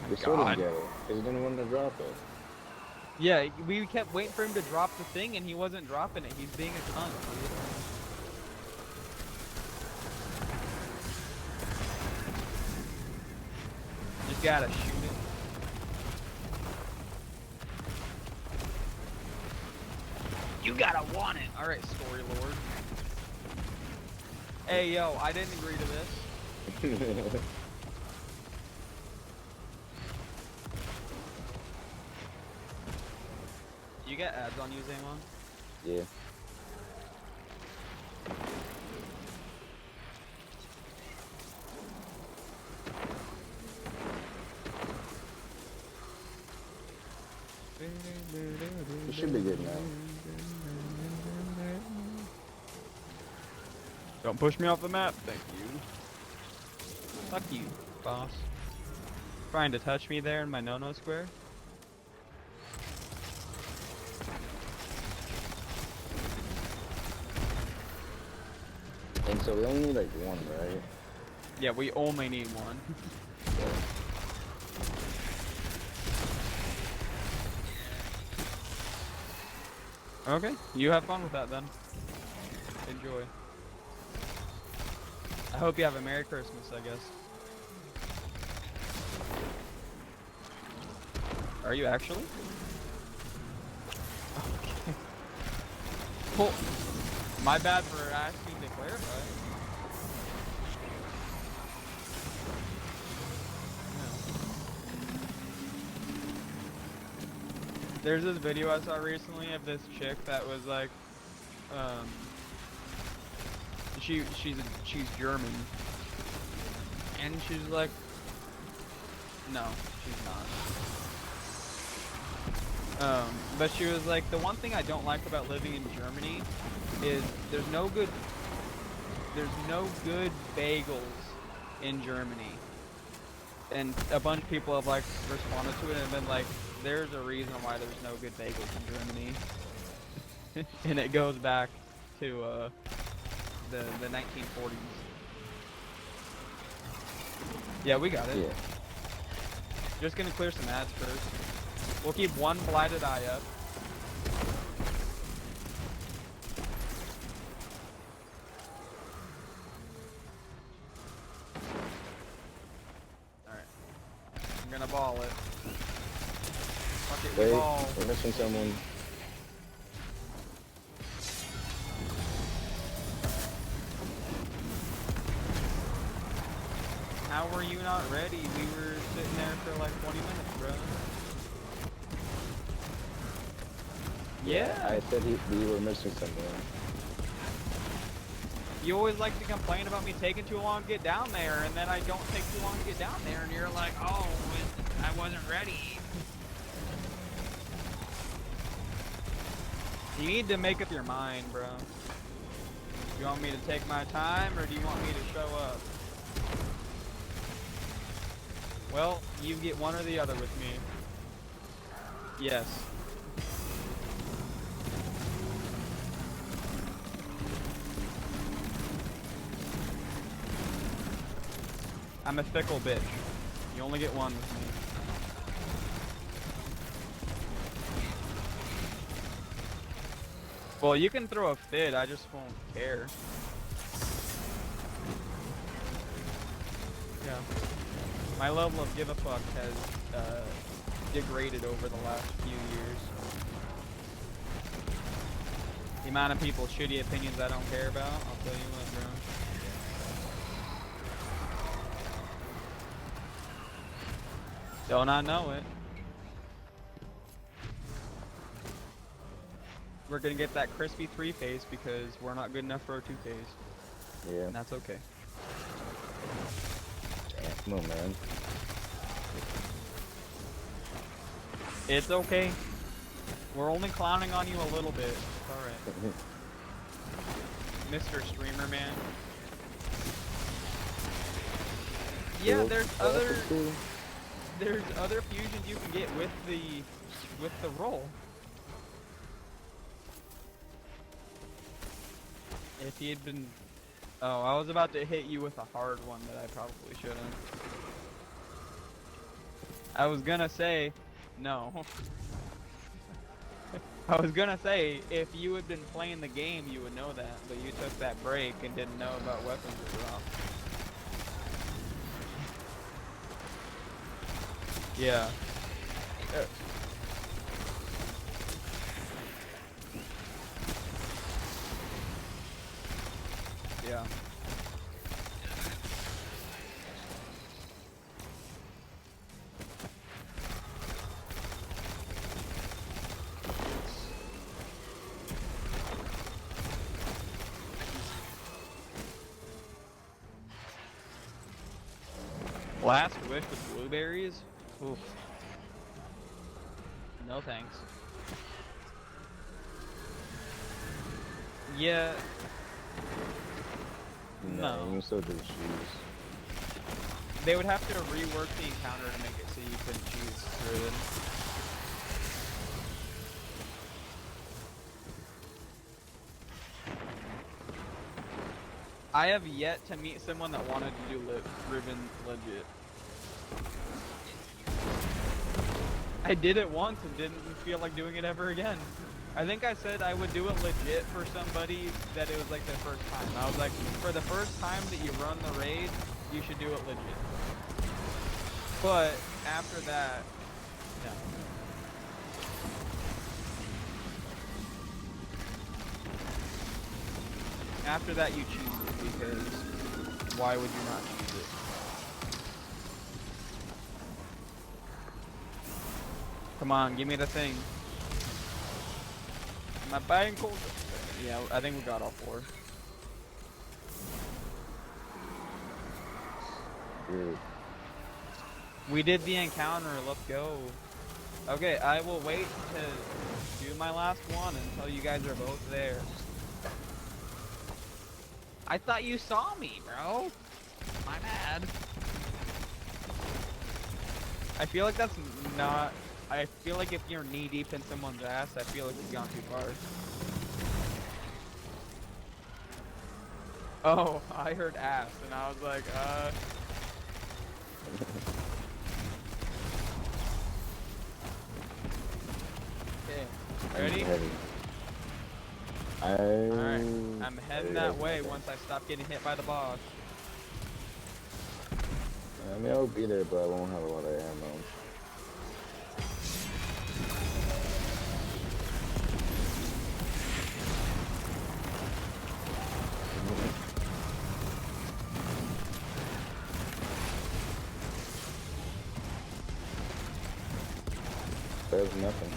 we still God. didn't get it because he didn't want to drop it. Yeah, we kept waiting for him to drop the thing, and he wasn't dropping it. He's being a cunt, dude. Just gotta shoot it. You gotta want it. All right, story lord. Hey, yo, I didn't agree to this. You get ads on you, Zaymon? Yeah. It should be good now. Don't push me off the map, thank you. Fuck you, boss. Trying to touch me there in my no-no square? And so we only need like one, right? Yeah, we only need one. Okay, you have fun with that then. Enjoy. I hope you have a Merry Christmas, I guess. Are you actually? Okay. Well, my bad for asking to clarify. There's this video I saw recently of this chick that was like, she's German, and she's like, no, she's not. But she was like, the one thing I don't like about living in Germany is there's no good bagels in Germany. And a bunch of people have like responded to it and been like, there's a reason why there's no good bagels in Germany. And it goes back to the 1940s. Yeah, we got it. Yeah. Just gonna clear some ads first. We'll keep one blighted eye up. Alright. I'm gonna ball it. Fuck it, we Wait, ball. we're missing someone. How were you not ready? We were sitting there for like 20 minutes, bro. Yeah. I said we were missing someone. You always like to complain about me taking too long to get down there, and then I don't take too long to get down there, and you're like, oh, I wasn't ready. You need to make up your mind, bro. Do you want me to take my time, or do you want me to show up? Well, you get one or the other with me. Yes. I'm a fickle bitch. You only get one with me. Well, you can throw a fit, I just won't care. Yeah. My level of give a fuck has degraded over the last few years. The amount of people's shitty opinions I don't care about, I'll tell you what, bro. Don't I know it? We're gonna get that crispy 3-phase because we're not good enough for a 2-phase. Yeah. And that's okay. Damn, come on, man. It's okay. We're only clowning on you a little bit. It's alright. Mr. Streamer Man. Yeah, Cool. there's Well, other that's cool. there's other fusions you can get with the roll. If he had been, oh, I was about to hit you with a hard one that I probably shouldn't. I was gonna say, no. I was gonna say, if you had been playing the game, you would know that, but you took that break and didn't know about weapons that were off. Yeah. Yeah. Last wish with blueberries? Oof. No thanks. Yeah. No, No. you can still do cheese. They would have to rework the encounter to make it so you couldn't choose through it. I have yet to meet someone that wanted to do ribbon legit. I did it once and didn't feel like doing it ever again. I think I said I would do it legit for somebody that it was like their first time. I was like, for the first time that you run the raid, you should do it legit. But after that, no. After that, you choose it because why would you not choose it? Come on, give me the thing. My buying cold. Yeah, I think we got all 4. Dude. We did the encounter, let's go. Okay, I will wait to do my last one until you guys are both there. I thought you saw me, bro. My bad. I feel like that's not... I feel like if you're knee deep in someone's ass, I feel like you've gone too far. Oh, I heard ass, and I was like, Okay, ready? Alright, I'm heading that way once I stop getting hit by the boss. I mean, I'll be there, but I won't have a lot of ammo. There's nothing.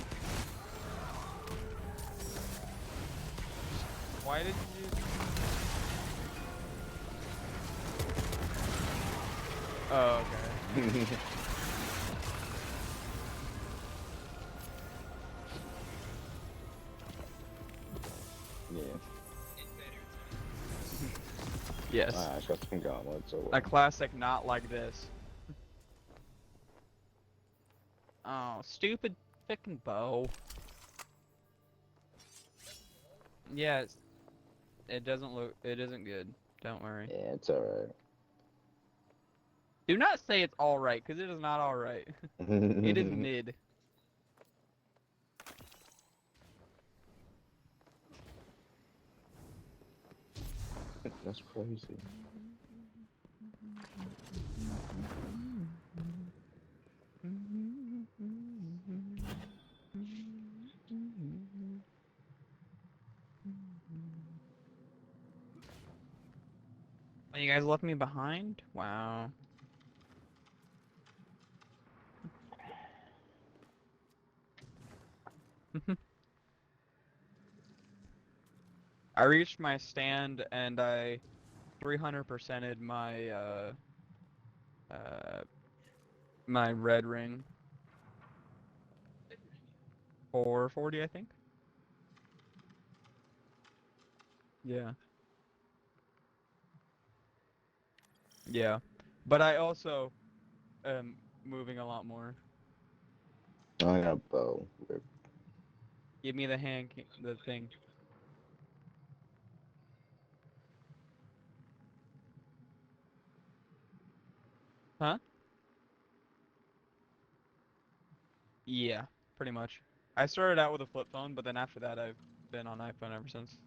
Why did you... Oh, okay. Yeah. Yes. I got some gauntlets. So A classic not like this. Oh, stupid fucking bow. Yeah, it doesn't look... It isn't good. Don't worry. yeah, it's alright. Do not say it's alright, because it is not alright. It is mid. That's crazy. Oh, you guys left me behind? Wow. I reached my stand and I 300%ed uh my red ring. 440, I think. Yeah. Yeah. But I also am moving a lot more. I got a bow. Give me the thing. Huh? Yeah, pretty much. I started out with a flip phone, but then after that I've been on iPhone ever since.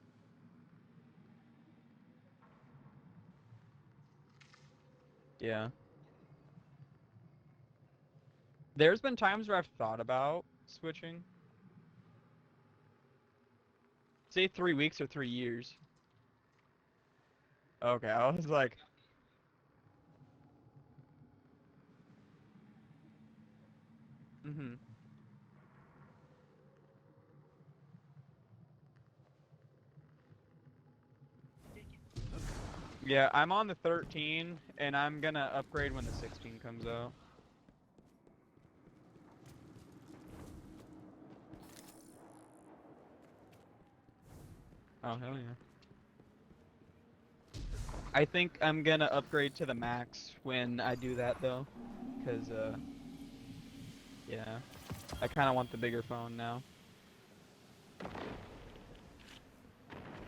Yeah. There's been times where I've thought about switching. Say 3 weeks or 3 years. Okay, I was like, mm-hmm. Yeah, I'm on the 13, and I'm gonna upgrade when the 16 comes out. Oh, hell yeah. I think I'm gonna upgrade to the max when I do that, though. Because, yeah. I kind of want the bigger phone now.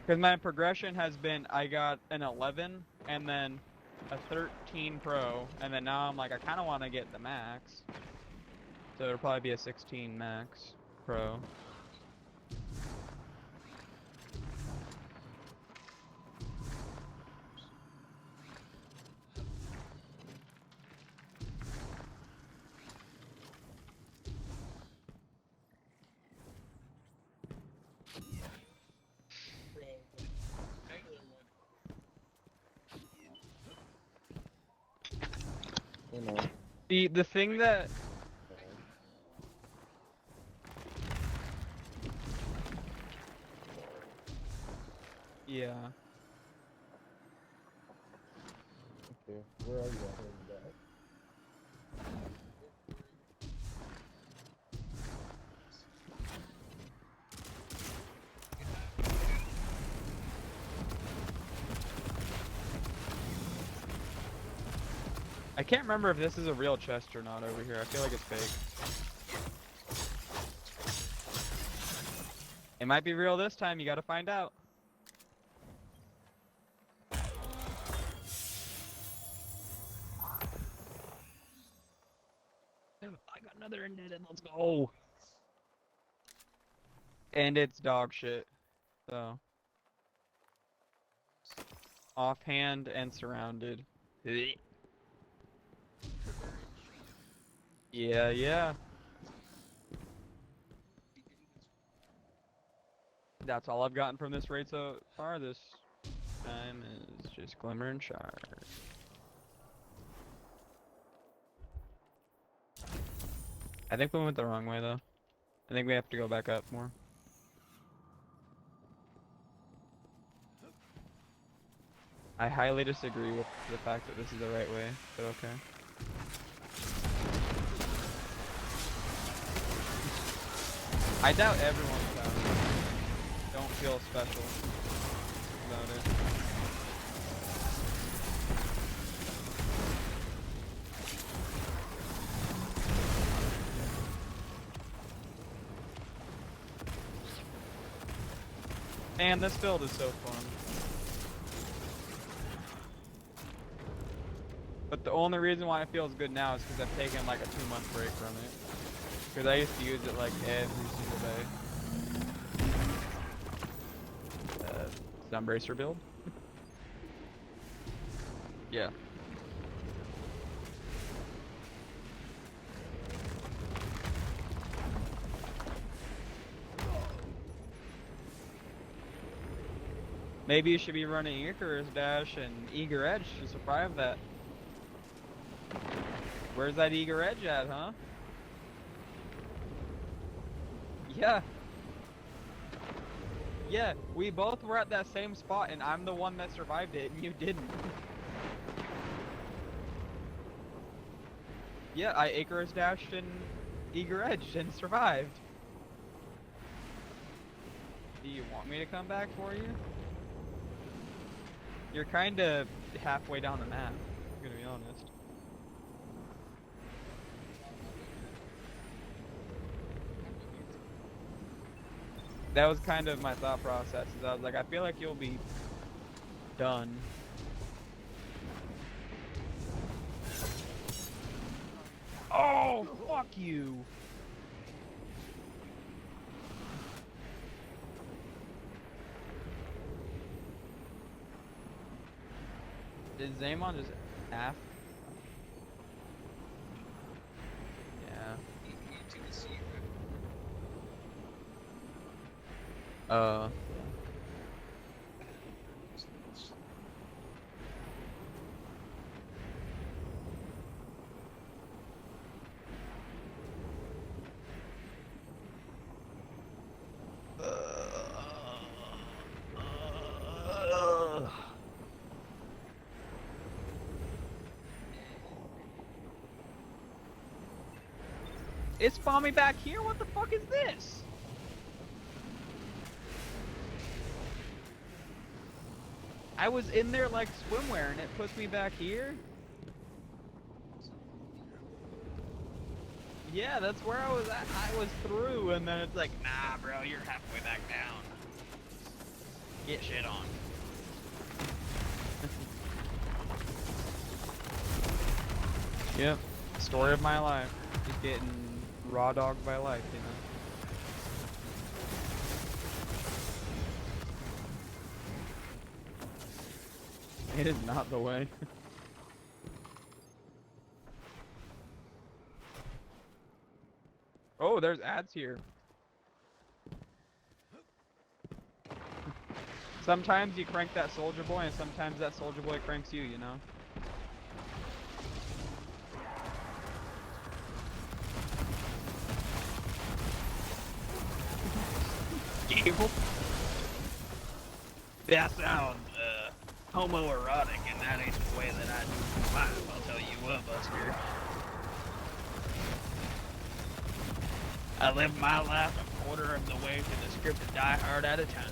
Because my progression has been, I got an 11, and then a 13 Pro, and then now I'm like, I kind of want to get the max. So it'll probably be a 16 Max Pro. Bro, regular one. You know. The thing that yeah. Okay, where are you at? I can't remember if this is a real chest or not over here. I feel like it's fake. It might be real this time. You gotta find out. I got another indent. Let's go. And it's dog shit. So. Offhand and surrounded. Yeah, yeah. That's all I've gotten from this raid so far this time is just Glimmer and Shard. I think we went the wrong way though. I think we have to go back up more. I highly disagree with the fact that this is the right way, but okay. I doubt everyone's found it. Don't feel special about it. Man, this build is so fun. But the only reason why it feels good now is because I've taken like a 2-month break from it. Because I used to use it like every single day. Sunbracer build? Yeah. Maybe you should be running Icarus Dash and Eager Edge to survive that. Where's that Eager Edge at, huh? Yeah. Yeah, we both were at that same spot and I'm the one that survived it and you didn't. Yeah, I Icarus dashed and Eager Edged and survived. Do you want me to come back for you? You're kinda halfway down the map, I'm gonna be honest. That was kind of my thought process, is I was like, I feel like you'll be done. Oh, fuck you! Is Zaymon just half? Yeah. You took a seat, Uh. It spawned me back here? What the fuck is this? I was in there like swimwear and it puts me back here? Yeah, that's where I was at. I was through and then it's like, nah bro, you're halfway back down. Get shit on. Yep. Story of my life. Just getting raw dogged by life, you know? It is not the way. Oh, there's ads here. Sometimes you crank that soldier boy and sometimes that soldier boy cranks you, you know? Gable? That sounds, homoerotic, and that ain't the way that I do life, I'll tell you what, Buster. I live my life a quarter of the way to the scripted Die Hard at a time.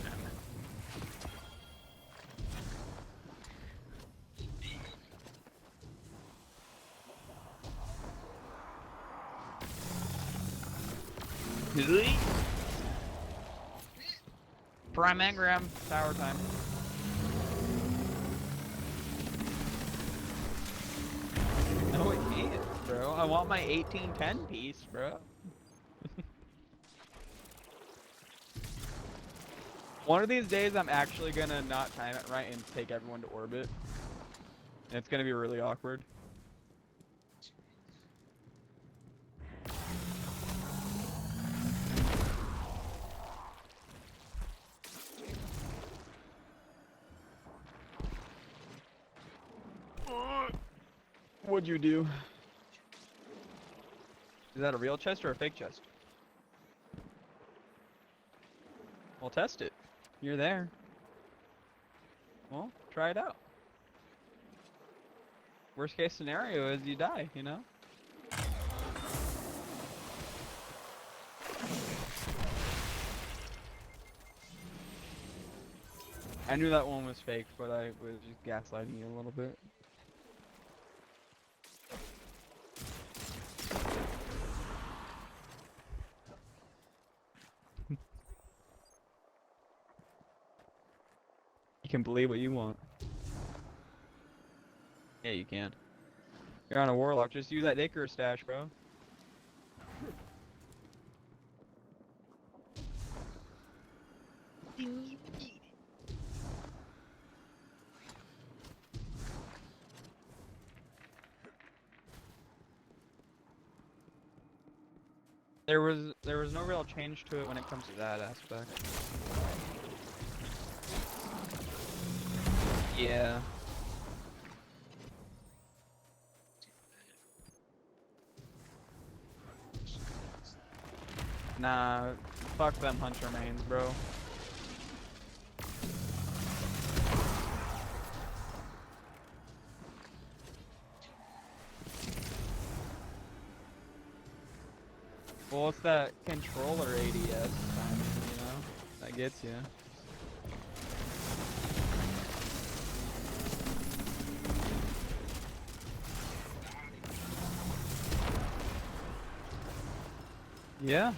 Prime engram, tower time. No, it can't, bro. I want my 1810 piece, bro. One of these days, I'm actually gonna not time it right and take everyone to orbit. And it's gonna be really awkward. What'd you do? Is that a real chest or a fake chest? Well, test it. You're there. Well, try it out. Worst case scenario is you die, you know? I knew that one was fake, but I was just gaslighting you a little bit. You can believe what you want. Yeah, you can. You're on a warlock, just use that Icarus stash, bro. There was no real change to it when it comes to that aspect. Yeah. Nah, fuck them hunter mains, bro. Well, it's that controller ADS timing, you know? That gets you. Yeah.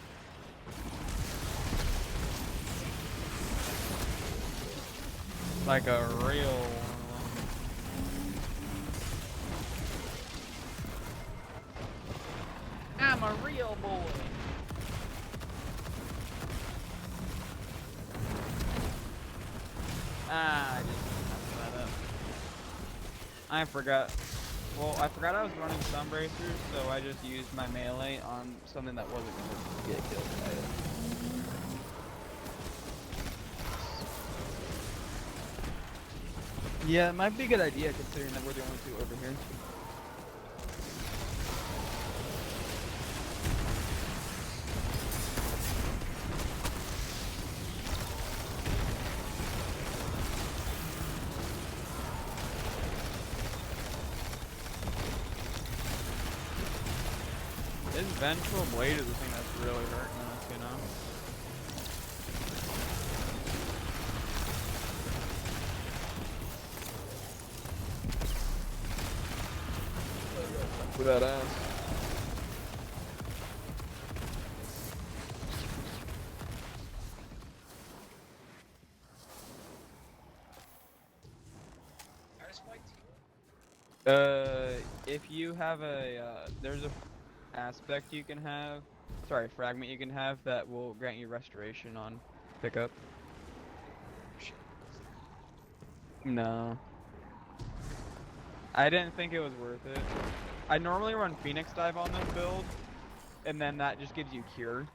Like a real one. I'm a real boy. Ah, I just messed that up. I forgot. Well, I forgot I was running some bracers, so I just used my melee on something that wasn't gonna get killed by it. Yeah, it might be a good idea considering that we're the only two over here. This vengeful blade is the thing that's really hurting us, you know? For that ass. If you have a, there's a aspect you can have, sorry, fragment you can have that will grant you restoration on pickup. No. I didn't think it was worth it. I normally run Phoenix Dive on this build, and then that just gives you cure.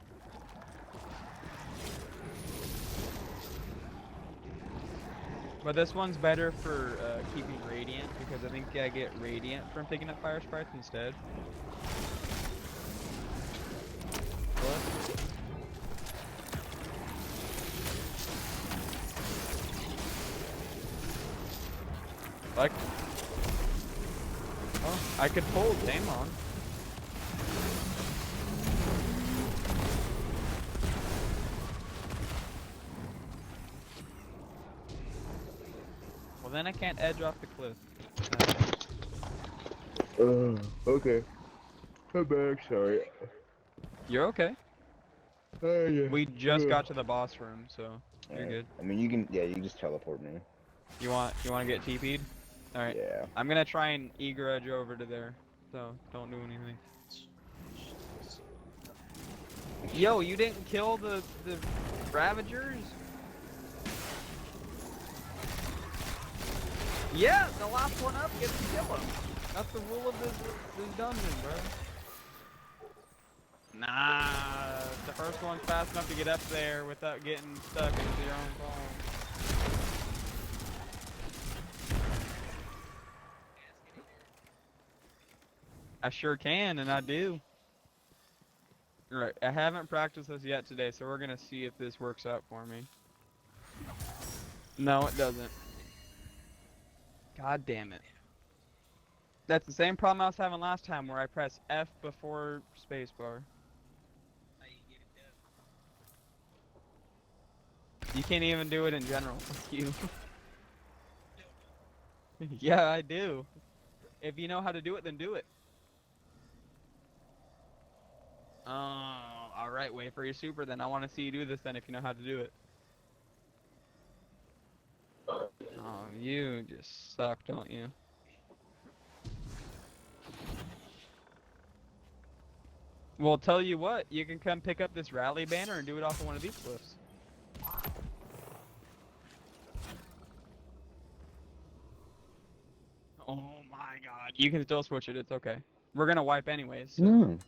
But this one's better for keeping Radiant, because I think I get Radiant from picking up Fire Sprites instead. What? Like, oh, I could pull Daemon. Well, then I can't edge off the cliff. Okay. I'm back, sorry. You're okay. Yeah. We just got to the boss room, so you're good. I mean, you can, yeah, you can just teleport me. You want to get TP'd? All right. Yeah. I'm gonna try and E-grudge over to there, so don't do anything. Yo, you didn't kill the Ravagers? Yeah, the last one up gets to kill him. That's the rule of this dungeon, bro. Nah, the first one's fast enough to get up there without getting stuck into your own fall. I sure can, and I do. Right, I haven't practiced this yet today, so we're gonna see if this works out for me. No, it doesn't. God damn it. That's the same problem I was having last time, where I press F before spacebar. You can't even do it in general. Fuck you. Yeah, I do. If you know how to do it, then do it. Oh, alright, wait for your super then. I want to see you do this then if you know how to do it. Oh, you just suck, don't you? Well, tell you what, you can come pick up this rally banner and do it off of one of these cliffs. Oh my god. You can still switch it, it's okay. We're gonna wipe anyways, so. No.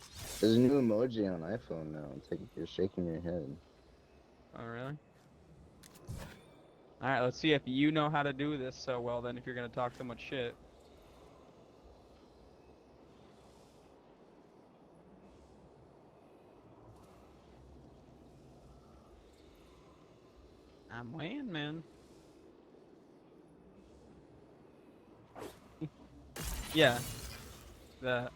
There's a new emoji on iPhone now. It's like you're shaking your head. Oh, really? Alright, let's see if you know how to do this so well then if you're gonna talk so much shit. I'm weighing, man. Yeah. That.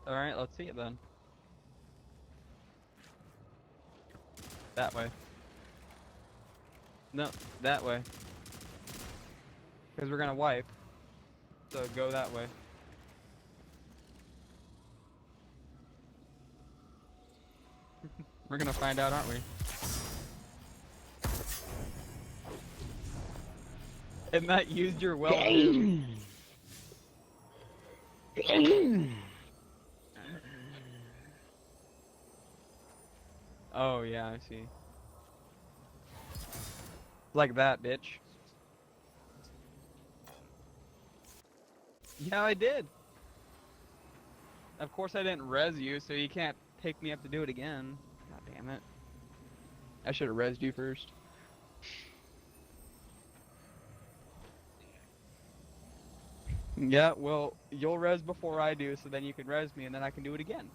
Alright, let's see it then. That way. No, that way. Because we're gonna wipe. So go that way. We're gonna find out, aren't we? And that used your well too. Oh yeah, I see. Like that, bitch. Yeah, I did. Of course I didn't res you, so you can't pick me up to do it again. God damn it. I should have resed you first. Yeah, well, you'll res before I do, so then you can res me, and then I can do it again.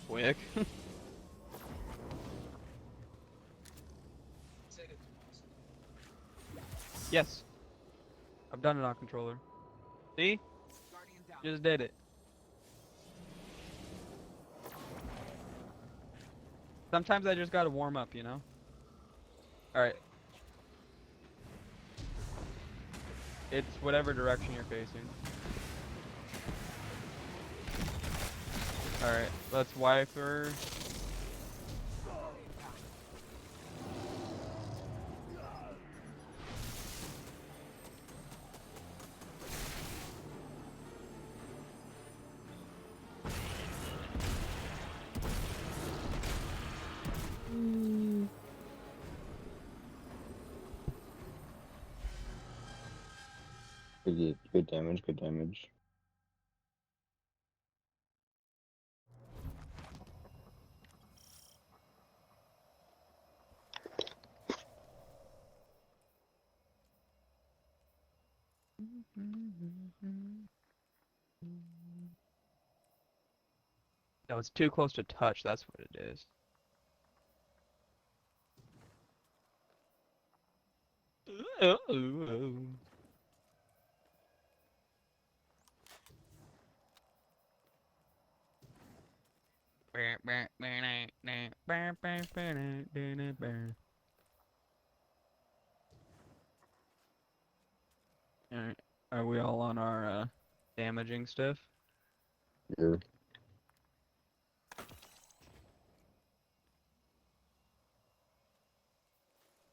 Quick. Yes, I've done it on controller. See? Guardian down. Just did it. Sometimes I just gotta warm up, you know? Alright. It's whatever direction you're facing. Alright, let's wipe her. Good damage, good damage. No, it's too close to touch, that's what it is. Alright, are we all on our damaging stuff? Yeah.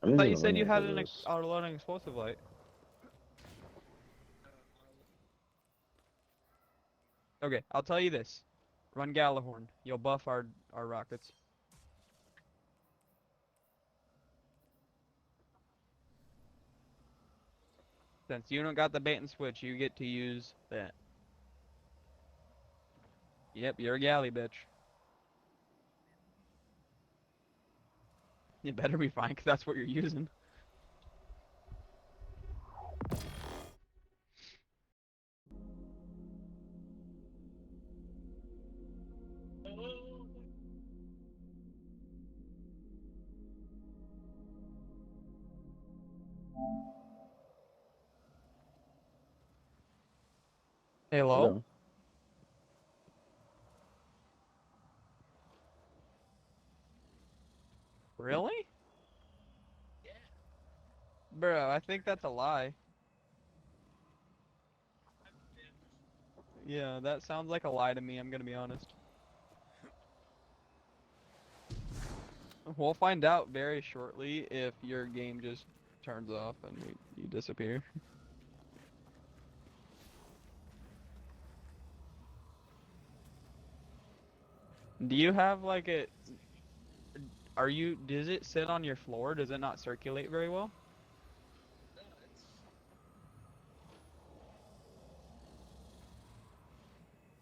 I'm I just thought you gonna said run you had after an this. auto-loading explosive light. Okay, I'll tell you this. Run Galahorn. You'll buff our rockets. Since you don't got the bait and switch, you get to use that. Yep, you're a galley bitch. You better be fine, 'cause that's what you're using. Hello? Hello. Really? Yeah. Bro, I think that's a lie. I've been. Yeah, that sounds like a lie to me, I'm gonna be honest. We'll find out very shortly if your game just turns off and you disappear. Do you have like a... Does it sit on your floor? Does it not circulate very well? No, it's.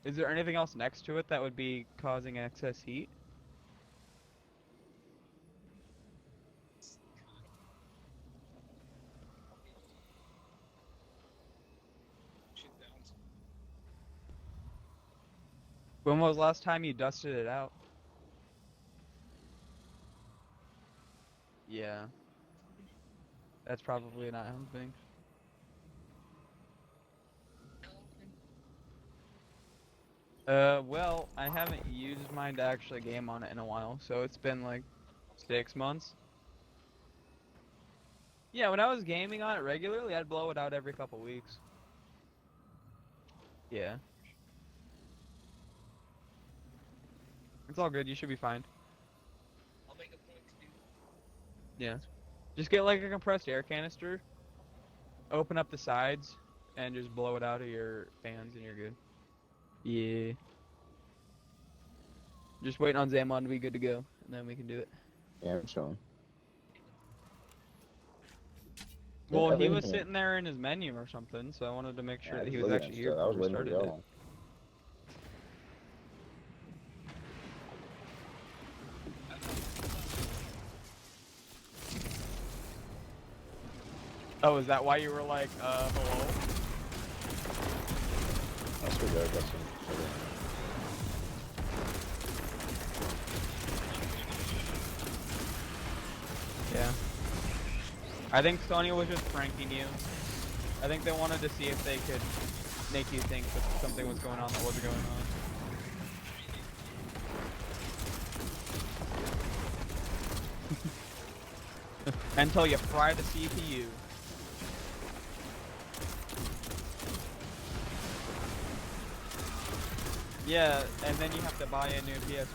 Is there anything else next to it that would be causing excess heat? Shit down. When was the last time you dusted it out? Yeah, that's probably not helping. Well, I haven't used mine to actually game on it in a while, so it's been like 6 months. Yeah, when I was gaming on it regularly, I'd blow it out every couple weeks. Yeah. It's all good, you should be fine. I'll make a point to do. Yeah. Just get like a compressed air canister, open up the sides, and just blow it out of your fans and you're good. Yeah. Just waiting on Zamon to be good to go, and then we can do it. Yeah, I'm chilling. Well, Yeah, he was everything- sitting there in his menu or something, so I wanted to make sure Yeah, that he just was looking at actually here stuff. I before was we waiting for started it. y'all. Oh, is that why you were like, hello? That's good, that's some. Yeah. I think Sony was just pranking you. I think they wanted to see if they could make you think that something was going on that wasn't going on. Until you fry the CPU. Yeah, and then you have to buy a new PS5.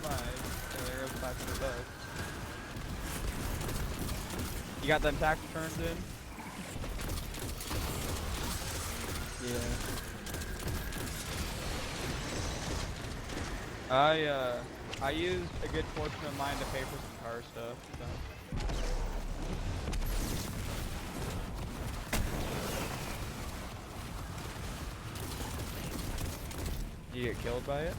So there goes $500. You got them tax returns in? Yeah. I used a good portion of mine to pay for some car stuff, so. You get killed by it?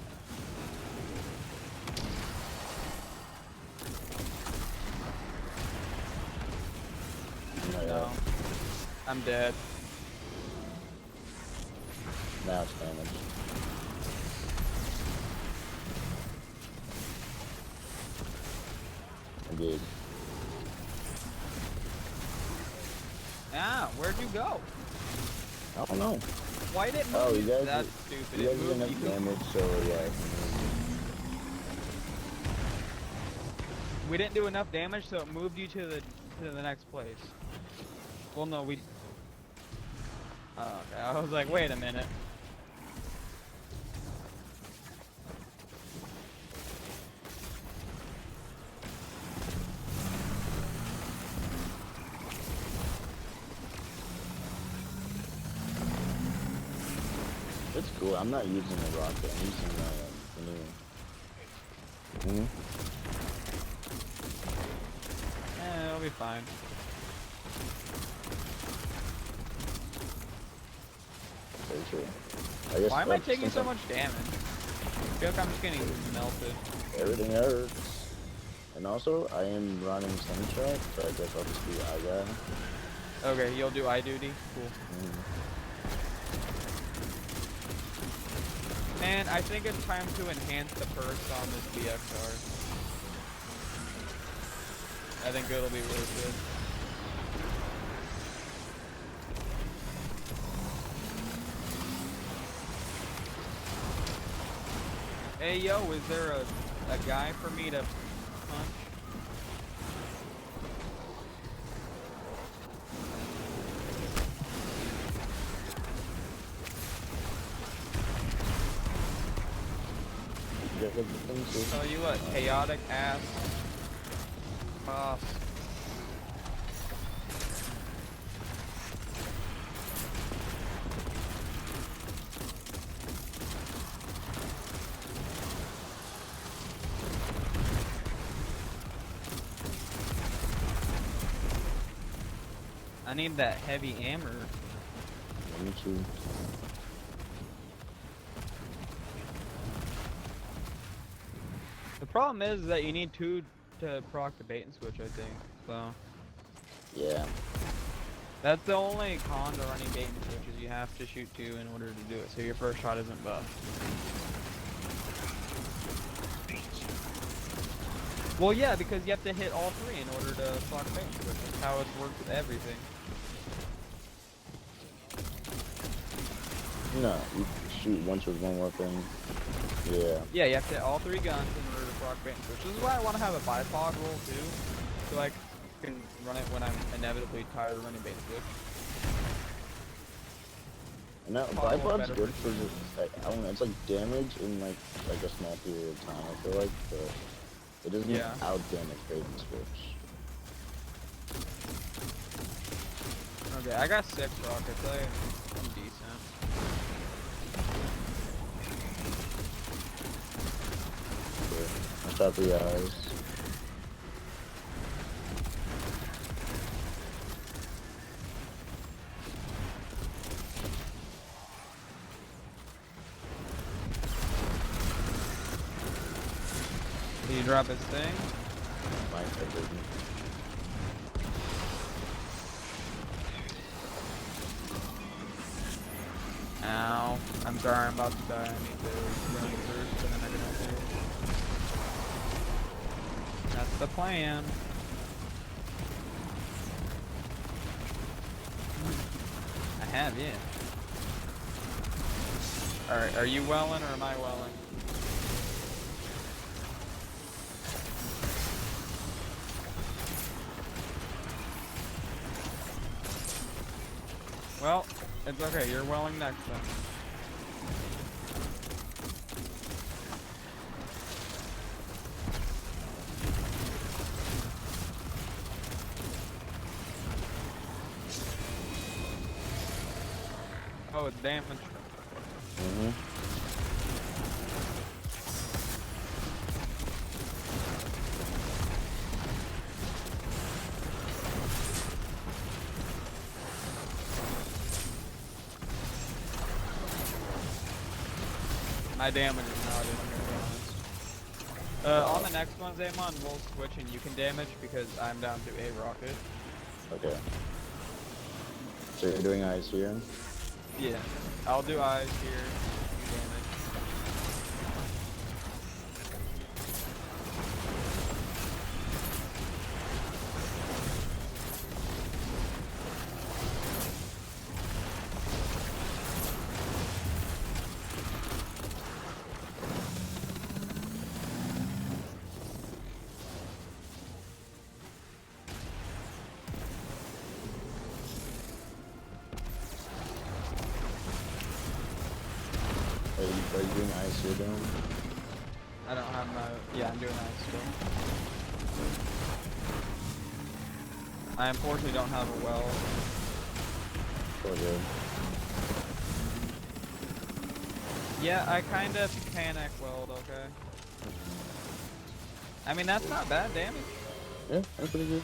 No. I'm dead. Now it's damage. Indeed. Ah, where'd you go? I don't know. Why didn't Oh, you guys That's did- stupid. You It guys did moved enough you. damage, so yeah. We didn't do enough damage, so it moved you to the next place. Well, no, we. Oh, okay. I was like, wait a minute. It's cool. I'm not using a rocket. I'm using the new. It'll be fine. Very true. I guess Why am I like, taking since so much damage? I feel like I'm just getting melted. everything hurts. And also, I am running Slingshot, so I guess I'll just be eye guy. Okay, you'll do eye duty? Cool. Man, I think it's time to enhance the perks on this BXR. I think it'll be worth it. Hey yo, is there a guy for me to punch? You get the things too? Tell you what, chaotic ass boss. I need that heavy hammer. Yeah, me too. The problem is that you need 2 to proc the bait and switch, I think. So Yeah. that's the only con to running bait and switch is you have to shoot 2 in order to do it. So your first shot isn't buffed. Well, yeah, because you have to hit all 3 in order to proc bait and switch. That's how it works with everything. No, you shoot once with one weapon. Yeah. Yeah, you have to hit all 3 guns in order to proc bait and switch. This is why I want to have a bipod roll too, so I can run it when I'm inevitably tired of running bait and switch. And that Probably bipod's better good for for just, like, I don't know, it's like damage in like a small period of time, I feel like, but it doesn't Yeah. out damage bait and switch. Okay, I got 6 rockets. I'm decent. Sure. out the eyes. Did he drop his thing? Mike, I didn't. Ow. I'm sorry, I'm about to die. I need to run first, and then I can help you. That's the plan. I have, yeah. Alright, are you welling or am I welling? Well, it's okay, you're welling next then. Oh, it's damaged. Mm-hmm. My damage is not in here, to be honest. On the next one, Zaymon, we'll switch and you can damage because I'm down to a rocket. Okay. So you're doing eyes here? Yeah. I'll do eyes here. You damage. Are you doing eyes here, then? I don't have my... Yeah, I'm doing eyes still. I unfortunately don't have a well. So good. Yeah, I kind of panic weld, okay? I mean, that's not bad damage. Yeah, that's pretty good.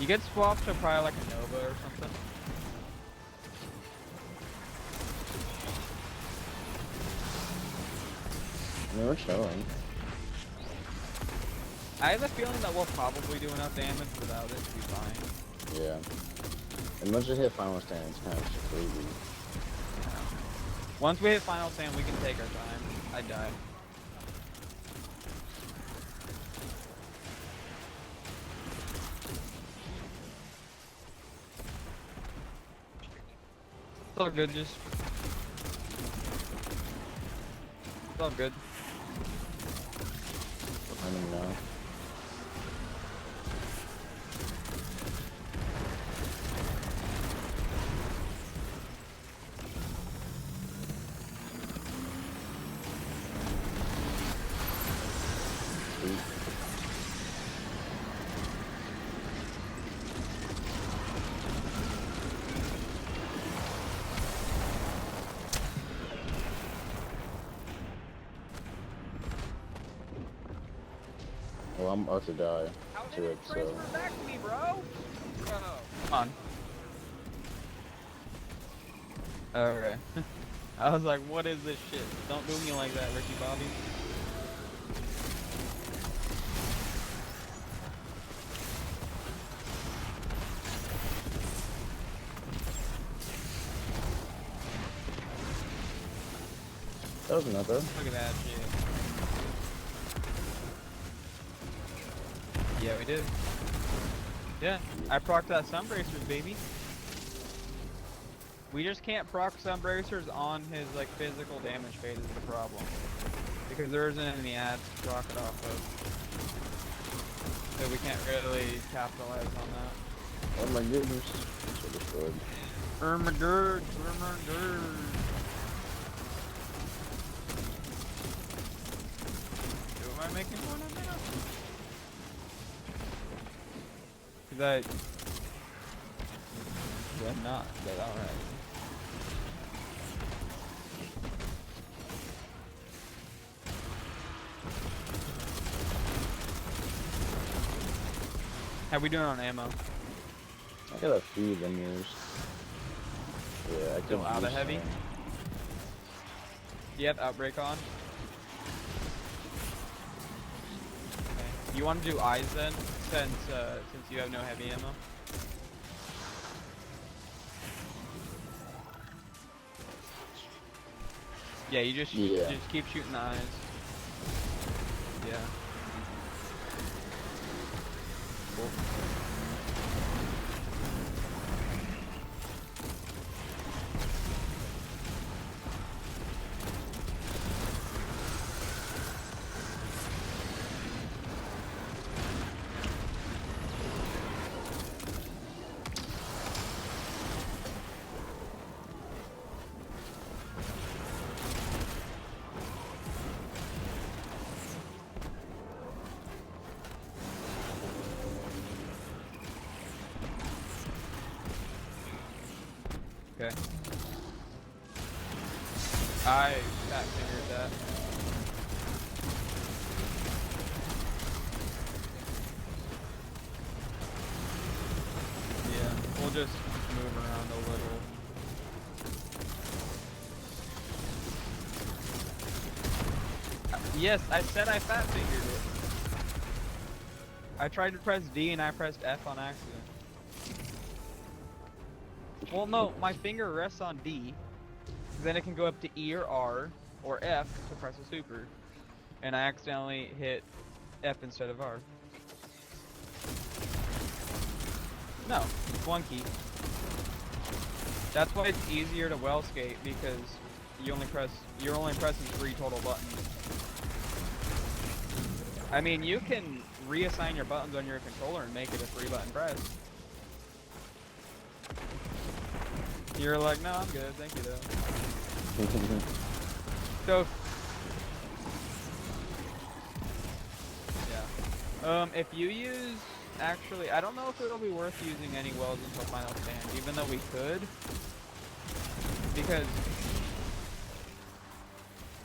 You get swapped to probably like a Nova or something. I mean, we're showing. I have a feeling that we'll probably do enough damage without it to be fine. Yeah. And once you hit final stand, it's kind of just crazy. Once we hit final stand, we can take our time. I died. It's all good, just... It's all good. I don't know. Well, I'm about to die to it, so... back to me, bro? Oh. Come on. Okay. I was like, what is this shit? Don't do me like that, Ricky Bobby. That was nothing. Look at that shit. Yeah, we did. Yeah, I procced that Sunbracers, baby. We just can't proc Sunbracers on his like physical damage phase is the problem. Because there isn't any ads to proc it off of. So we can't really capitalize on that. Oh my goodness. So destroyed. Ermagerd. Who am I making fun of now? That. Yeah, not. But alright. How we doing on ammo? I got a few linears. Yeah, I Still could out of use heavy? some. Do you have outbreak on? Okay. You want to do eyes then, since you have no heavy ammo? Yeah, you just keep shooting the eyes. Yeah. Cool. Okay. I fat fingered that. Yeah, we'll just move around a little. Yes, I said I fat fingered it. I tried to press D and I pressed F on accident. Well, no, my finger rests on D, then it can go up to E or R, or F to press a super. And I accidentally hit F instead of R. No, it's one key. That's why it's easier to well skate, because you're only pressing 3 total buttons. I mean, you can reassign your buttons on your controller and make it a 3-button press. You're like, no, I'm good, thank you though. So, yeah. If you use, actually, I don't know if it'll be worth using any welds until final stand, even though we could. Because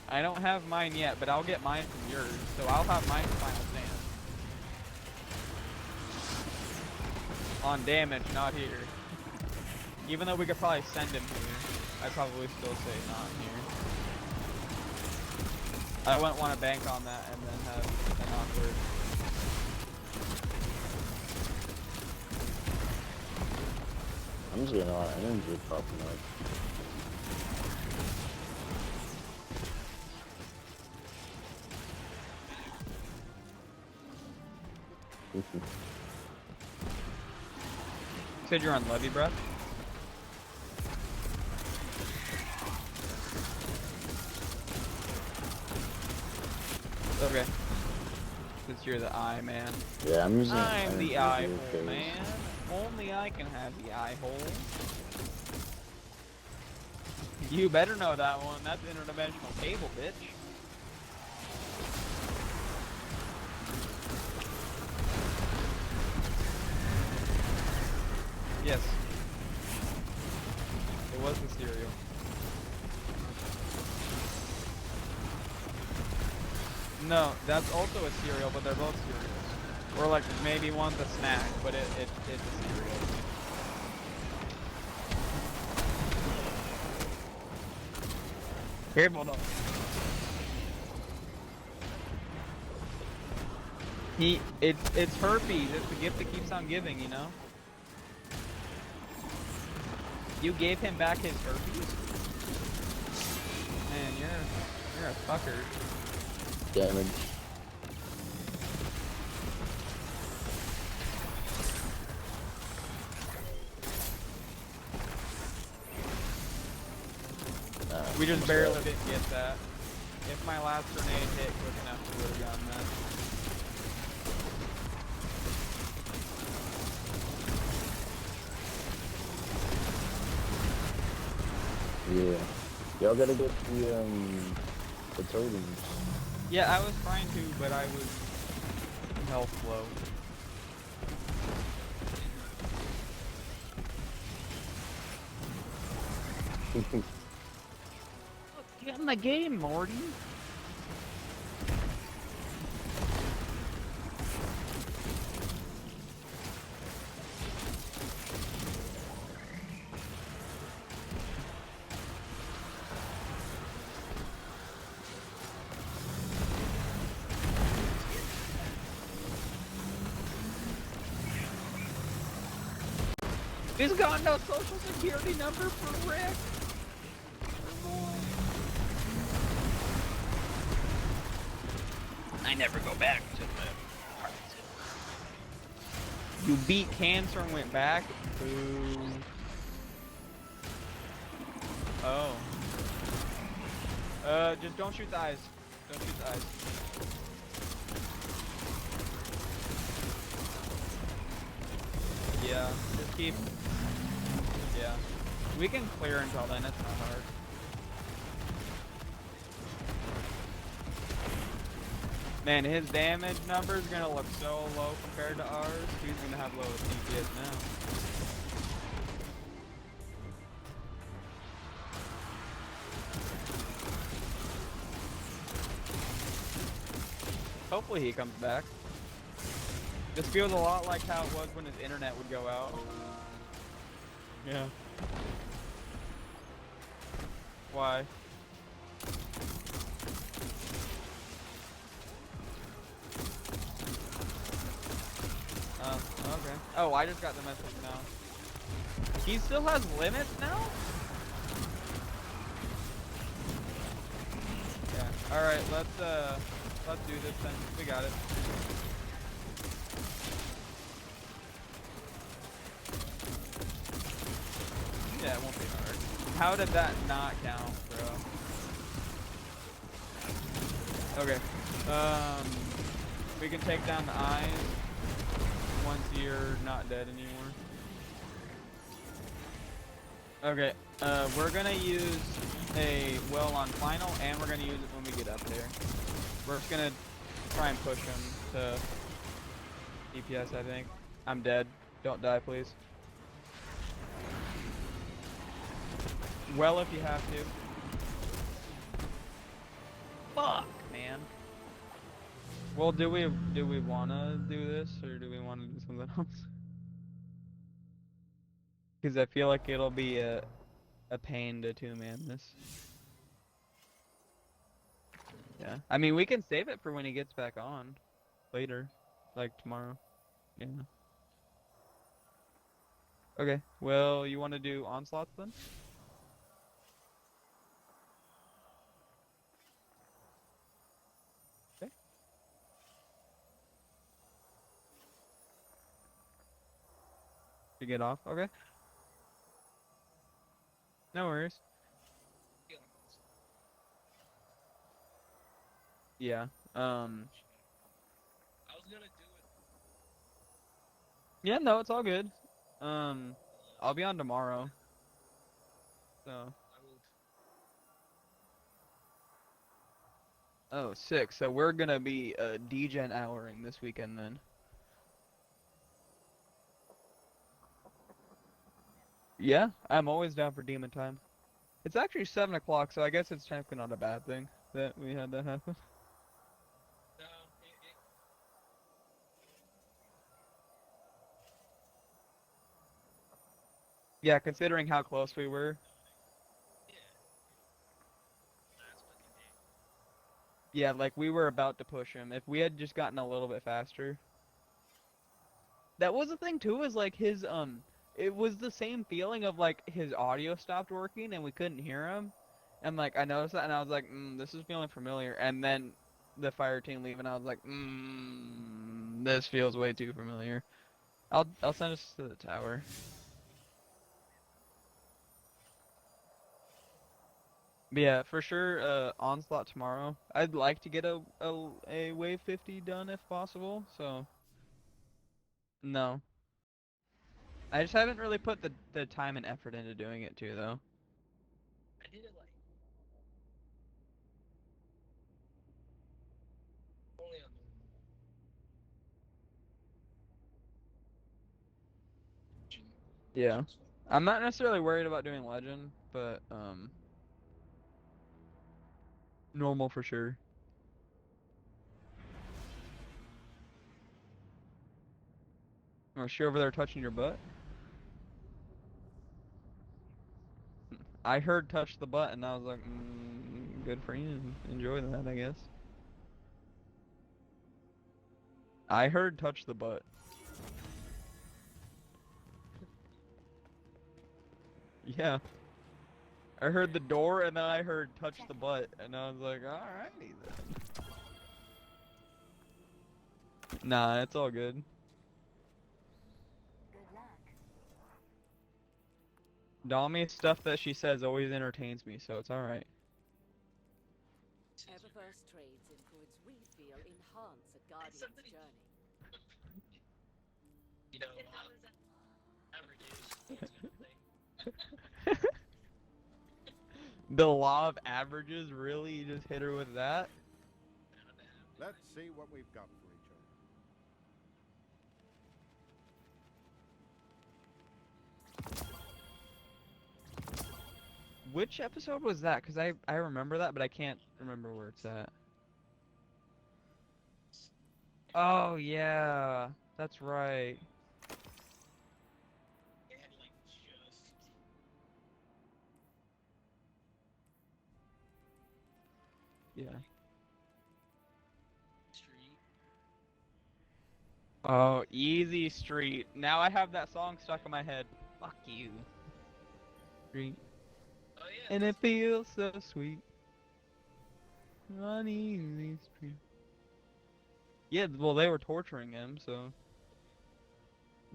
I don't have mine yet, but I'll get mine from yours, so I'll have mine for final stand. On damage, not here. Even though we could probably send him here, I'd probably still say not here. I wouldn't want to bank on that and then have an awkward. I'm just gonna lie, I didn't do popping up. You said you're on levy breath? Okay. Since you're the eye man. Yeah, I'm using. I'm the eye hole man. Only I can have the eye hole. You better know that one. That's interdimensional cable, bitch. Yes. It was the cereal. No, that's also a cereal, but they're both cereals. Or like maybe one's a snack, but it's a cereal. Careful though. It's herpes. It's the gift that keeps on giving, you know. You gave him back his herpes? Man, you're a fucker. Damage. We just barely didn't get that. If my last grenade hit quick enough, we would have gotten that. Yeah. Y'all gotta get the totems. Yeah, I was trying to, but I was health low. Get in the game, Morty. He's got no social security number for Rick. I never go back to the heart. You beat cancer and went back? Boo. Oh. Just don't shoot the eyes. Don't shoot the eyes. Yeah, just keep... Yeah. We can clear until then, it's not hard. Man, his damage number is gonna look so low compared to ours. He's gonna have low DPS now. Hopefully he comes back. This feels a lot like how it was when his internet would go out. Yeah. Why? Okay. Oh, I just got the message now. He still has limits now? Yeah. Alright, let's do this then. We got it. Yeah, it won't be hard. How did that not count, bro? Okay. We can take down the eyes once you're not dead anymore. Okay, we're gonna use a well on final, and we're gonna use it when we get up there. We're just gonna try and push him to DPS, I think. I'm dead. Don't die, please. Well, if you have to. Fuck, man. Well, do we wanna do this, or do we wanna do something else? Because I feel like it'll be a pain to two-man this. Yeah. I mean, we can save it for when he gets back on. Later. Like tomorrow. Yeah. Okay. Well, you want to do onslaughts then? Okay. To get off? Okay. No worries. Yeah. I was gonna do it. Yeah, no, it's all good. I'll be on tomorrow. So. I will. Oh, sick. So we're gonna be degen houring this weekend then. Yeah, I'm always down for demon time. It's actually 7 o'clock, so I guess it's technically not a bad thing that we had that happen. No, Yeah, considering how close we were. yeah. That's fucking it. Yeah, like we were about to push him. If we had just gotten a little bit faster. That was the thing too, is like his it was the same feeling of like his audio stopped working and we couldn't hear him. And like I noticed that and I was like, this is feeling familiar. And then the fire team leave and I was like, this feels way too familiar. I'll send us to the tower. But yeah, for sure, onslaught tomorrow. I'd like to get a wave 50 done if possible, so no. I just haven't really put the time and effort into doing it too, though. I did it like only on the Yeah. I'm not necessarily worried about doing legend, but normal for sure. Oh, she over there touching your butt? I heard touch the butt, and I was like, good for you. Enjoy that, I guess. I heard touch the butt. Yeah. I heard the door, and then I heard touch the butt, and I was like, alrighty then. Nah, it's all good. Dami stuff that she says always entertains me, so it's alright. Eververse trades in goods we feel enhance a guardian's journey. You know, averages. The law of averages, really? You just hit her with that? Let's see what we've got for each other. Which episode was that? Because I remember that, but I can't remember where it's at. Oh, yeah. That's right. Yeah. Street. Oh, Easy Street. Now I have that song stuck in my head. Fuck you. Street. Oh yeah. And it feels so sweet. On Easy Street. Yeah, well, they were torturing him, so.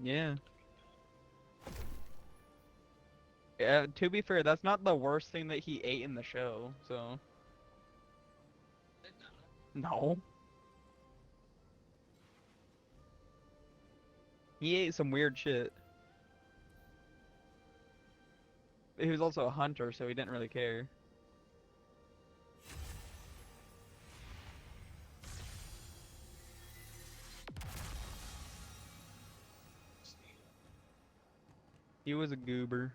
Yeah. Yeah, to be fair, that's not the worst thing that he ate in the show, so. No. He ate some weird shit. He was also a hunter, so he didn't really care. He was a goober.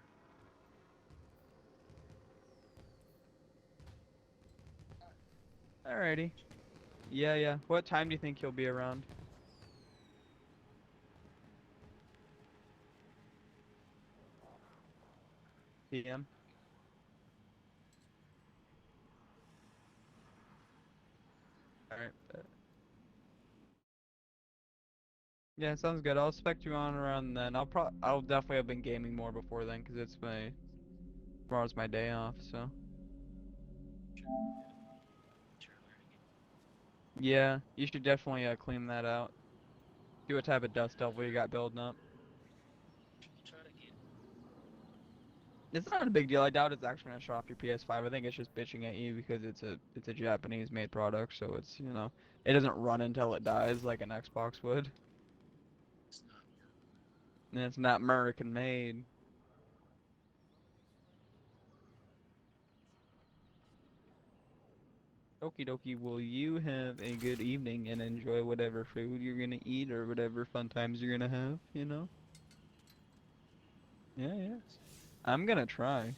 Alrighty. Yeah, yeah. What time do you think he'll be around? PM? Alright. Yeah, sounds good. I'll expect you on around then. I'll definitely have been gaming more before then, because tomorrow's my day off, so. Yeah, you should definitely clean that out. See what type of dust devil you got building up. Try to get. It's not a big deal. I doubt it's actually gonna show off your PS5. I think it's just bitching at you because it's a Japanese made product, so it's, it doesn't run until it dies like an Xbox would. It's not. And it's not American made. Okie dokie, well, you have a good evening and enjoy whatever food you're gonna eat or whatever fun times you're gonna have, you know? Yeah, yeah. I'm gonna try.